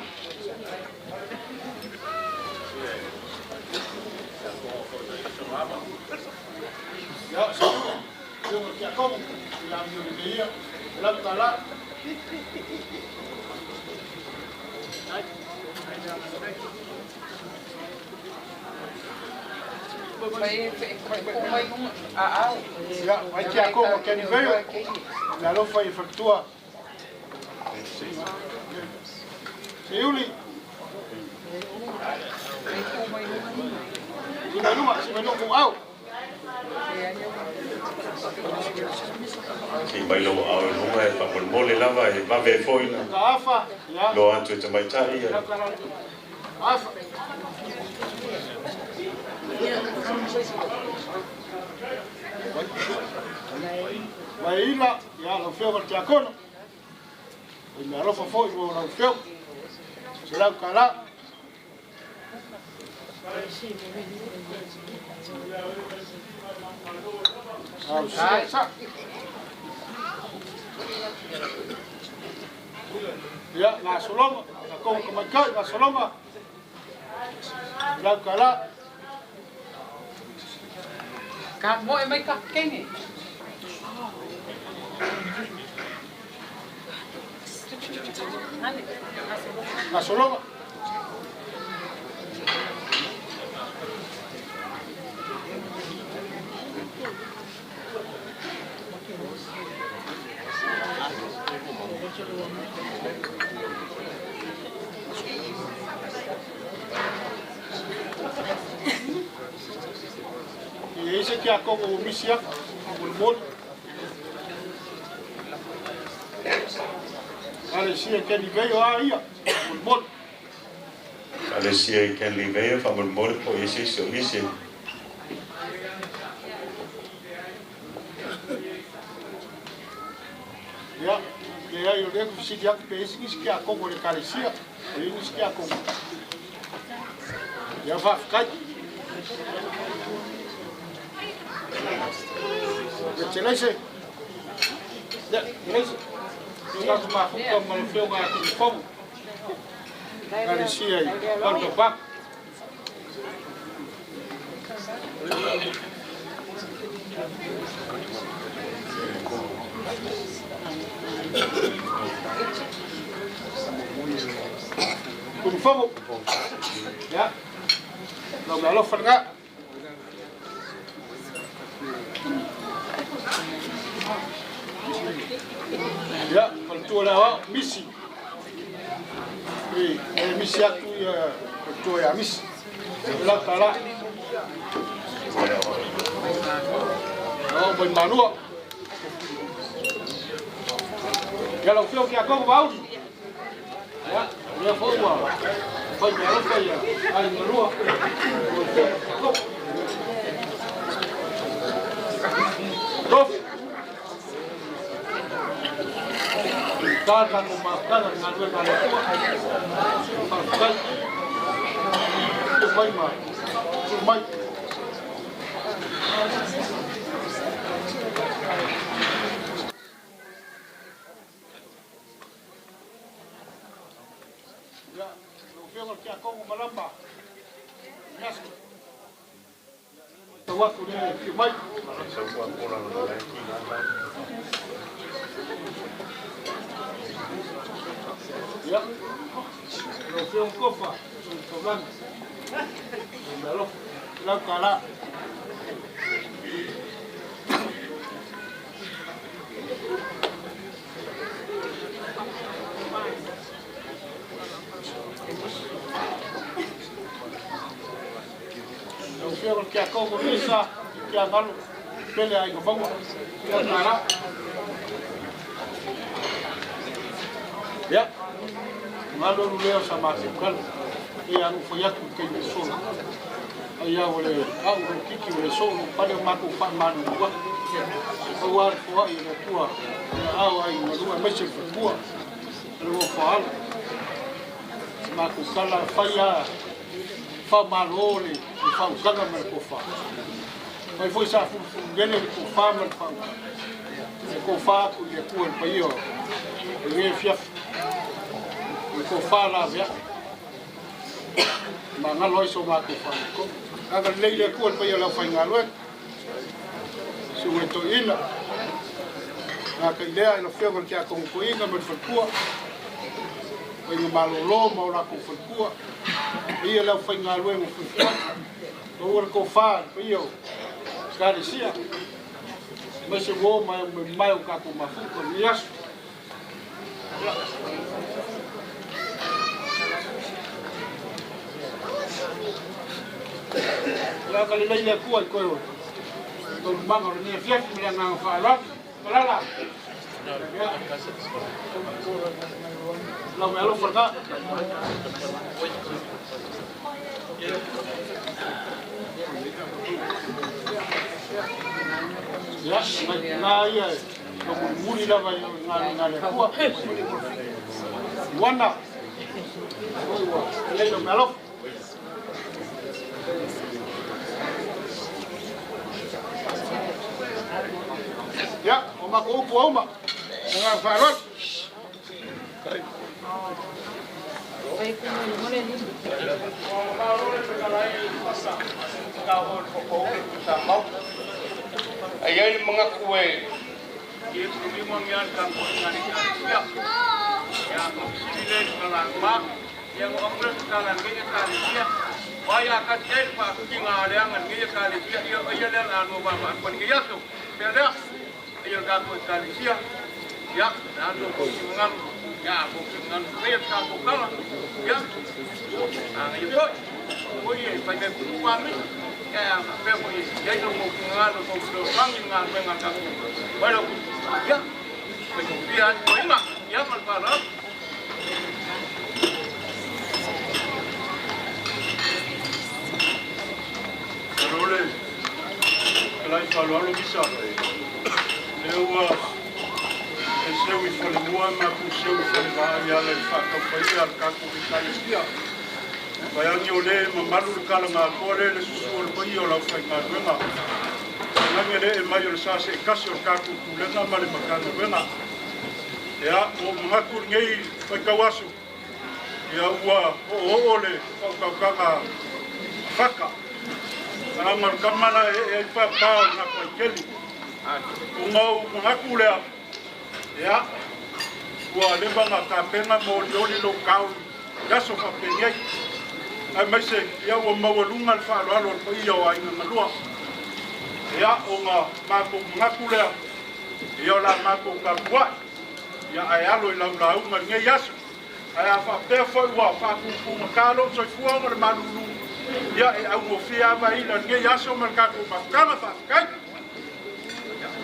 Ya, yo que como la biología, la tala. Ya, hay que como que ni veo. La lofa efectúa. Yuli. Si me lo au. Ki mai lo au no mai pa por mole lava e va ve foi na. Afa, ya. Lo antu te mai tai. Afa. Vai lá, ya lo feo que acono. E me rofa foi o lo feo. Será o cara. Ya, la soloma, la como que marcar, la soloma. La cala. Ka mo e mai ka kene. La soloma. Y dice que a como misia, pulmón. Parecía que ni veio aí, pulmón. Parecía que li veio fa mol po ese so ese. Ya, que aí eu devo se já que pensa que a como ele carecia, ele disse que a como. Já vai ficar. Excelência. Ya, excelência. Eu já tomar como ele fez uma de fogo. Carecia aí, quando vai. Por favor. Ya. Lo ferga. Ya, faltou lá, misi. E misi aqui, faltou a misi. Lá tá lá. Oh, boi malua. Ya lo fio que a como baú. Ya, ya foi o. Foi melhor foi ya. Ai, malua. Dos. Carga com mascada na rua na rua. Pascal. Vai mais. Vai. Ya, lo veo que a como malamba. Yes. Tawa ku ne ki mai. Ya. Lo veo un cofa, un sobrante. La cara. Eu quero que a comunista, que a galo, pele aí que vamos, que a cara. Ya, galo leo sama kan, ia no foi aqui que ele sou. Aí a olhe, o que ele sou, para o maco para mano, o ar foi na tua, aí no mas foi boa, eu vou falar. Maco kala faia fa malore e fa usanga mer ko fa mai foi sa fu gele ko fa mer fa ko fa ku le ku pa io e fiaf ko fa la via ma nga loi so ma ko fa ko aga le ku pa io la fa ngalo su to ina na ka idea no fio ko kia ko inga mer fa ku o i malolo ma ora ko fukua ia la foi nga luengo fukua o ora ko fa io kare sia mas se wo mai o ka ko mafuko nias la ka le le ku ko to manga ni fiat mi nga fa la Lo me lo forca. Ya, na ya. Como muri la va na le tua. Wana. Le lo me lo. Ya, o ma ko po ma. Nga farol. Ayay mga kuwe. Yung mga kan ko ngani ya. Ya, sile kalangma, yang orang kalan kaya kali dia. Waya kan dia pa kinga leangan kaya kali dia iyo ayay anu ba pan kaya so. Pero ayay ka ko kali dia. Ya, anu ko ngan ya ko ngan kaya ka ko kala. Ya. Ang ayay ko. Oye, pa me kumami. Ya, pero ya no mo ngan ko do sang ngan ngan ka. Bueno, ya. Kemudian memang ya para Role. Kelai kalau lo bisa. Lewa. Sewi fole mua ma ku sewi fole ba ya le fa ka fa ya ka ku ka dia. Bayang yo le mamalu kala ma ko le susu ko yo la fa ka nga. Nang ele e mayor sa se kasio ka ku le na male makana wenga. Ya, o makur ngai pa kawasu. Ya wa o ole ka ka faka. Amar kamana e pa pa na ko keli. O mau makule. Ya. Wa le banga ka pena mo yoli lo kau. Ya so fa penye. Ai mai se ya o mawalunga fa lo alo ko iyo ai na malua. Ya o makule. Ya la mako ka kwa. Ya ai alo la la uma nge yasu ai afa pe foi wa fa ku makalo so fuwa mo malulu ya e au fia vai la nge yasu mercado ma kama fa kai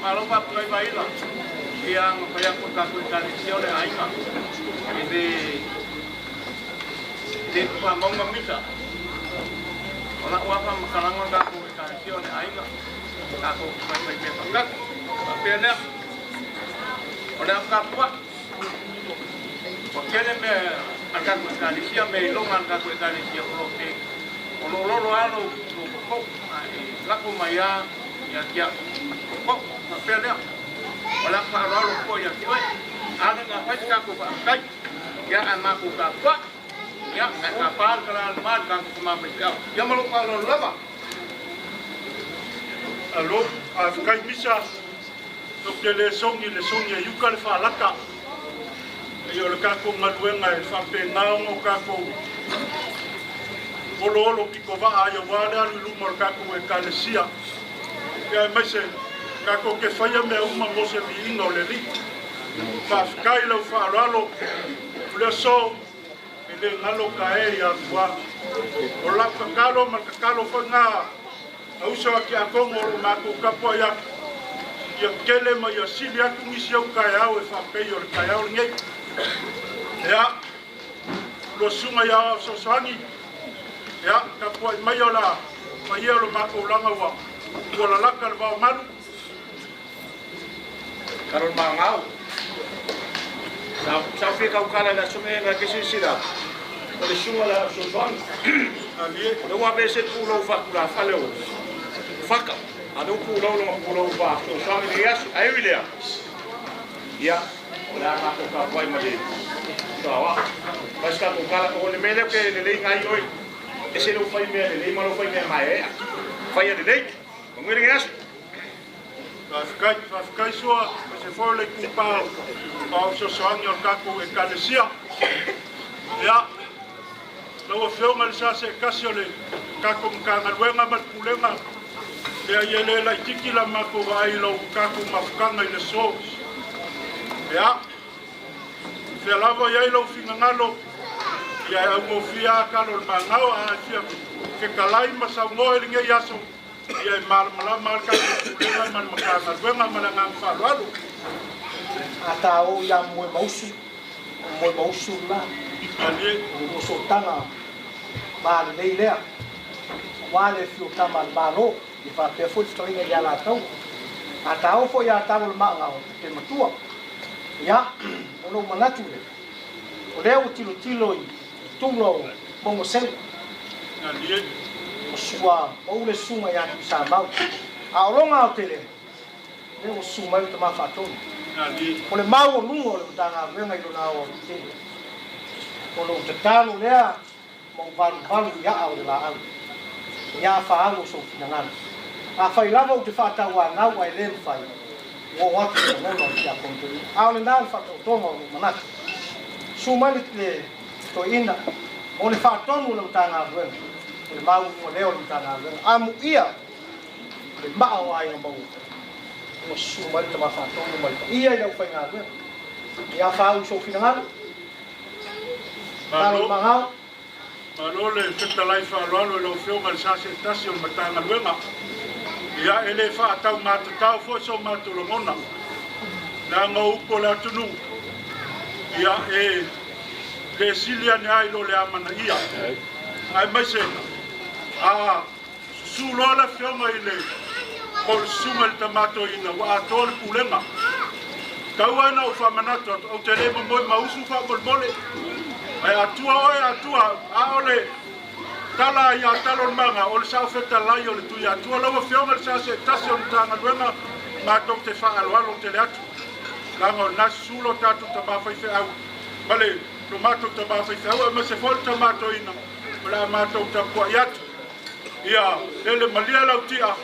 Maropa kai baila. Yang kaya ko ka ko ka sio le ainga. Di pamong mamisa. Ona wa pa makalangon ka ko ka sio le ainga. Ka ko mai pe pangak. Pena. Ona ka pa. Porque me akan ko ka sio me longan ka ko ka sio ko te. Ono lolo alo ko la ko maya ya kia. Ko pena. Wala pa ralo ko ya ki oi ana nga pa ka ko pa kai ya ana ko ka pa ya ka pa kala mal ka ko ma pa ya malo pa lo lama alo a kai misa to ke le songi yu ka le fa laka yo le ka ko ngaluenga e fa pe na ngo ka ko olo piko va ayo wala lu mo ka ko e ka le sia ya mese kako ke faya me uma mose vi ino le li fa kai lo fa ralo le so ele ngalo kae ya kwa ola kakalo ma kakalo fa nga au so ki akongo ro ma ko kapo ya kele ma ya silia ku mi sio kai au fa pe yo kai au nge ya lo suma ya so sangi ya kapo mai ola ma yo lo ma ko langa wa wala lakal ba malu Karol mangau. Sa fica o cara na sumena que se sira. Ele suma la so van. Ali, no wa be se pulo fa kula faleo. Faka. Ado pulo fa. So sami dias, ai wilia. Ya, ora ma ko ka vai mali. So wa. Mas ka ko kala ko le mele ke le ngai oi. Ese no fai me le ma no fai me mai. Fai de dei. Ngiri ngas. Kai soa, se for le kupao, pao so soangi o kako e kalesia. Ya, lawa whionga le sa se kasi o le kako mkanga luenga mat pulenga. Lea iele la itiki la mako wa ilo kako mafukanga i le soos. Ya, fia lava ia ilo finga ngalo, ia au mo fia kalo le mangau a fia ke kalai masau ngoe linge yaso. Ia malama ka kulenga man makanga wenga malanga falu ata o ya mo mausu la ali o so tanga ba le le wale fiu tama balo i fa pe fu storinga ya la tau ata o fo ya talo manga o te matua ya ono manatu le o le o tilo i tulo mo sen ali sua o le suma ya sa mau a longa o tele le o suma le tama fato ali o le mau lungo le tanga venga i lona o te o lo te talo le mo valu ya o la au ya fa au so finanga a fai lava o te fata wa na wa le fai o wa te no no ya konto a le na fa to mo manat suma le to ina o le fato no le tanga venga le mau mo leo ni tana amu ia le mau ai no mau mo suma le tama fa to mo ia ia fa nga ia fa u so finanga malo le feta lai fa lo lo fio mal sa se station matanga luenga ia ele fa tau matu tau fo so matu lo mona na ngo ko la tunu ia le silia ni ai lo le amana ia ai mai se sulola fioma ile kol sumal tamato ina wa atol pulenga kawana ufa manato o tele mo mausu fa bolbole ai atua aole kala ya talon manga o sa feta la yo tu ya tu lo fioma sa se station tanga duena ma to te fa alwalo tele atu lango na sulo tatu taba fa fe au bale tomato taba fa fe au ma se fol tomato ina la ma to tapa yatu ia ele malia lautia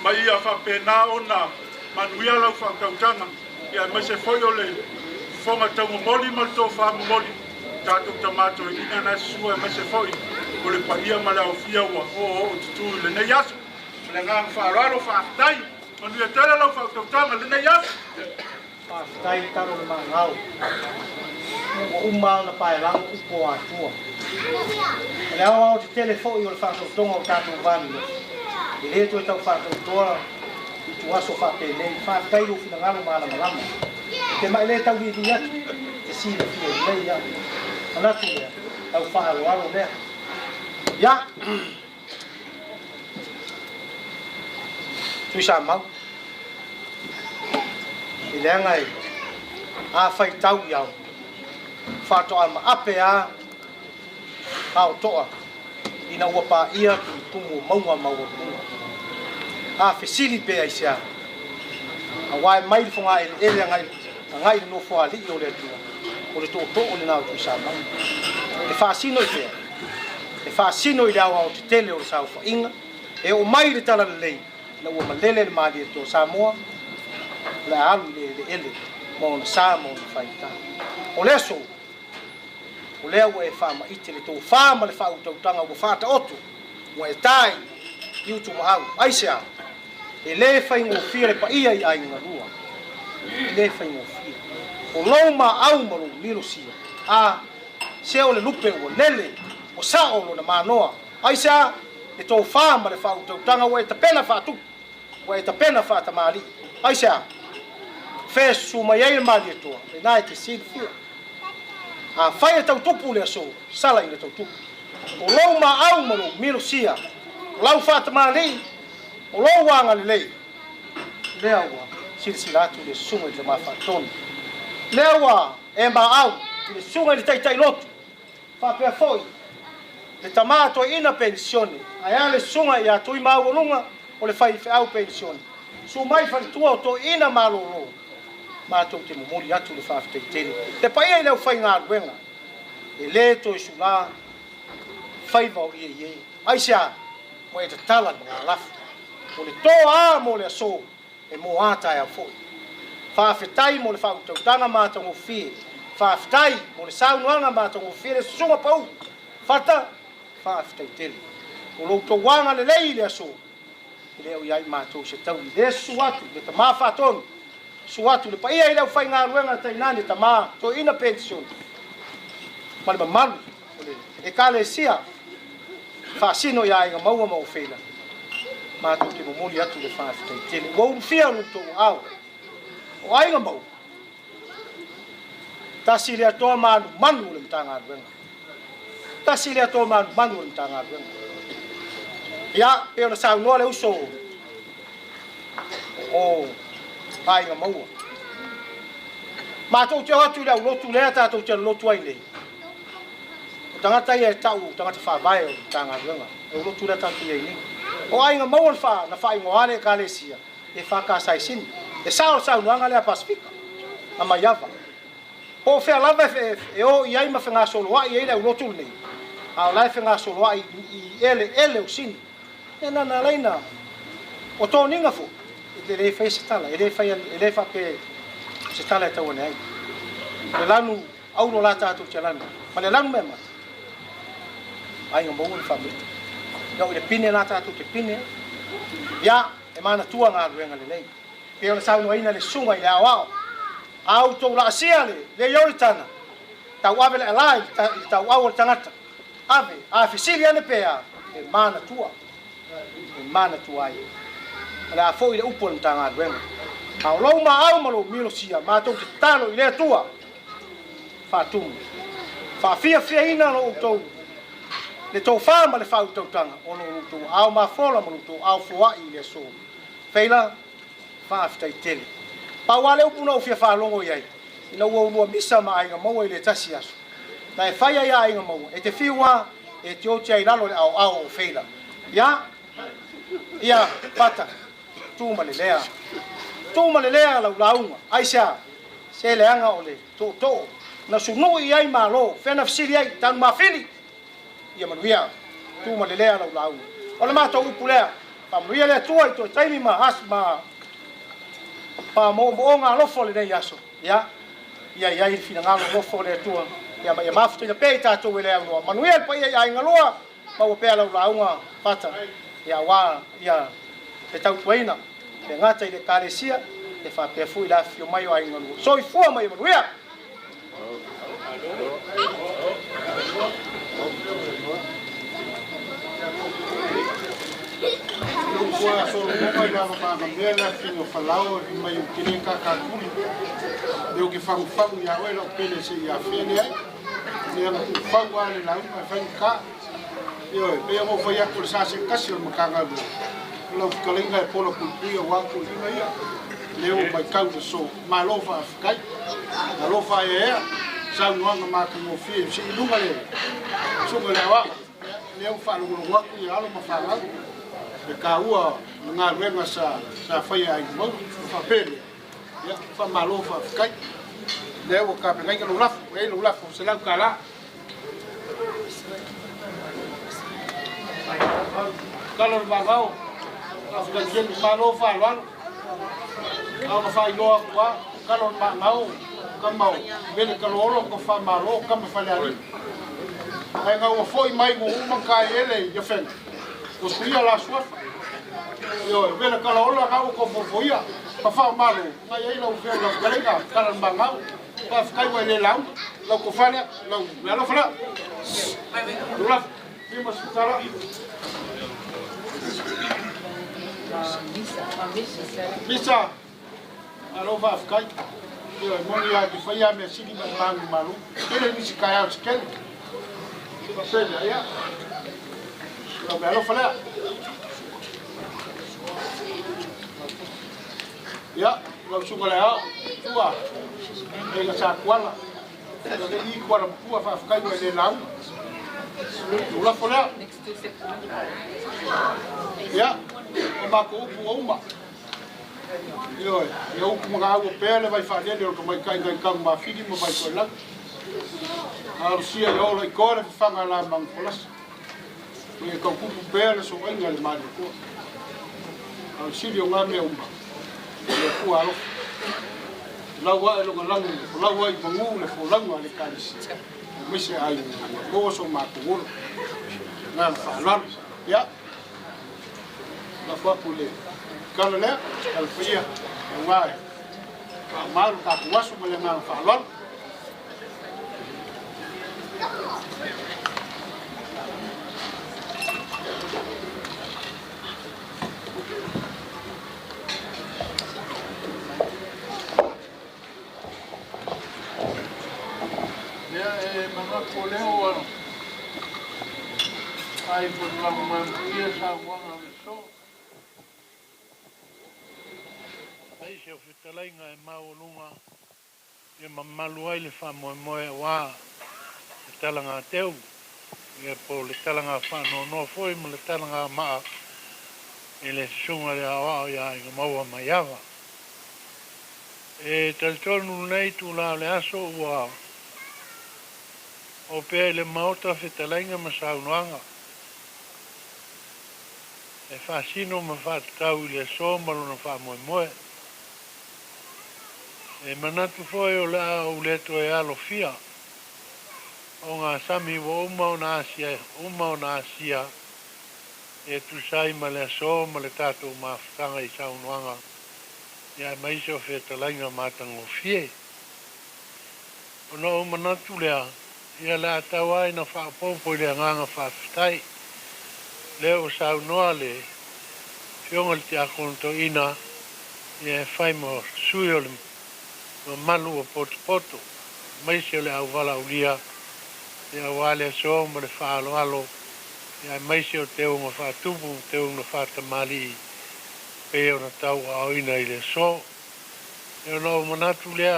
mai ia fa pena ona manuia lau fa kautanga ia mai se foi ole fonga tango moli mal to fa moli tato tomato ina na sua mai se foi ole pa ia mala ofia wa o tu le ne yasu le ngang fa raro fa tai manu ia tele lau fa kautanga le ne yasu pa tai taro le mangau o mal na pai lang upo atua le au te telefone o fa tongo tato vani ile to tau fa to tu aso fa pele fa tai lu fina ngalo mala malama ke mai le tau di ya te si le fie le ya ana tu ya au fa alo le ya tu sa mau ile ngai a fai tau ya fa to ama apea au toa ina ua pa ia tungu maunga maua a fesili pe ai sia a wai mai fonga ele ngai no fo ali o le tu o le to o le na tu sa mai e fa sino pe e fa sino ia o te tele o sa fo inga e o mai le tala le na ua malele le mali to sa mo la alu le ele mo na sa mo fai ta o le so o lea ua e whaama ite le tō whaama le whau tautanga ua whata otu ua e tai iu tu mahau aisea e le whaingo whia le pa ia i ainga rua e le whaingo whia o loma au maru milo sia a seo le lupe ua lele o sao na manoa aisea le tō whaama le whau tautanga ua e tapena whatu ua e tapena whata maali aisea whesu mai ei le maali e toa e nai te sili whia a fai tau tupu le so sala i le tau tupu o lou ma au malu milo sia lau fata mali o lou wanga le lei lea ua sila atu le sunga i le mafatoni lea ua e ma au i le sunga i le taitai lotu whapea foi le tamato ina pensione aia le sunga i atui maulunga o le fai au pensione su mai fai tua o to ina malolo matou te momoli atu le whafetaitele. Te paia i leo whai ngā ruenga. E le to i sula, whai vau i e. Aisea, mo e te tala ngā lafu. Mo le tō a mo le aso, e mo ata e a fōi. Whafetai mo le whautautanga mātango whie. Whafetai mo le saunuanga mātango whie le sunga pau. Whata, whafetaitele. O lo tō wanga le lei le aso. I leo iai mātou se tau i le suatu, le ta mawhatonu. Suatu le paia i leo whai ngā ruenga tainani ta mā, to ina pension. Mali ma malu, e kāle sia, whaasino ia inga maua mau whela. Mātou te momoli atu le whaafitai tele. Wau whia ruto au, o ainga mau. Tasi lea toa manu manu le mta ngā ruenga. Tasi lea toa manu manu le mta ngā ruenga. Ia, peo na sau noa le uso. O, ainga maua. Mātou te hatu lea ulotu lea tātou te lotu ai nei. O tangata ia e tau, tangata whāwae o tanga ruenga. E ulotu lea tātou ia nei. O ainga maua na wha ingoane ka le sia. E whakasai sini. E sao nuanga lea Pasifika. A mai ava. O whea lava e o i aima whenga soloa i eile ulotu nei. A o lai whenga soloa i ele o sini. E nana leina. O tō ninga fo. E le fai se tala. E le fai pe se tala e tau ane ai. Le lanu auro la tātou te lanu. Ma le lanu mea mata. Ainga mau ni whamita. Iau i le pine la tātou te pine. Ia, e mana tua ngā ruenga le lei. Peo na saunu aina le sunga i le au au. Au tau la asia le yori tana. Tau ave le alai, tau au le tangata. Ave, a fisili ane pea. E mana tua. E mana tua ai. Ale a fo i le upo le mta ngā ruenga. Au lau ma au malo milo sia. Ma tau te talo i le tua. Whātumu. Whāwhia ina lo tau. Le tau whāma le whau tau tanga. Ono tau au ma whola manu tau au fua i le so. Wheila, whāwhitai tele. Pa wale upuna ufia whalongo iai. Ina ua unua misa ma ainga maua i le tasi asu. Na e whaia ia ainga maua. E te whiua, e te oti ai lalo le au o wheila. Ia, ia, pata. Tūma le lea. Tūma le lea lau launga. Aisea, se leanga o le tō. Na sunu i ai malo. Whena fisiri ai, tanu mawhili. Ia manuia. Tūma le lea lau launga. O le mātou upu lea. Pa manuia lea tua i tō taimi ma asma. Pa mo ngā lofo le nei aso. Ia. Ia i fina ngā lofo le tua. Ia mafuta ina pei tātou e lea unua. Manuia pa ia ai ngaloa. Ma ua pēa lau launga pata. Ia wā. Ia. E tau tuaina. E ngata i le kāresia. E whapea fui la fio mai o ai ngalua. So i fua mai manuia. ua solo mai lava magamela finga falau i mai ukine kakakuli leo ke fangu ya wela pele se ya fene ai leo fangu ale lau mai fanka yo pe mo foi a por sa se kasi o makanga lo kalinga e polo kulpui o wangu ina ia leo mai kau so malofa kai malofa e sa nuanga maka mo fi si lunga le so le wa leo fa lo waku ya lo mafala e ka ua nga renga sa fai ai mo fa pele ya fa malofa kai leo ka pe ngai ka lo laf se la kala kalau bagau sudah kian malofa lalu kalau fai loa kwa kalau mau kamau bele kalau orang ko fa malo kam fa lari ai ngau foi mai mo uma kai ele yo fen o suia la suafa yo bele kalau orang kau ko foia pa fa malo mai ai lo fe lo kalenga kalau bagau pa kai wa le lau lo ko fa lo fa la vimos sala Bisa, alo va ficar. Eu moni ya que foi a minha sidi mangu malu. Ele me se caiu sequer. Você já? Lo belo fala. Ya, lo suga lá. Tua. Ele sa quala. Ele quala tua va ficar ele lá. Lo fala. Ya. O mako upu uma. Yo, eu como água pele vai fazer eu como cai ma figi mo vai colar. A Rússia eu lá agora fanga lá bang polas. E com upu pele so engal mal ko. A Rússia eu lá me uma. Eu fu alo. Lá wa lo galang, lá wa i bangu le fo lang ale kalis. Mise ai ko so ma ko. Na fa ya. La fois pour les canolaires, elle fait un mal. Mal, t'as quoi sur le mal falon? Bien, maintenant pour les hauts, il faut la manger, savoir avec ça. Ai se o whitalainga e maolunga e mamalu ai le whamoe wā le talanga teu e po le talanga whanono foi mo le talanga maa e le sunga le awao ia i maua mai awa e talitonu nei tu la le aso ua o pea le maota whitalainga ma saunoanga e whasino ma whatatau i le so malona whamoe moe e manatu foi o la o le to e alo fia o nga sami wo uma ona asia e tu sai ma le so ma le tato ma fanga i sa unwanga ya mai so feta langa matango fie o no manatu le ia la tawai na fa popo le nganga fa stai le o sa no le fiongol ti akonto ina e fai mo suyo malu o poto mai se le au vala ulia e wale so mo le falo alo e mai se o teu mo fa tupu teu no fa tamali pe o na tau au ina ile so e no manatu le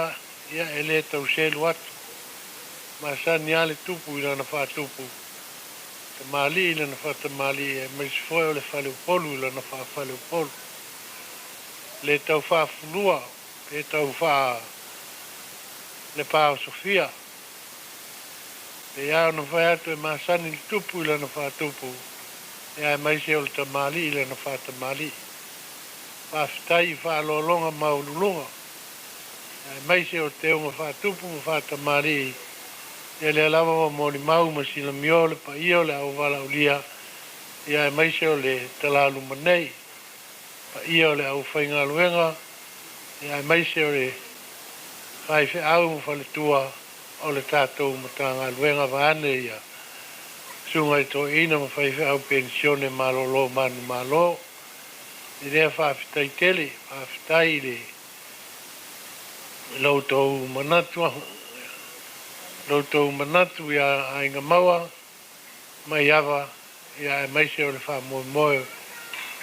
ia ele tau se luat ma sa ni ale tupu ina na fa tupu tamali ina na fa tamali e mai se foi o le fale polu ina na fa fale polu le tau fa fulua e tau fa le pao Sofia. E ia no whai atu e maasani li tupu ila no wha tupu. E ai mai se o le tamali ila no wha tamali. Whawhitai wha alolonga maululunga. E ai mai se o te unga wha tupu ma wha tamali. E le alama ma mori mau ma sila mio le pa io le au wala ulia. E ai mai se o le talalu manei. Pa io le au whainga luenga. E ai mai se o le ai fe au mo fale tua o le tātou matanga luenga vane ia. Sunga i to ina ma fai fe au pensione malolo manu malo. I rea whawhitai tele, whawhitai le lautou manatu ia ainga maua, mai awa, ia e maise o le wha moe moe,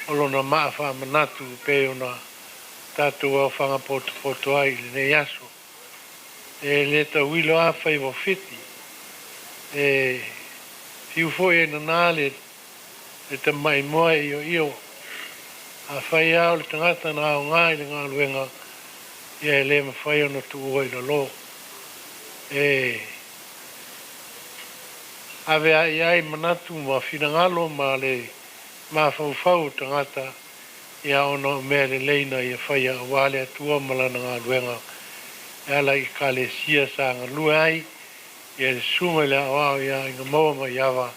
o lona maa wha manatu pe o na tātou au whanga poto ai le nei aso. E le ta wilo a whai wa whiti, e fiu foi e na nāle, e ta mai moe io, a whai au le tangata na au ngai le ngā luenga, ia e le ma whai o na tu oi la lo. E ave ai ai manatu ma whina ngalo ma le ma whau tangata, ia ono mea le leina ia whai a wale atua malana ngā luenga, e ala i ka le sia sa ngā lua ai, ia le sunga le awao ia inga maua ma iawa,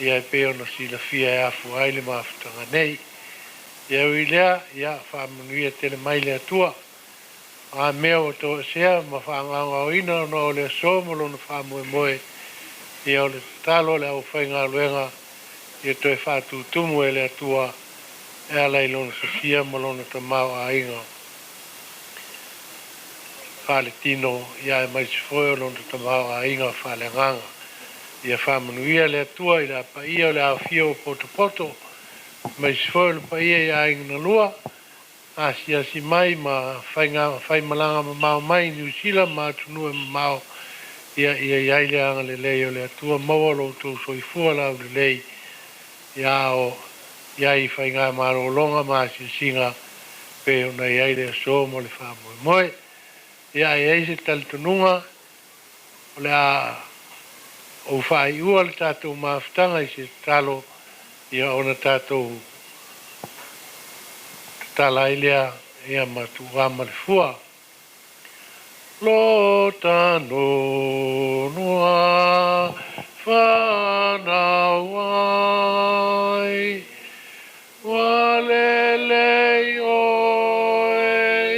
ia e peo na si la fia e afu ai le mawhitanga nei. Ia ui lea, ia whamanuia tele mai le atua, a mea o tō sea, ma whaanganga o ina no o le somolo na whamoe moe, ia o le talo le au whai ngā luenga, ia toi whātu tumu e le atua, e ala i lona sasia ma lona ta mau a inga. Whale tino, ia e mai sifoe o lona ta mau a inga whale nganga. Ia whamanuia le atua i la pa ia o le au fia o poto, mai sifoe le pa ia i a inga na lua, a si mai ma whai malanga ma mau mai New Zealand ma atunua ma mau ia iai le anga le lei o le atua maua lo tō soifua lau le lei ia o iai whai ngā maro longa ma si singa pe o na iai le so mo le wha moe ia iai se talitonunga o le a o whai ua le tātou mawhitanga i se talo ia o na tātou tala ilea ia matu wama le fua. Lo tano noa whanawai walele oi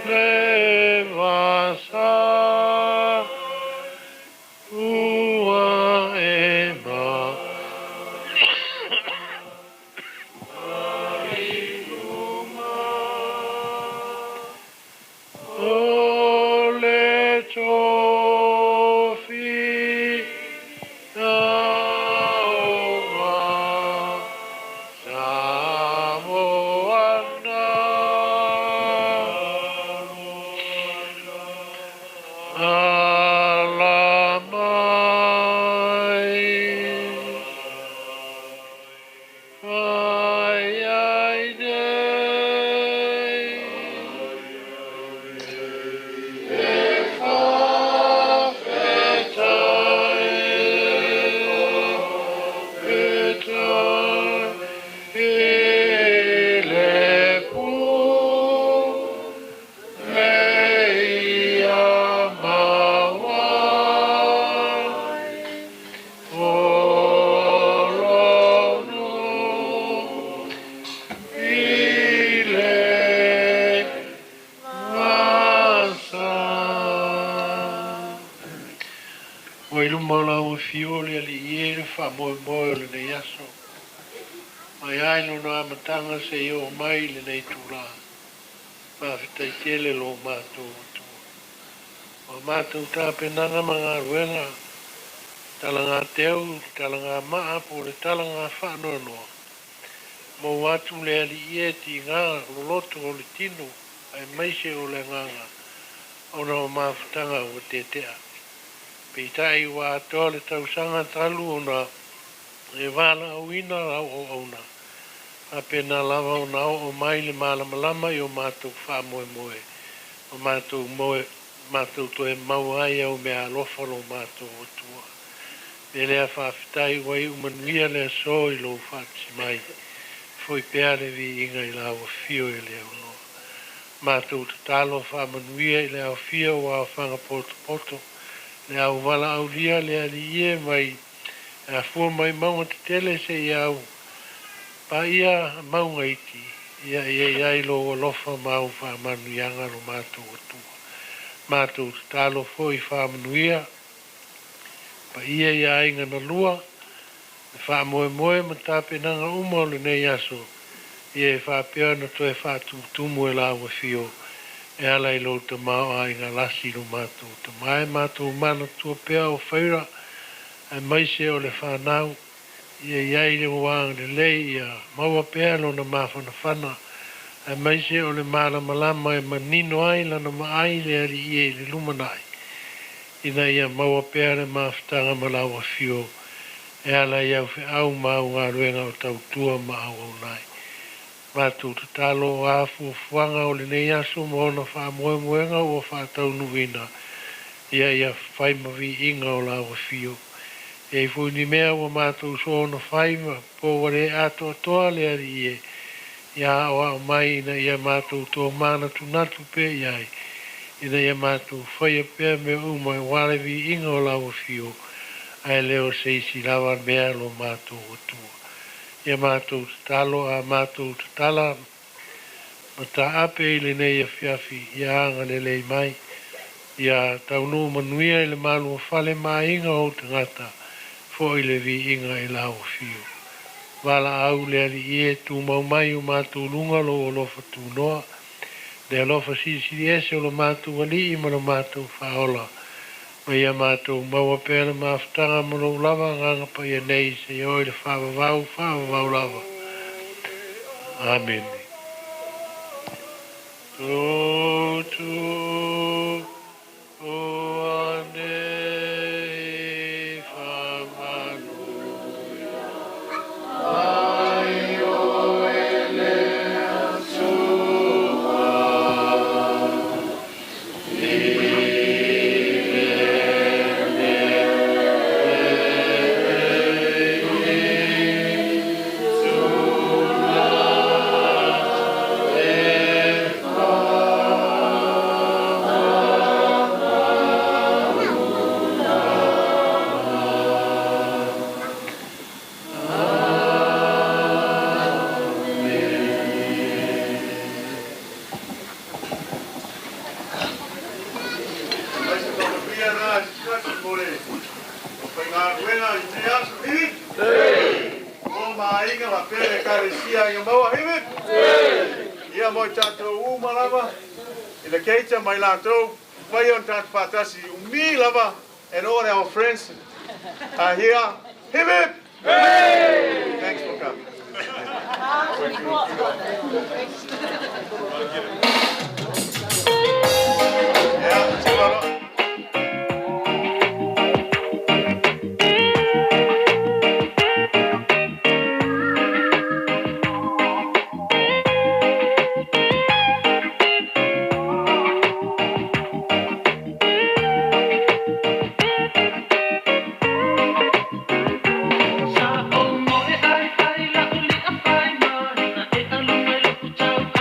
le vasa ua e ma se io mai le nei tura ma fitai tele lo mato tu o mato ta penana manga ruenga talanga teu talanga ma po le talanga fa no mo watu le ali eti nga loto o le tino ai mai se o le nga ona ma ftanga o tetea pitai wa tole tau sanga talu ona e vala uina o ona apena lava o nao o mai le malama i o mātou wha moe moe. O mātou moe, mātou to e mau ai au mea alofa lo mātou o tua. Me lea whawhitai wai umanuia lea so i lo whatsi mai. Foi pēa le vi inga i lau fio e lea uno. Mātou tatalo whamanuia i lea fio wa whanga poto. Lea au wala au lia lea li ie mai. A fua mai maunga te tele se i au. Pa ia maunga iti, ia ilo lofa mau wha manuianga lo mātou o tua. Mātou talo foi wha manuia, pa ia inga na lua, Fa moe ma tape nanga uma le nei aso. Ie fa pia na toe fa tumu e la fio. E ala I lo te mao a inga lasi no mātou. Te mai mātou mana tua pia o whaira. E maise o le whanau. Ie iai le wang le lei ia maua pia lo na mawhana whana. E maise o le mara malama e manino ai lana maai le ari ie le lumanai. Ina ia maua pia le mawhtanga malawa fio. E ala iau fe au mau ngā ruenga o tau tua ma au au nai. Mātou te talo a fuanga o le nei aso moona wha moenga o wha tau nuina. Ia whai mawi inga o la wa fio. E fui ni mea o mātou so na whai ma po wale ato toa le ari ie. Ia o au mai ina ia mātou tō mana tunatu pe iai. Ina ia mātou whai a pia me umai wale vi inga o la wa fio. Ai leo seisi lawa mea lo mātou o tua. Ia mātou talo a mātou tala. Ma ta ape le nei a fiafi. Ia anga le lei mai. Ia taunu manuia le malu o fale ma inga o te ngata. Fo I le vi inga I la o fio. Wala au le ali ie tu mau mai o mātou lunga lo o lofa tu noa. Le alofa si ese o lo mātou ali I ma lo mātou whaola. Ma ia mātou maua pēra mawhtanga mano lava nganga pa ia nei se ioi le whawawau lava. Amen. Tōtu o ane whamanuia. Ai o ele atua. Ia mo tātou uma lava, I le keita mai lātou, vai on tātou pātasi umi lava, and all our friends are here. Hip hip! Hey! Thanks for coming. Yeah, tomorrow. Sa o mo e ai ai la uli a fai ma na e alu mai lo ku tau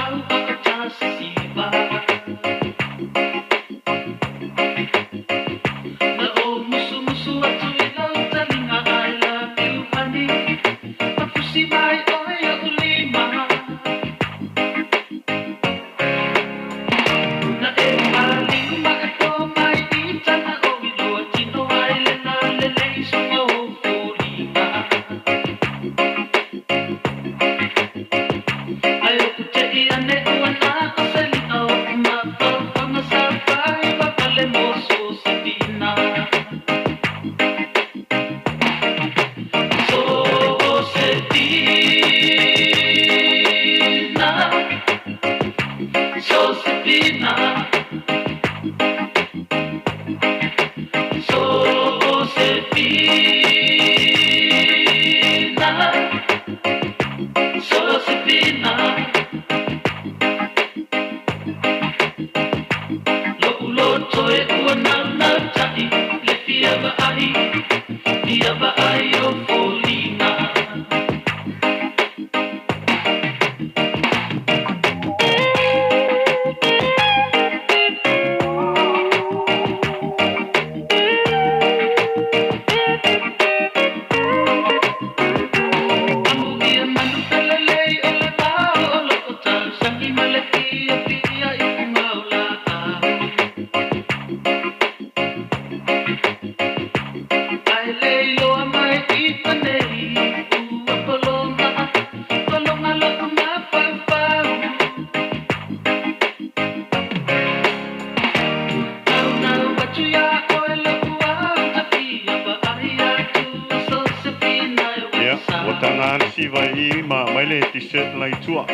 Tangan Siva Ima, Mile T-shirt like tour.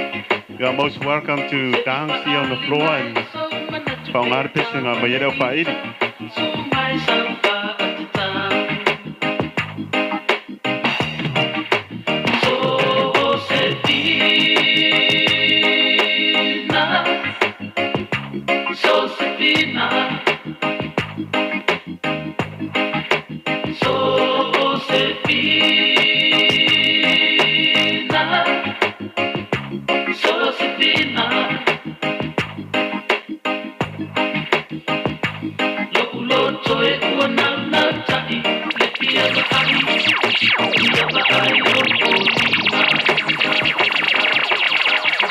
You are most welcome to dance here on the floor and Pangar Pissing on Bayero Faidi.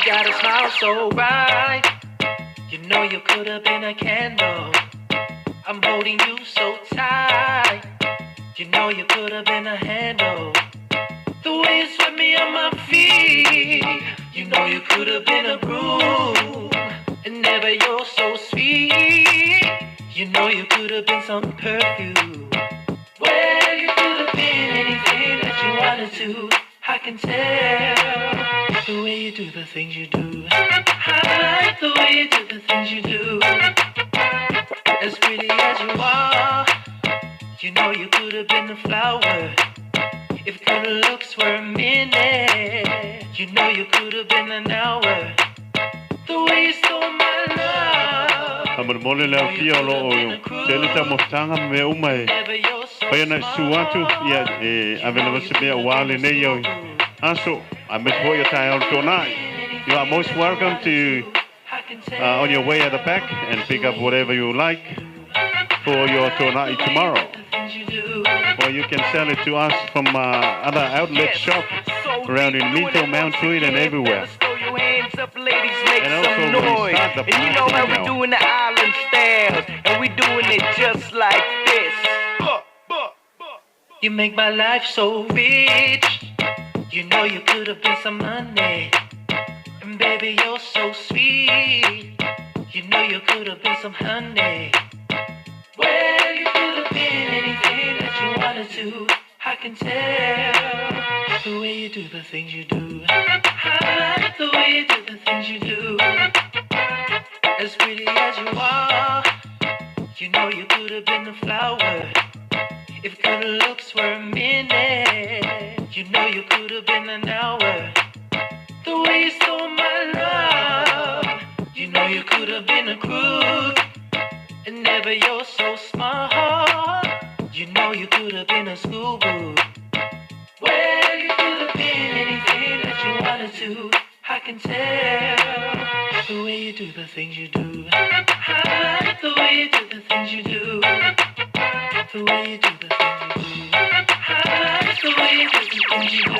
Got a smile so bright, you know you could have been a candle. I'm holding you so tight, you know you could have been a handle. The way you swept me on my feet, you know you could have been a broom. And never you're so sweet, you know you could have been some perfume. Well, you could have been anything that you wanted to. I can tell the way you do the things you do. I like the way you do the things you do. As pretty as you are, you know you could have been a flower. If good looks were a minute, you know you could have been an hour. The way you stole my love. Amor mole leo kia lo telita mostanga me umai. Pena suatu ya avena vasibia wale ne yo. Also, I miss for your time tonight. You are most welcome to on your way at the back and pick up whatever you like for your tonight tomorrow. Or you can sell it to us from other outlet shop around in Minto, Mount Tweed and everywhere. And also we start the And you know how we doing the island styles, and we doing it just like this. You make my life so rich. You know you could have been some money. And baby, you're so sweet. You know you could have been some honey. Well, you could have been anything that you wanted to. I can tell the way you do the things you do. I like the way you do the things you do. As pretty as you are, you know you could have been a flower. If good looks were a minute, you know you could have been an hour. The way you stole my love, you know you could have been a crook. And never you're so smart, you know you could have been a schoolboy. Well, you could have been anything that you wanted to. I can tell the way you do the things you do. I like the way you do the things you do. The way you do the things you do. I like the way you do the things you do.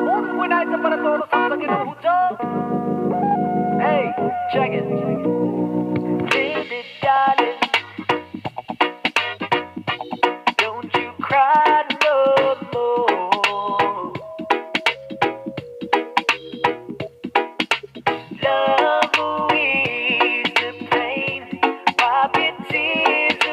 Un buen año para todos los que nos escuchan. Hey, check it. Baby, darling, don't you cry no more. Love will ease the pain, wipe your tears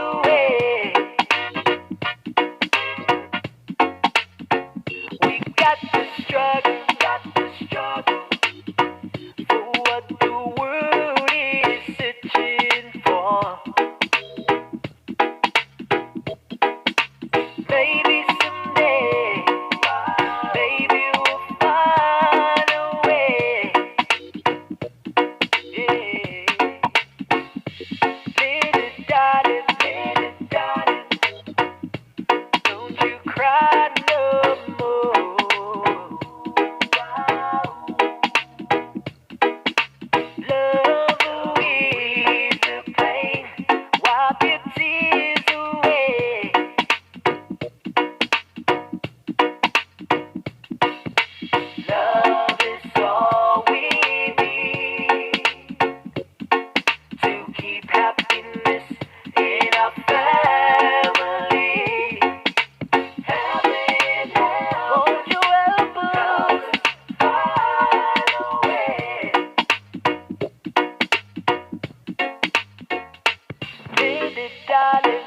darling,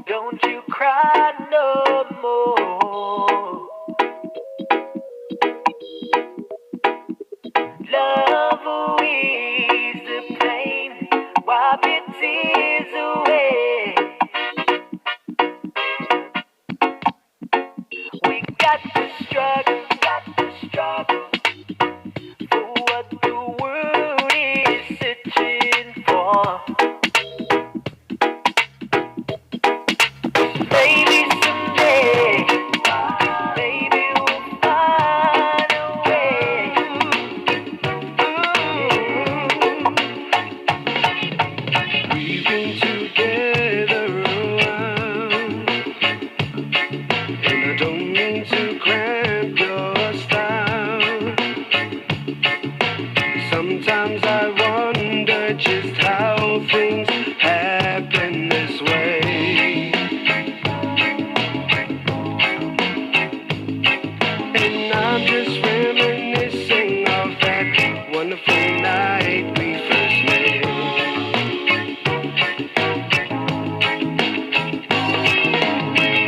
don't you cry no more. Love will ease the pain, wipe your tears away. We got to struggle for what the world is searching for. Maybe someday, maybe we'll find a way. We've been together a while, and I don't mean to cramp your style. Sometimes I wonder just how things happen this way. And I'm just reminiscing of that wonderful night we first met.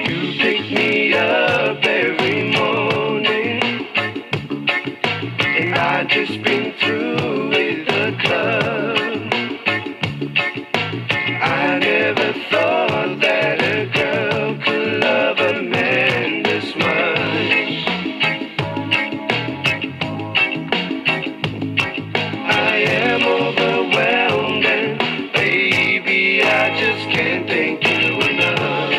You pick me up every morning, and I just been through with the club. I never thought that a girl could love a man this much. I am overwhelmed, and baby, I just can't thank you enough.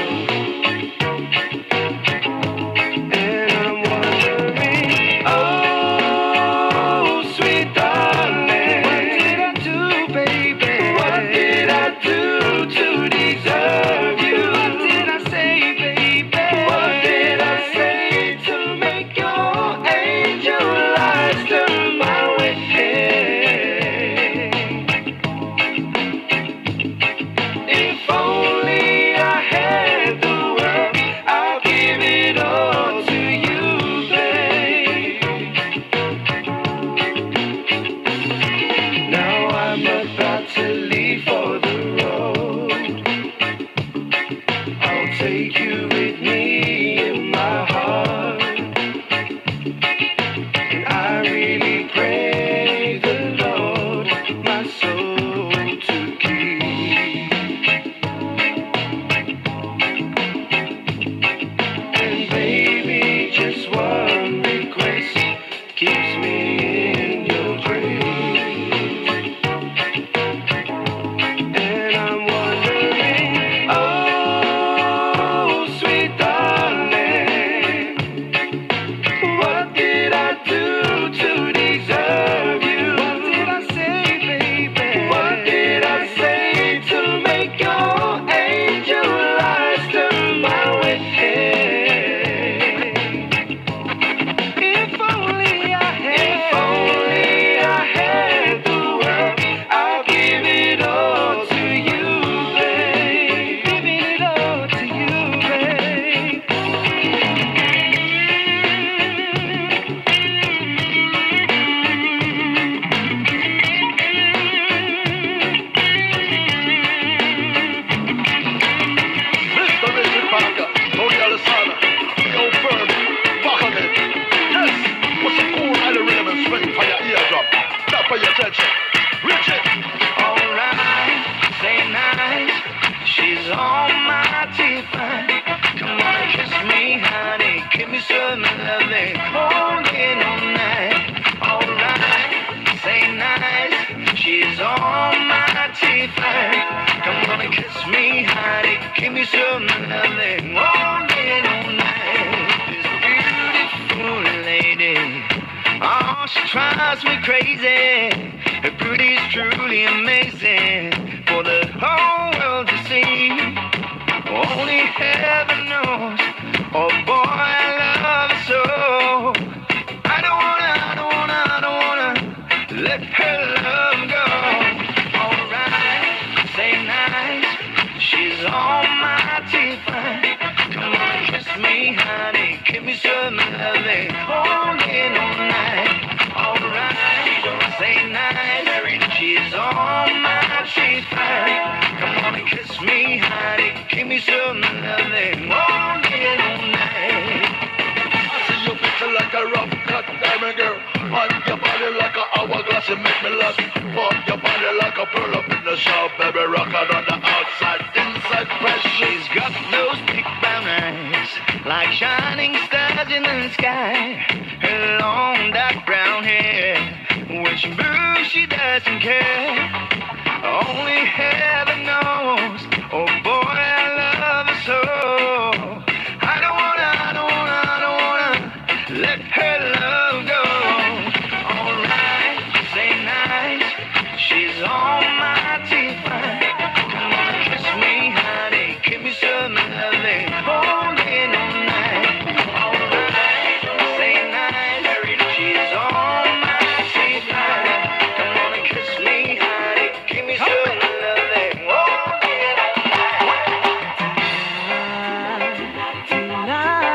And I'm wondering, oh, sweet darling, what did I do, baby? What did I do to deserve you? What did I say, baby? What did I say to make your angel eyes turn my way? If only I had the world, I'll give it all to you, babe. Now I'm about to leave for the road. I'll take you with me in my heart. And I really pray the Lord my soul to keep. And baby, just one request keeps me in your dreams. And I'm wondering, oh, sweet darling, what did I do to deserve you? What did I say, baby? What did I say to make your angel eyes turn my way? If only I had the world, I'll give it all to you, babe. Giving it all to you, babe. Mr. Richard Parker, Tony Alisana, Yo Firm, Bahaman. Yes, what's the cool island rhythm and swing for your eardrum? Now pay attention. Richard! Alright, say nice. She's on my T-fine. Come on, kiss me, honey. Give me some loving. Holding all night. Alright, say nice. She's on my T-fine. Come on and kiss me, honey. Give me some loving. Holding all night. This beautiful lady. Oh, she drives me crazy. Her beauty's truly amazing for the whole world to see. Only heaven knows. Oh boy, I love her so. I don't wanna let her love go. Alright, say nice. She's on my T-fine. Come on, kiss me, honey. Give me some loving. Holding all night. Alright, say nice. She's on my T-fine. fine. Come on and kiss me, honey. Give me some loving all day and all night. I see you picture like a rough cut diamond girl. On your body like a hourglass, you make me lust. Walk your body like a pearl up in the shop, baby, rockin' on the outside, inside fresh. She's got those big brown eyes, like shining stars in the sky. Her long dark brown hair, when she moves, she doesn't care. Only heaven knows. Oh boy, I love her so. I don't wanna let her love go. Alright, say nice. She's on my teeth. Come on, kiss me, honey. Give me some loving, holding all night. Alright, say nice. She's on my teeth. Come on and kiss me, honey. Give me some loving, holding all night. Tonight.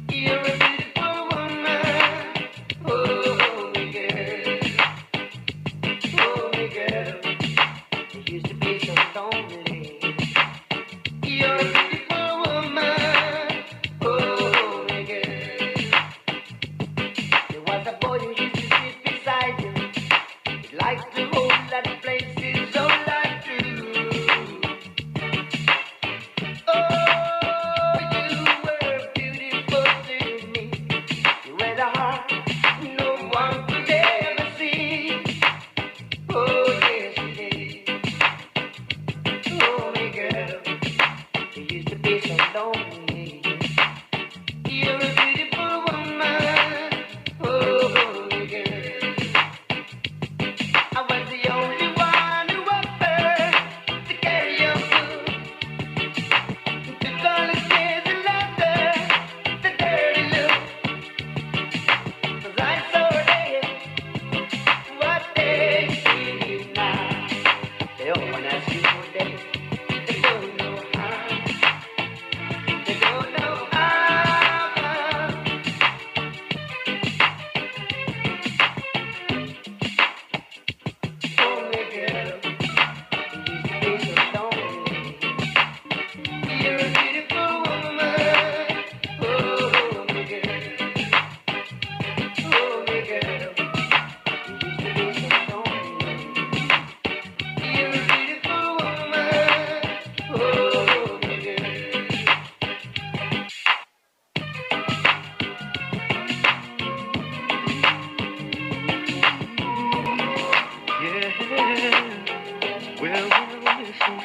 You're a beautiful woman. Oh, girl. Oh, girl. You used to be so lonely. You're a beautiful woman. Oh, girl. There was a boy who used to sit beside you. He liked to hold that places so like you. Oh, you were beautiful to me. You had a heart no one could ever see. Oh, yes, you did. Oh, my girl, you used to be so lonely. You're a beautiful woman. Oh, girl. I was the only one who offered to carry your food. The darling tears and laughter, the dirty look. 'Cause I saw there what they see now. They don't wanna see you there. They don't know how. They don't know how. Oh, my girl, you used to be so lonely. You're a beautiful woman. Oh, my girl. Oh, my girl. You used to be so lonely. You're a beautiful woman. Oh, my girl. Yeah. Well, listen.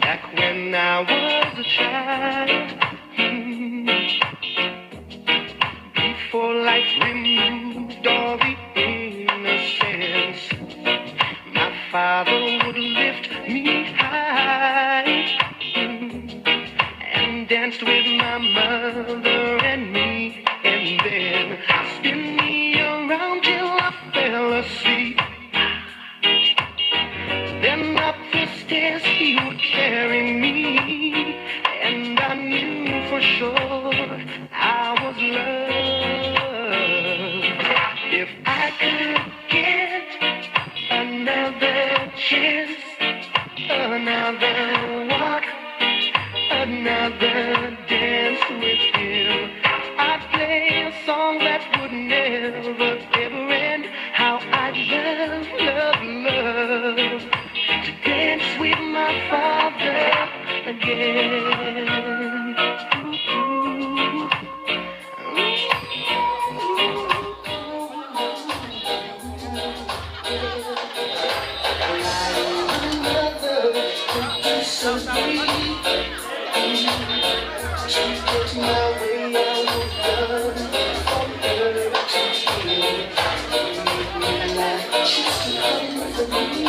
Back when I was a child, before life removed all the innocence, my father would lift me high and danced with my mother and me, and then spin me around till I fell asleep. Then up the stairs he would carry me, and I knew for sure I was loved. If I could get another chance, another walk, another dance with him, I'd play a song that would never ever end. How I'd love, love, love to dance with my father again. So sweet, she gets my way, I will run from her to here. You make me laugh, she's coming for me,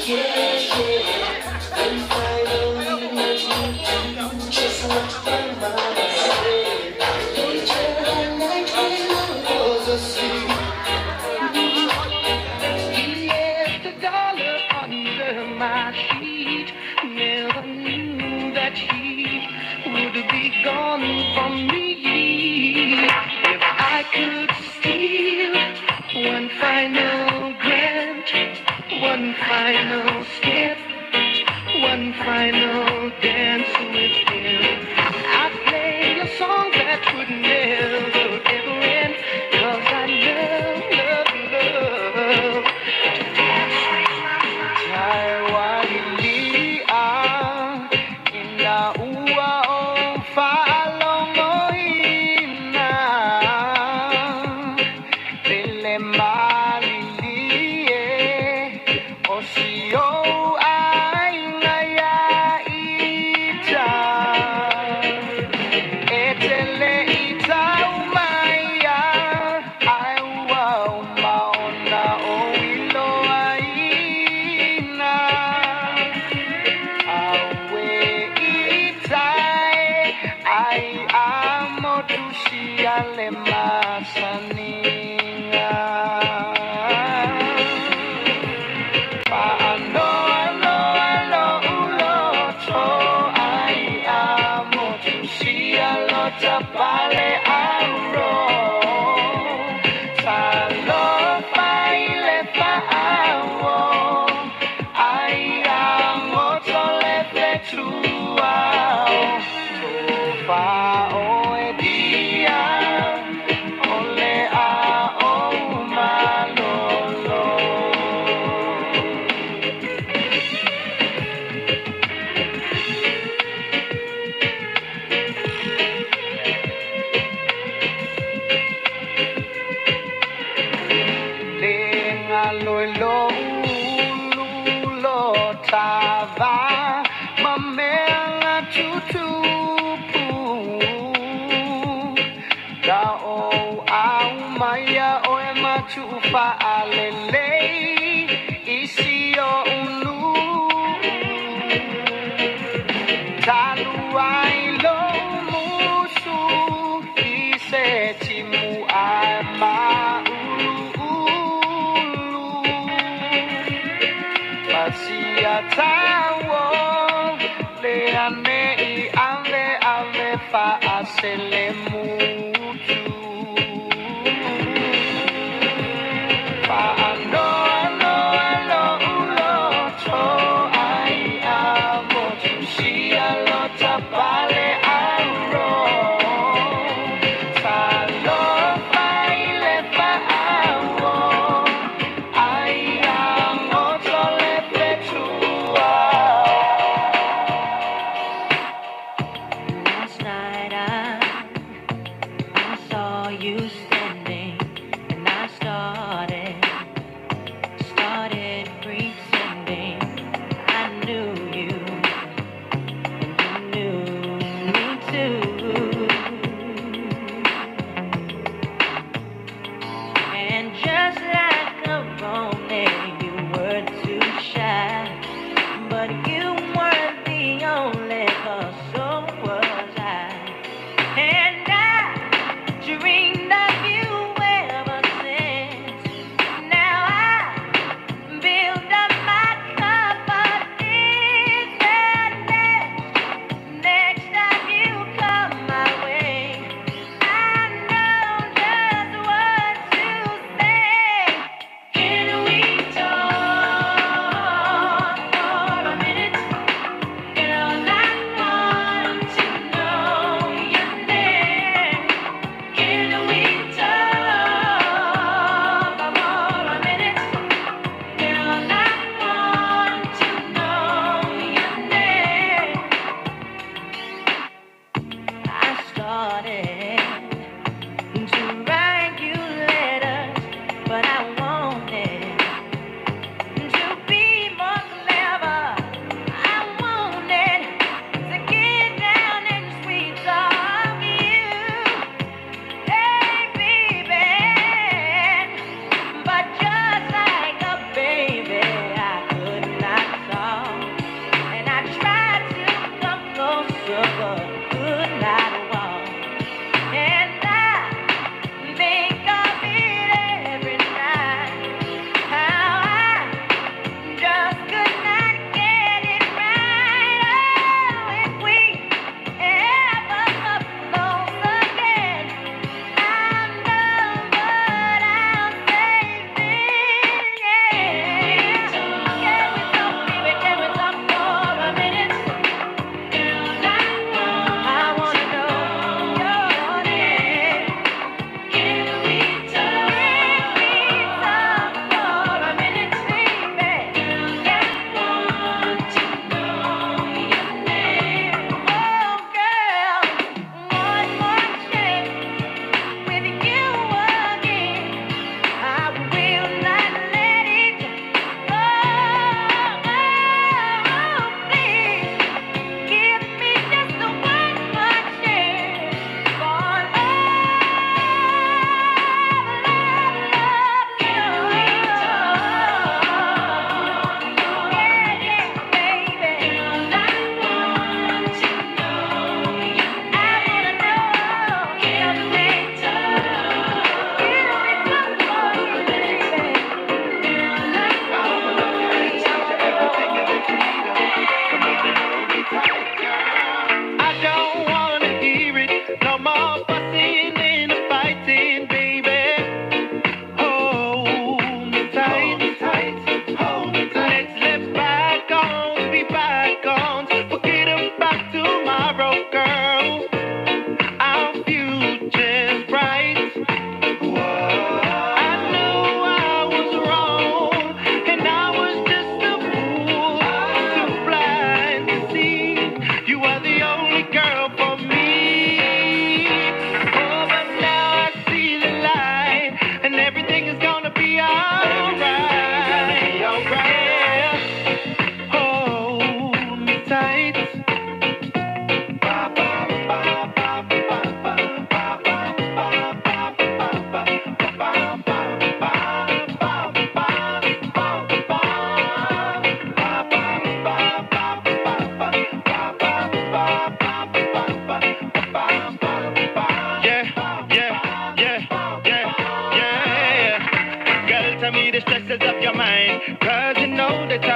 yeah, yeah. And finally let me do just what my mama said. Later that night when I was asleep, he left $1 under my sheet. Never knew that he would be gone from me. If I could steal one final glance, one final step, one final dance with him, I'd play a song that would never ever end. 'Cause I love, love, love to dance with my Taiwan. La ua o whaalongo ina Pele malili e O si o ai ngai ai tapale aro talo faile faawo aiango tole tuao tofa oedia ole a o malolo Lo tava mamela tutupu da o au maya o e matufa alele isi o unu talu ai lo musu ise timu ama Tawo le ane I ave fa asele mutu fa ano ulo to ai amo tu si alo tapale aro talo faile fa amo ai amo tole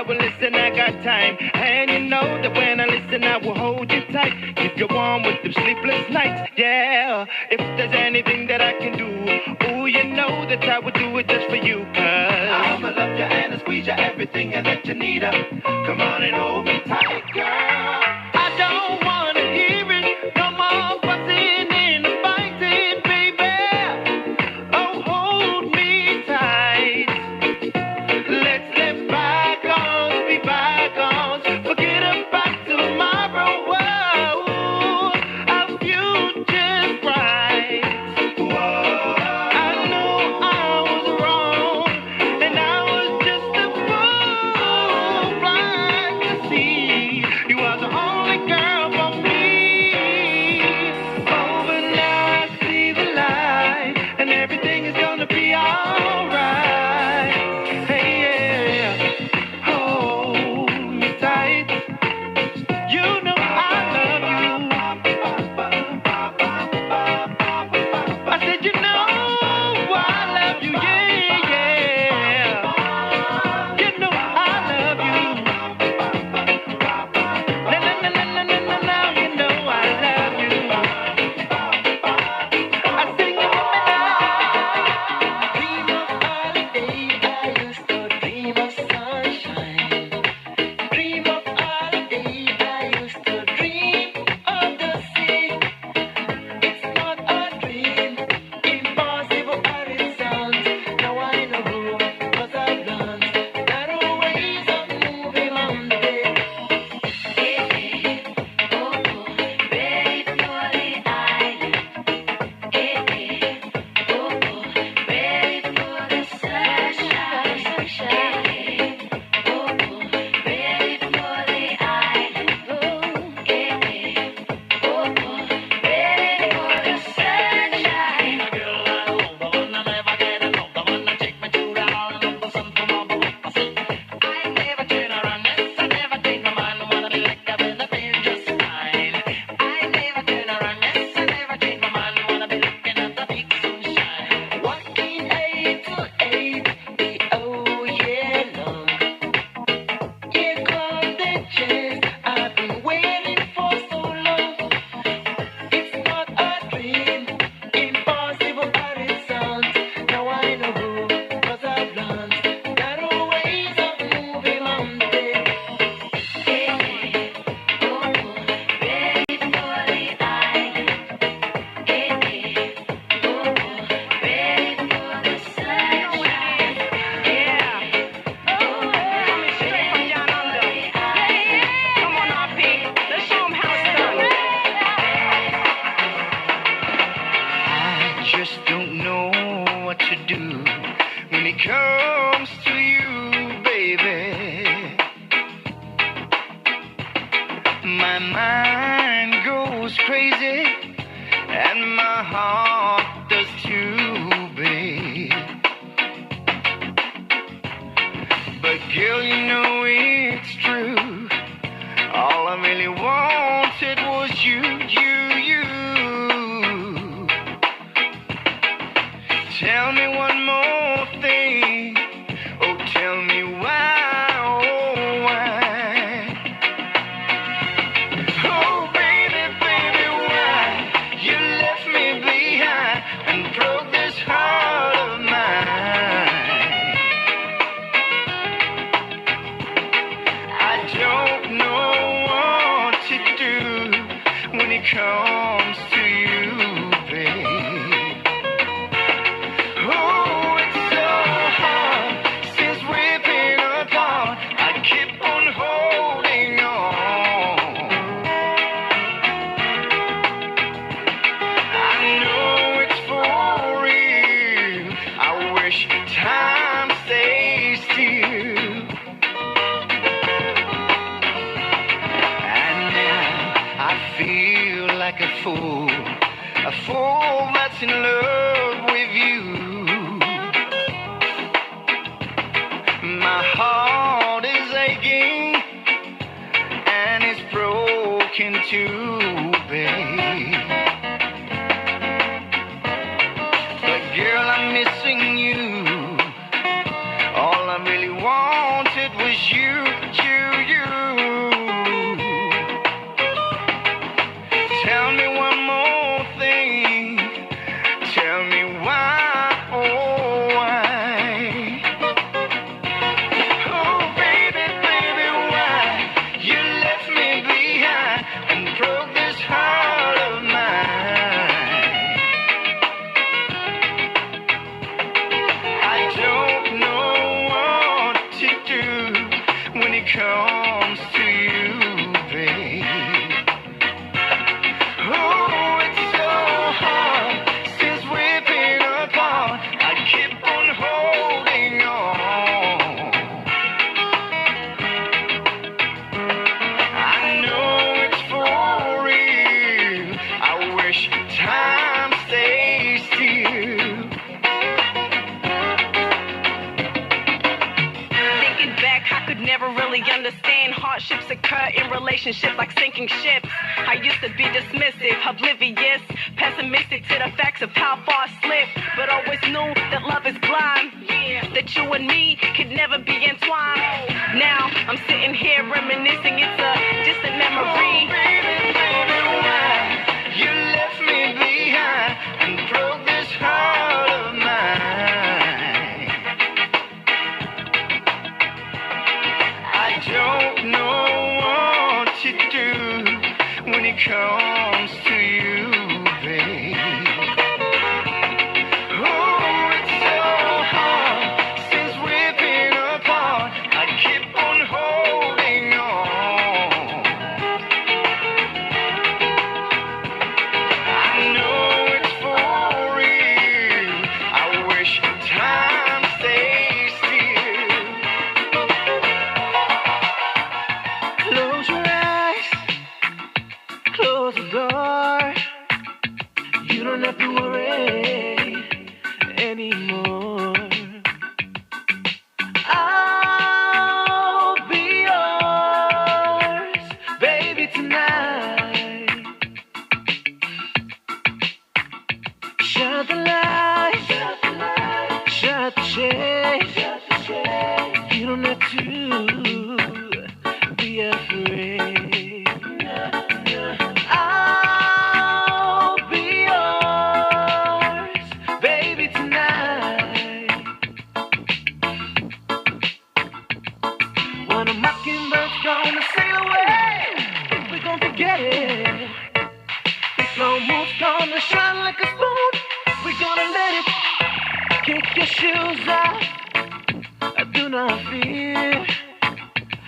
I will listen, I got time. And you know that when I listen, I will hold you tight. Keep you warm with the sleepless nights. Yeah, if there's anything that I can do, ooh, you know that I would do it just for you. Cause I'ma love you and squeeze you everything that you need. Come on and hold me tight, girl. I don't wanna hear it no more fussing and fighting, baby. Oh, hold me tight. Let's let bygones be bygones. Forget about tomorrow. Whoa, our future's bright. Whoa, I know I was wrong, and I was just a fool, blind to see you are the only girl for me. Oh, but now I see the light, and everything is gonna be alright. Hey, yeah, hold me tight. You know I love you. I said you know I love you, yeah, yeah. You know I love you. Na na na na na na na na. You know I love you. I sing it for me now. Dream of holiday, I used to dream of sunshine. Dream of holiday, I used to dream of the sea. It's not a dream, impossible as it sounds. Now I know, 'cause I've learned that are ways of moving on the day. Walking 8 to 8, oh yeah, long. Here comes the chance I've been waiting for so long. It's not a dream, impossible as it sounds. Now I know, 'cause I've learned that are ways of moving on the day. I just don't know what to do when it comes to you, baby. My mind goes crazy and my heart does too, babe. But girl, you know it's true. All I really wanted was you. Tell me one more thing. Oh, tell me why, oh, why? Oh, baby, baby, why? You left me behind and broke this heart of mine. I don't know what to do when it comes to you, babe. Oh, it's so hard since we've been apart. I keep on holding on. I know it's for real. I wish time stays still. And now I feel like a fool that's in love with you. My heart is aching and it's broken too, babe. But girl, I'm missing you. All I really wanted was you. relationships like sinking ships. I used to be dismissive, oblivious, pessimistic to the facts of how far I slipped, but always knew that love is blind. That you and me could never be entwined. Now I'm sitting here reminiscing, it's a distant memory. Baby, why you left me behind and broke this heart of mine? I don't know what to do when it comes to you, babe. Oh, it's so hard since we've been apart. I keep on holding on. I know it's for real. I wish time stays still. Close your eyes, close the door. You don't have to worry anymore. I'll be yours, baby, tonight. Shut the lights, shut the shades. You don't have to be afraid. I'll be yours, baby, tonight. When a mockingbird's gonna sail away, we're gonna forget it. The slow move's gonna shine like a spoon. We're gonna let it kick your shoes off. I do not fear.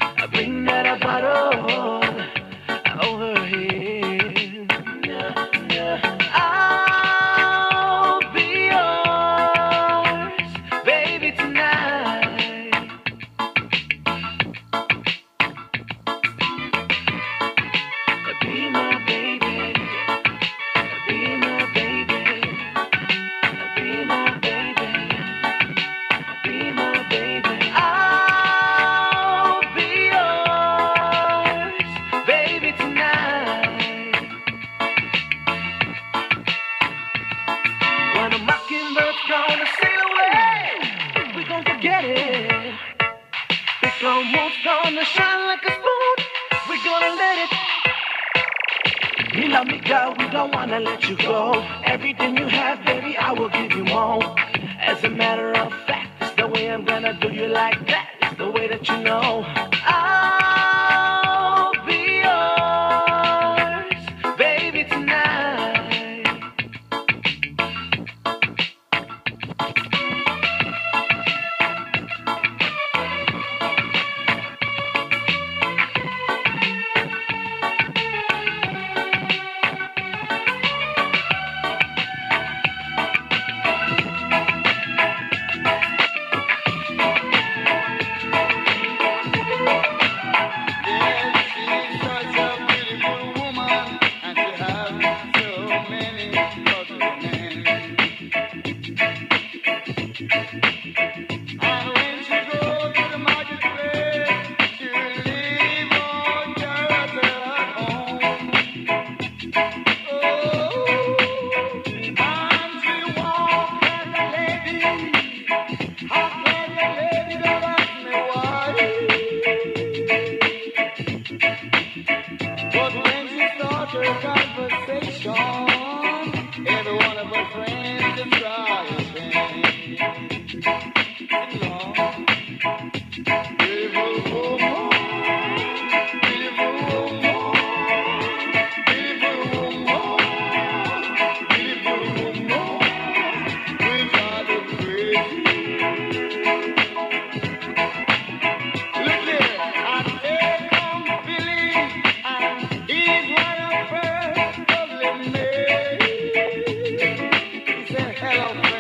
I bring that bottle over here. I'll be yours, baby, tonight. Be my baby. Be my baby. Be my baby. Be my baby. I'll be yours, baby, tonight. When a mockingbird's gonna sail away, we're gonna forget it. The slow move's gonna shine like a spoon. We're gonna let it. You love me, girl, we don't wanna let you go. Everything you have, baby, I will give you more. As a matter of fact, it's the way I'm gonna do you like that. It's the way that you know. I'll be yours, baby, tonight. Hello.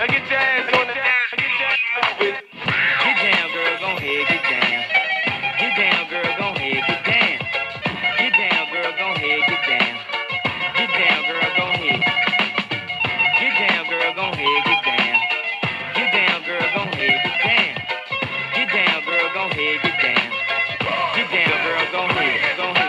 Get your ass on the dance. Get down, girl, go ahead, get down. Get down, girl, go ahead, get down. Get down, girl, go ahead, get down. Get down, girl, go ahead. Get down, girl, go ahead, get down. Get down, girl, go ahead, get down. Get down, girl, go ahead, get down. Get down, girl, go ahead, go ahead.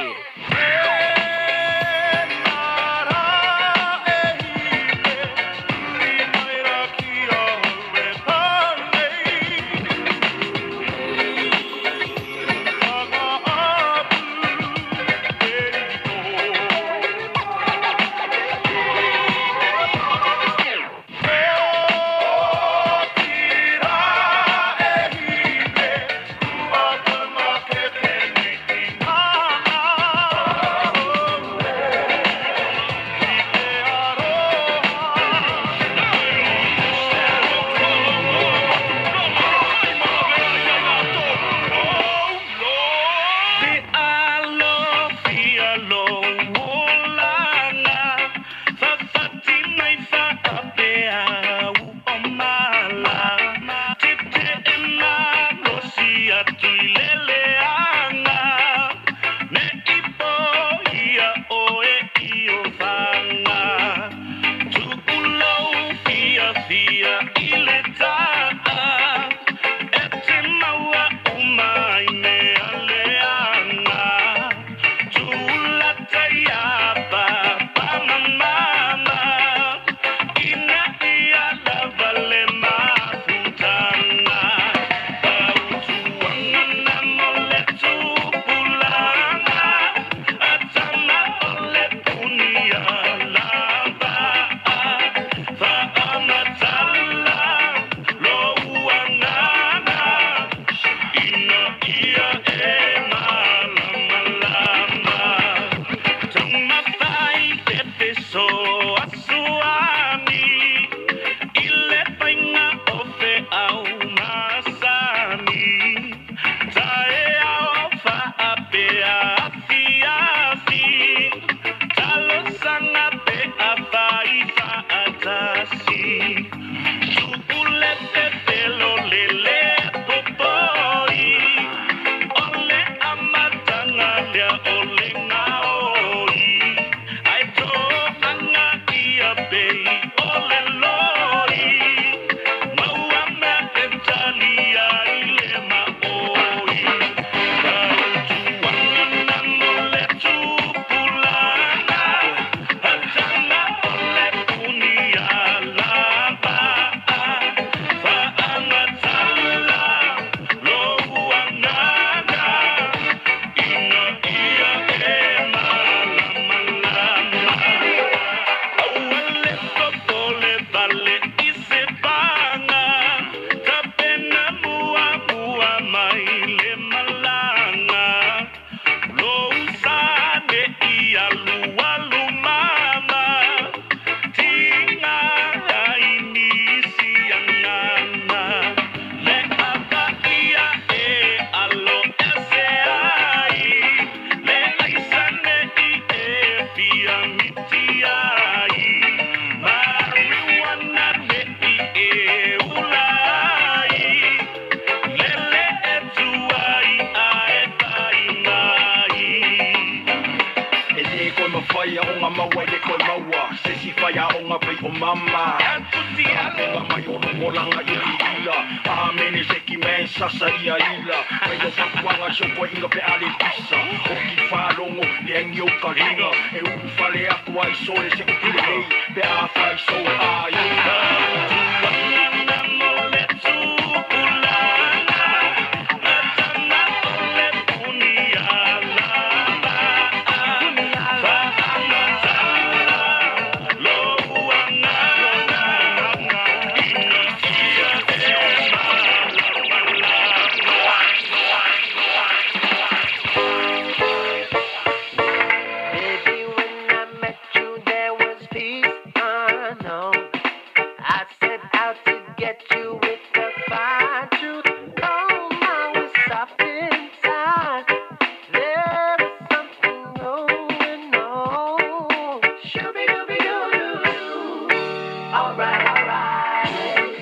Alright, alright.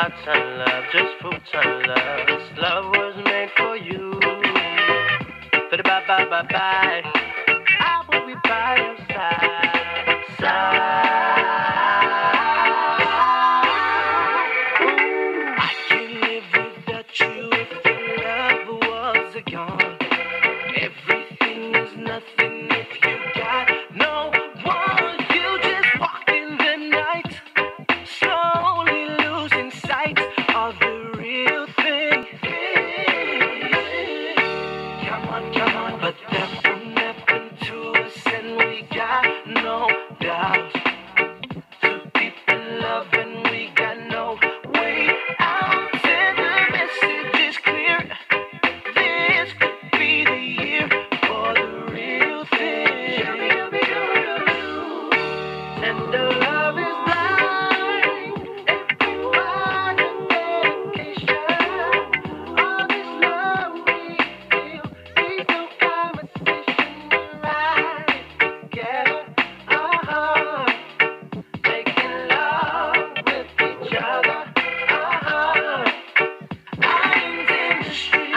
hearts and love, just fruits and love. This love was made for you. Bye bye bye bye. I will be by your side. I can't live without you if your love was gone. Everything is nothing if you got no one. You just walk in the night, slowly losing sight of the real thing. Come on, but that won't happen to us, and we got no doubt. Too deep in love, and we got no way out. And the message is clear. This could be the year for the real thing. Tender love is blind. Everyone in dedication. All this love we feel. Please no competition. Right together. Making love with each other. Islands in the street.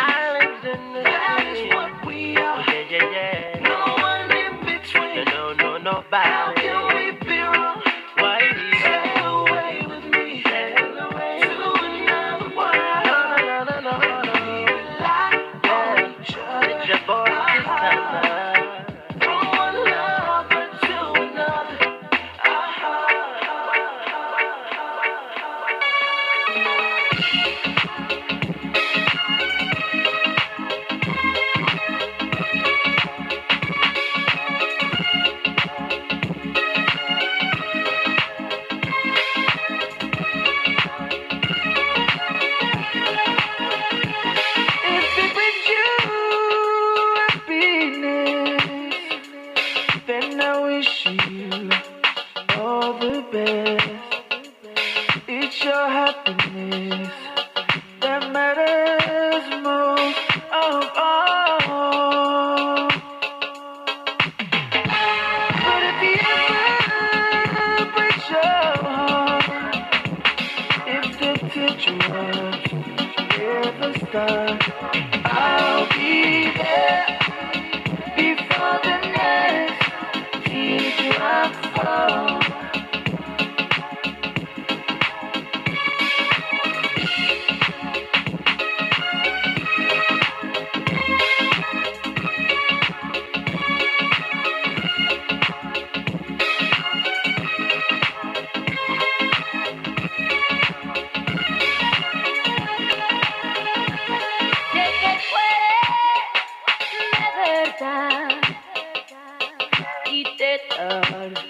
That is what we are. Yeah. No one in between. No, nobody. How can we be wrong? Why? Sail away with me. Sail away to another world. No. We rely on each other. It's your boy, from one lover to another. If it brings you happiness, then I wish you all the best. It's your happiness that matters most of all. But if the ever breaks your heart, if the teardrops ever start, I'll be there before the next teardrop falls. Sé que puedes de verdad y te daré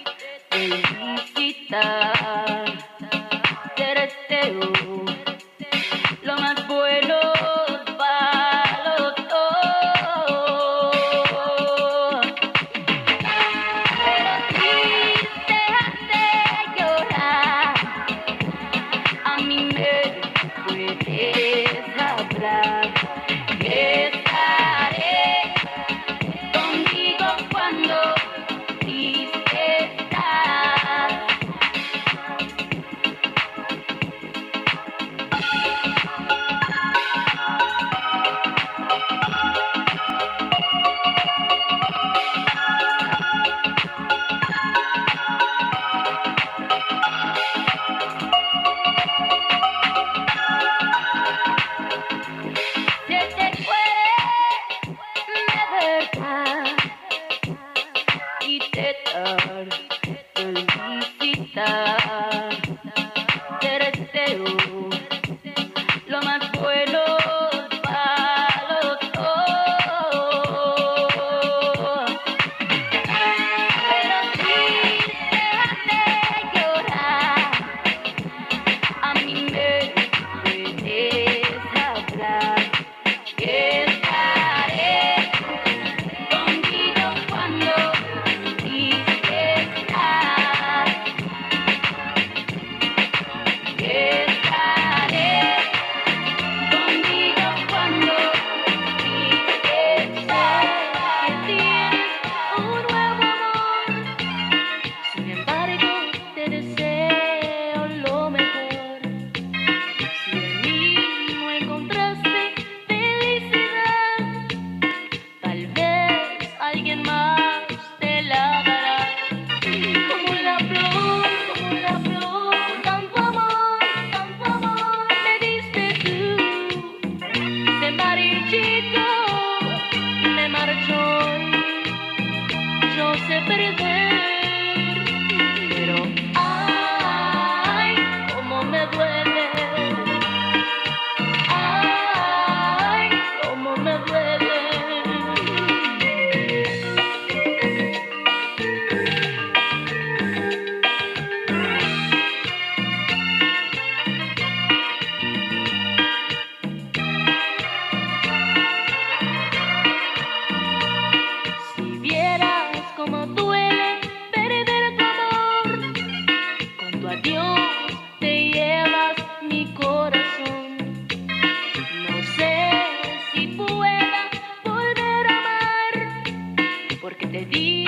Le di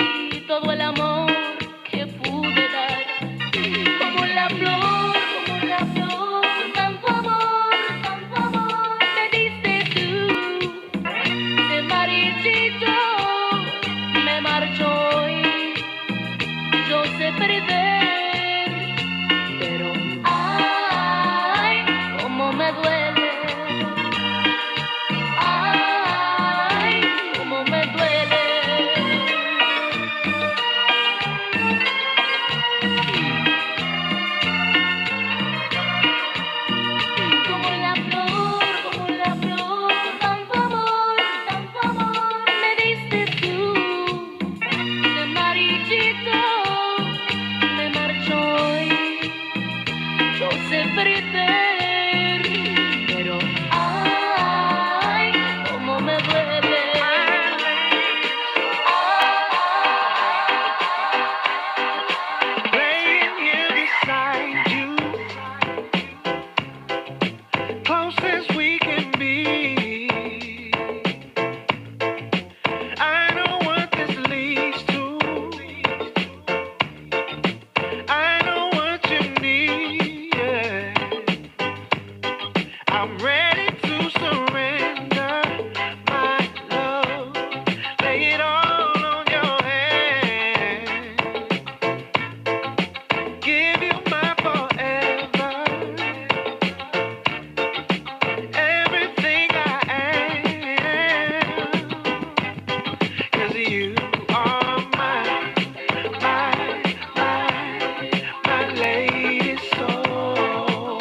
todo el amor que pude dar, como la flor, tanto amor me diste tú. De marchito me marchó y yo sé perder, pero ay, cómo me duele. Ay, cómo me duele. Como la flor, tanto amor me diste tú. De marchito me marchó y yo sé perder, pero ay, cómo me duele. Laying here beside you, close as we can be. I know what this leads to. I know what you need. Yeah. I'm ready to surrender my love. Lay it all on your hand. Give you my forever. Everything I am. 'Cause you are my lady soul.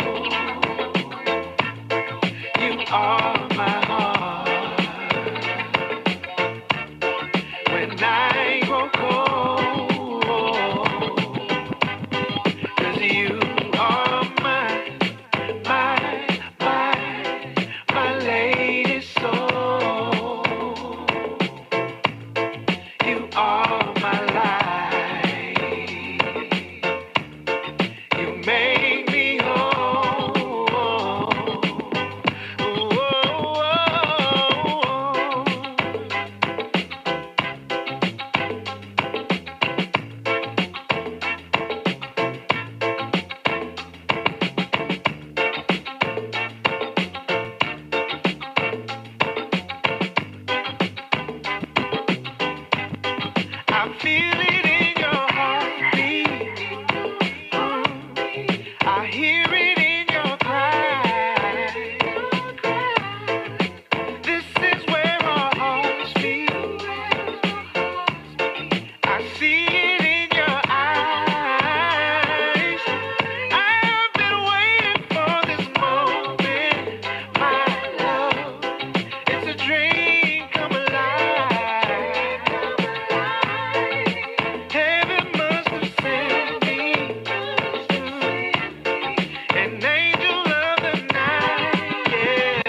You are my heart. When I grow cold, 'cause you are my lady soul. You are my life. You make me whole. I feel it in your heartbeat. I hear it in your cry. This is where our hearts beat. I see it in your eyes. I've been waiting for this moment, my love. It's a dream come alive. Heaven must have sent me an angel of the night, yeah.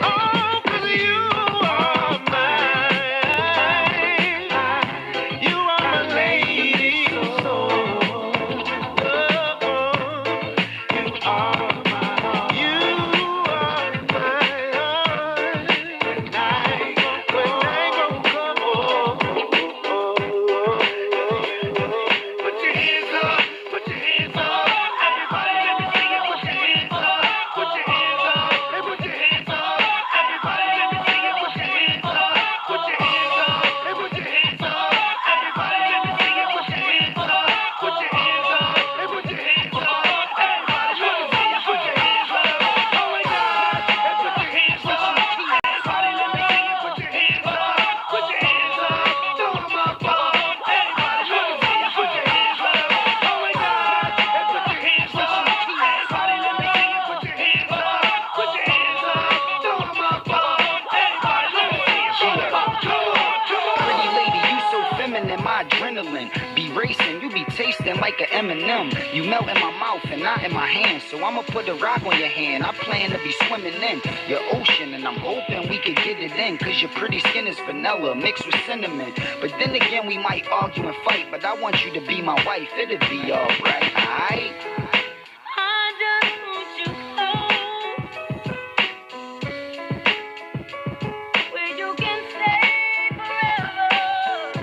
Oh, 'cause you are mine. You are my lady soul. You are my heart. You are my heart. When I go cold. Put your hands up, put your hands up. Everybody let me see you. Put your hands up, put your hands up. Hey, put your hands up. Everybody let me see you. Put your hands up, put your hands up. Hey, put your hands up. Everybody let me see you. Put your hands up, put your hands up. Hey, put your hands up. Everybody let me see you. Put your hands up. Oh my God, hey, put your hands up. Everybody let me see you. Put your hands up, put your hands up. Throw 'em up, everybody let me see you. Put your hands up. Oh my God, hey, put your hands up. Everybody let me see you. Put your hands up, put your hands up. Throw 'em up, everybody let me see you. Put 'em up. Pretty lady, you so feminine, my adrenaline be racing. You be tasting like an M&M. You melt in my mouth and not in my hand. So I'ma put a rock on your hand. I plan to be swimming in your ocean, and I'm hoping we could get it in. 'Cause your pretty skin is vanilla mixed with cinnamon. But then again, we might argue and fight. But I want you to be my wife. It'll be alright, alright? I just want you home. Where you can stay forever.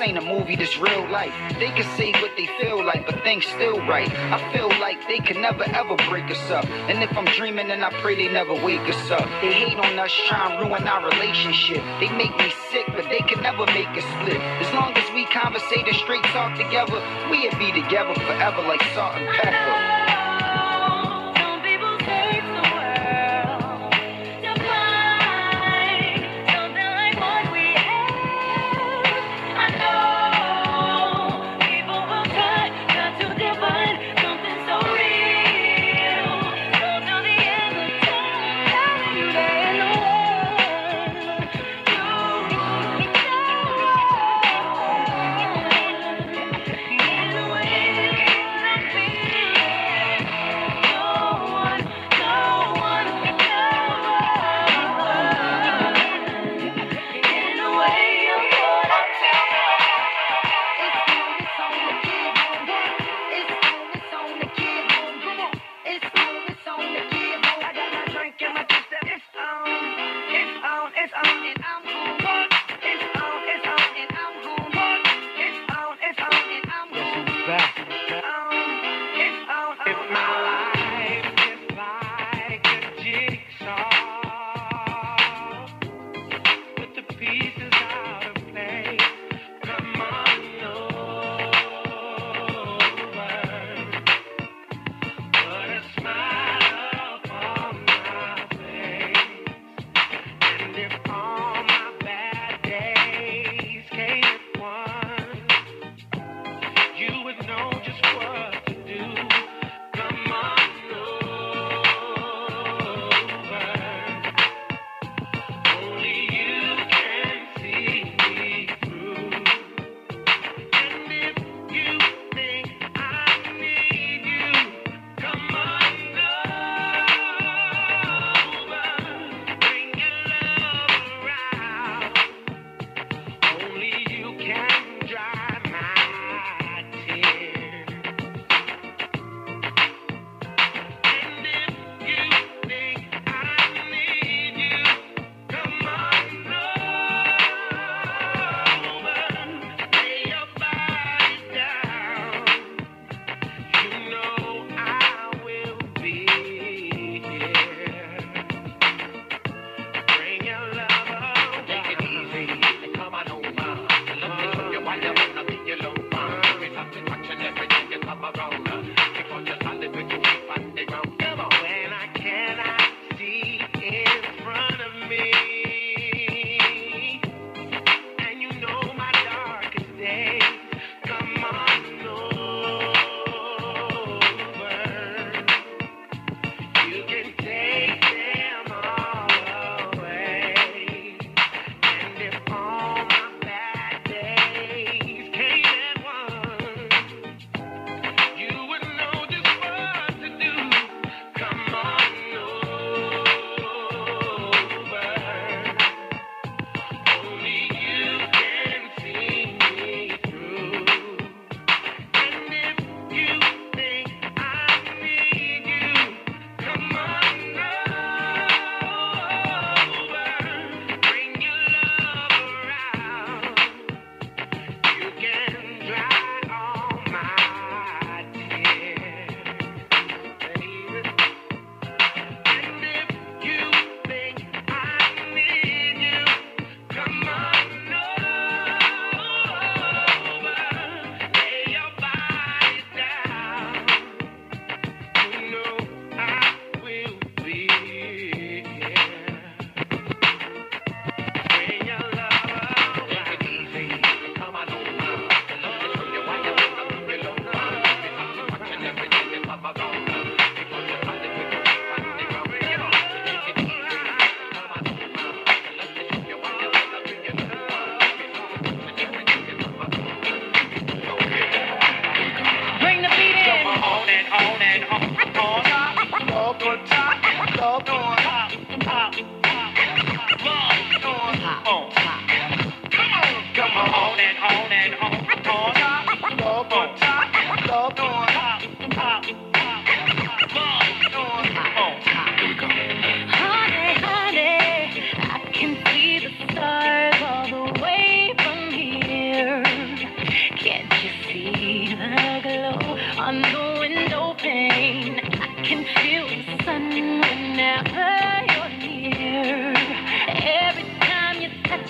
ain't a movie, this real life. They can say what they feel like, but things still right. I feel like they can never ever break us up. And if I'm dreaming, then I pray they never wake us up. They hate on us, try and ruin our relationship. They make me sick, but they can never make us split. As long as we conversate and straight talk together, we'll be together forever like salt and pepper.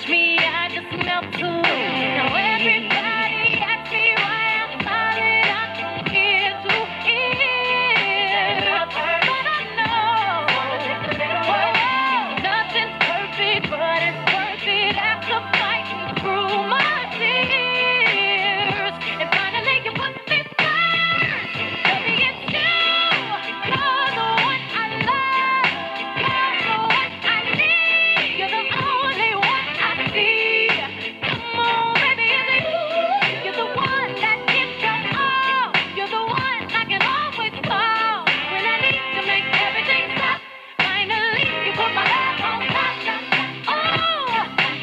touch me, I just melt away. Now everybody asks me why I'm smiling, I'm from ear to ear. But I know nothing's perfect, but it's worth it after fighting through my tears. And finally you put me first. Baby, it's you. You're the one I love. You're the one I need. You're the only one I see. Come on, baby, is it you? You're the one that gives your all. You're the one I can always call when I need to make everything stop. Finally, you put my love on top. Oh,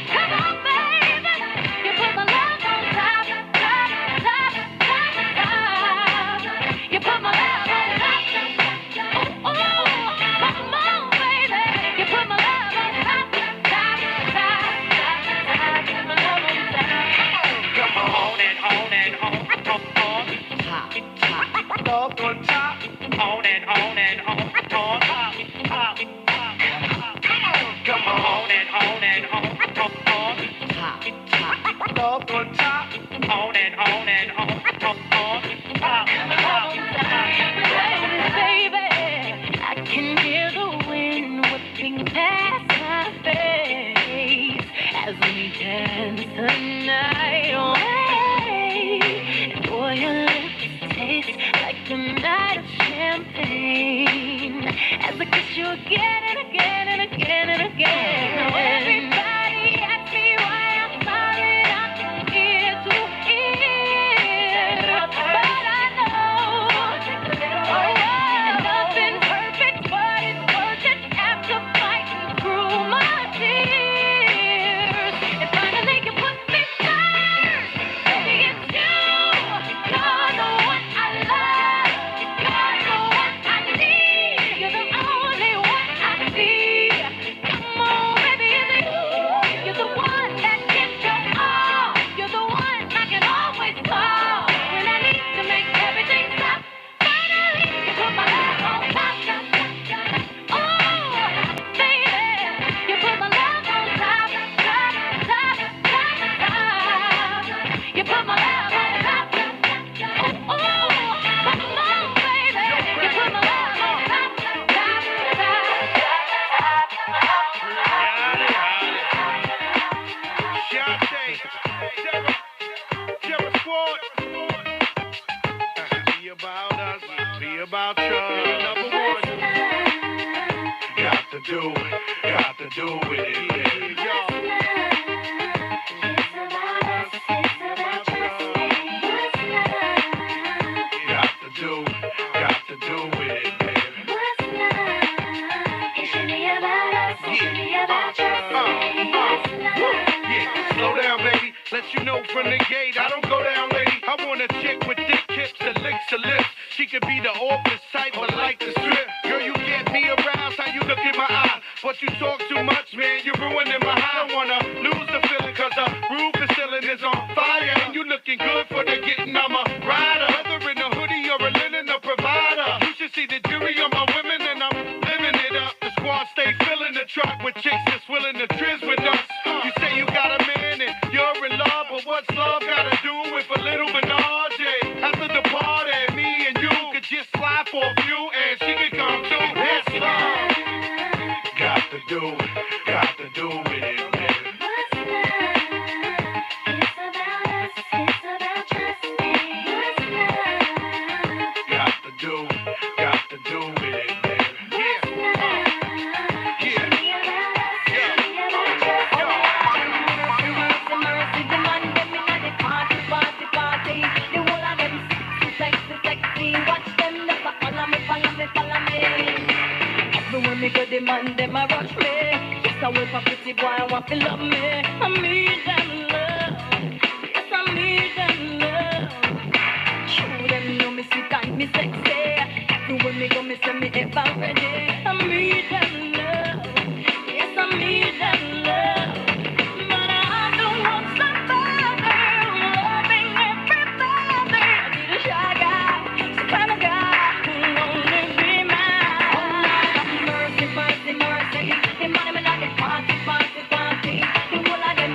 come on, baby. You put my love on top, top, top, top, top. You put my love on top. Oh, come on, baby. You put my love on top, top, top, top, top. My love on top. Come on and on and on, top, top, on top, on and on and on, top, top, top. Come on and on and on, top, top, on top, on and on and on, top, top, top. Baby, I can hear the wind whipping past my face as we dance the night away. And boy, your lips taste like a night of champagne as I kiss you again and again and again and again. Now everybody asks me why I'm smiling, I'm from ear to ear. But I know nothing's perfect, but it's worth it after fighting through my tears. And finally you put me first. Baby, it's you. You're the one I love. You're the one I need. You're the only one I see. Come on, baby, is it you? You're the one that gives your all. You're the one I can always call when I need to make everything stop. Finally, you put my love on top. Oh, baby, you put my love on top, top, top, top, top. You put my love on top. Oh, come on, baby, you put my love on top, top, top, Shante, Terror Squad. Be about us, be about you. Number one. Got to do with it, baby. Got to do with it, baby. Yeah, slow down, baby. Let you know from the gate, I don't go down, lady. I want a chick with thick hips and licks her lips. She could be the office type, but like the strip. Girl, you get me aroused, how you look in my eye. But you talk too much, man, you're ruining my high. I don't wanna lose the feeling, cause the roof is ceiling is on fire. And you looking good for the getting, I'm a rider. Whether in a hoodie or a linen, a provider. You should see the jury on my women, and I'm living it up. The squad stay filling the truck with chicks that's willing to trizz with us. You say you got a man and you're in love, but what's love gotta do with a little menage? After the party, me and you could just slide for a few, and she could come too. That's love. Got to do with it, baby. Got to do with it, baby. Everywhere me go, the man them a rush me. Yes, I wait for pretty boy, I want to love me. I need them love. Yes, I need them love. Show them know me sweet and me sexy. Everywhere me go, me say me ever ready. I need them love. Yes, I need them love. But I don't want somebody loving everybody. I need a shy guy, some kind of guy who only be mine. Oh, mercy, mercy, mercy. The money me like the party, party, party. The whole of them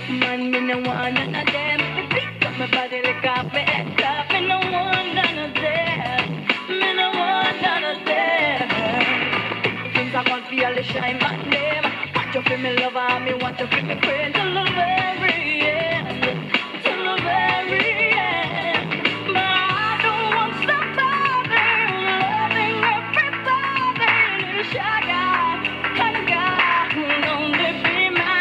Enough man, me no want none of them. Me pick up my body like off me head top. Me no want none of them. Me no want none of them. Things I want feel the shine my name. Want you feel me lover, me want you feel me friend till the very end. Till the very end. But I don't want somebody loving everybody. Little shy guy, kind of guy who'll only be mine.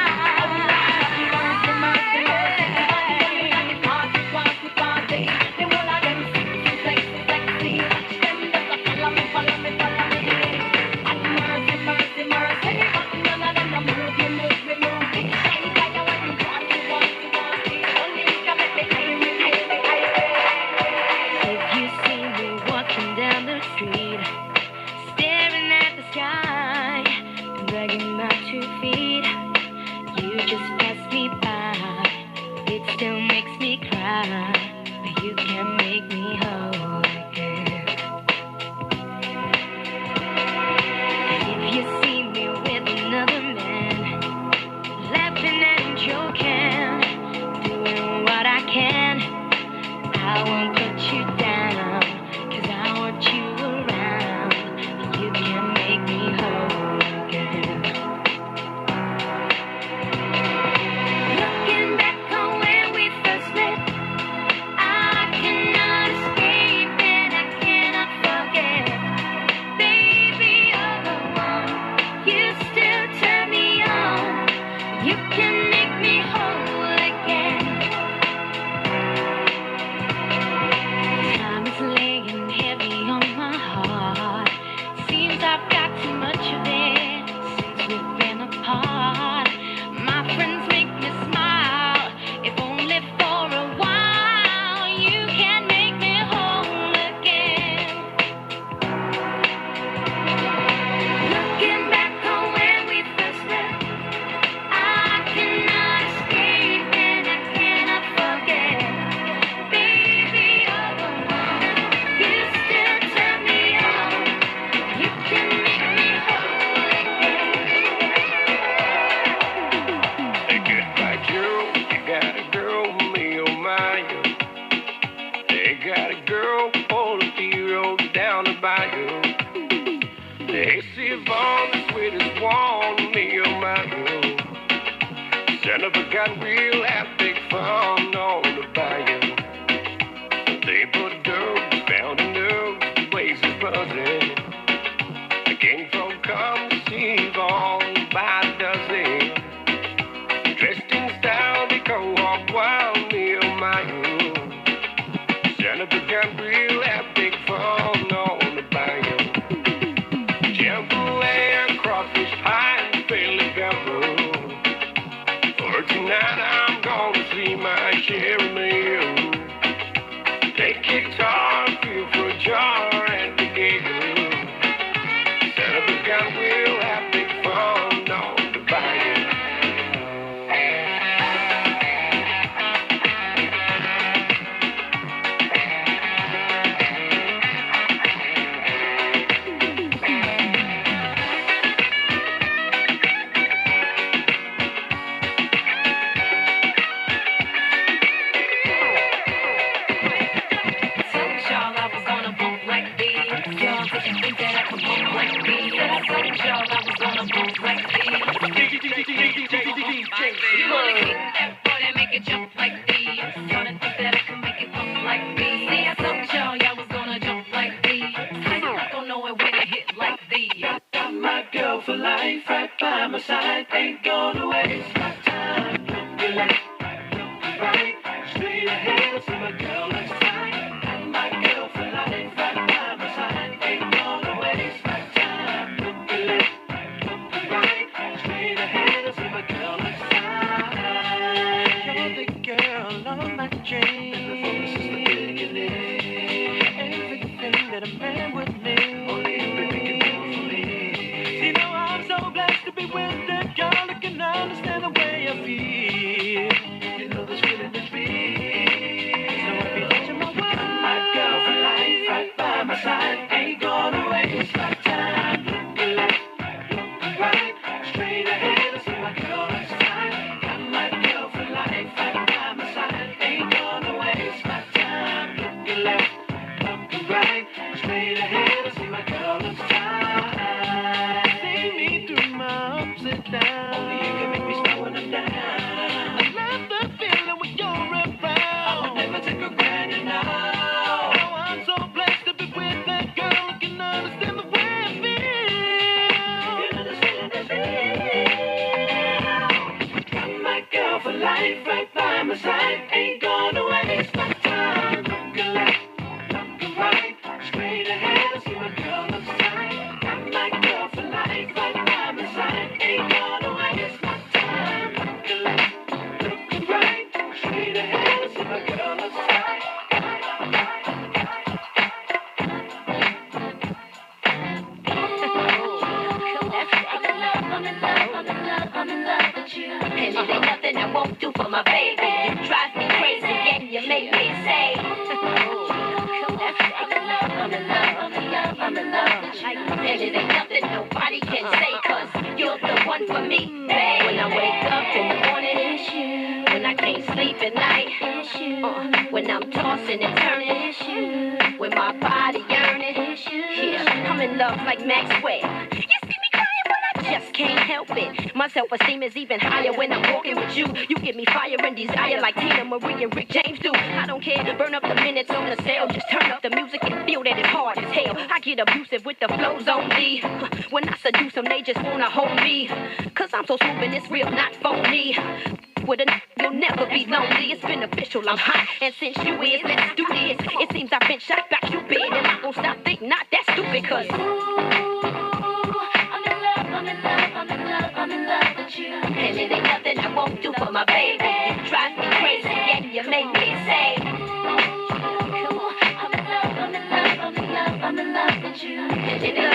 girl for life, right by my side. Ain't gonna waste my time. Looking left, looking right, straight ahead. See my girl looks fine. Got my girl for life, right by my side. Ain't gonna waste my time. Looking left, looking right, straight ahead. See my girl looks fine. I'm in love with you. And it ain't nothing I won't do for my baby. You drive me crazy and you make me say, I'm in love with you. And it ain't nothing nobody can say, cause you're the one for me, babe. When I wake up in the morning, it's you. When I can't sleep at night, it's you. When I'm tossing and turning, it's you. When my body yearning, it's you. Yeah, I'm in love like Maxwell. Just can't help it. My self-esteem is even higher when I'm walking with you. You give me fire and desire like Tina Marie and Rick James do. I don't care, burn up the minutes on the cell. Just turn up the music and feel that it's hard as hell. I get abusive with the flows on me. When I seduce them, they just wanna hold me. Cause I'm so smooth and it's real, not phony. With a you'll never be lonely. It's beneficial, I'm hot. And since you is, let's do this. It seems I've been shot back, you been. And I won't stop thinking, not that stupid, cause I'm in love with you. And it ain't nothing I won't do for my baby. You drive me crazy and you make me say, I'm in love with you. And it ain't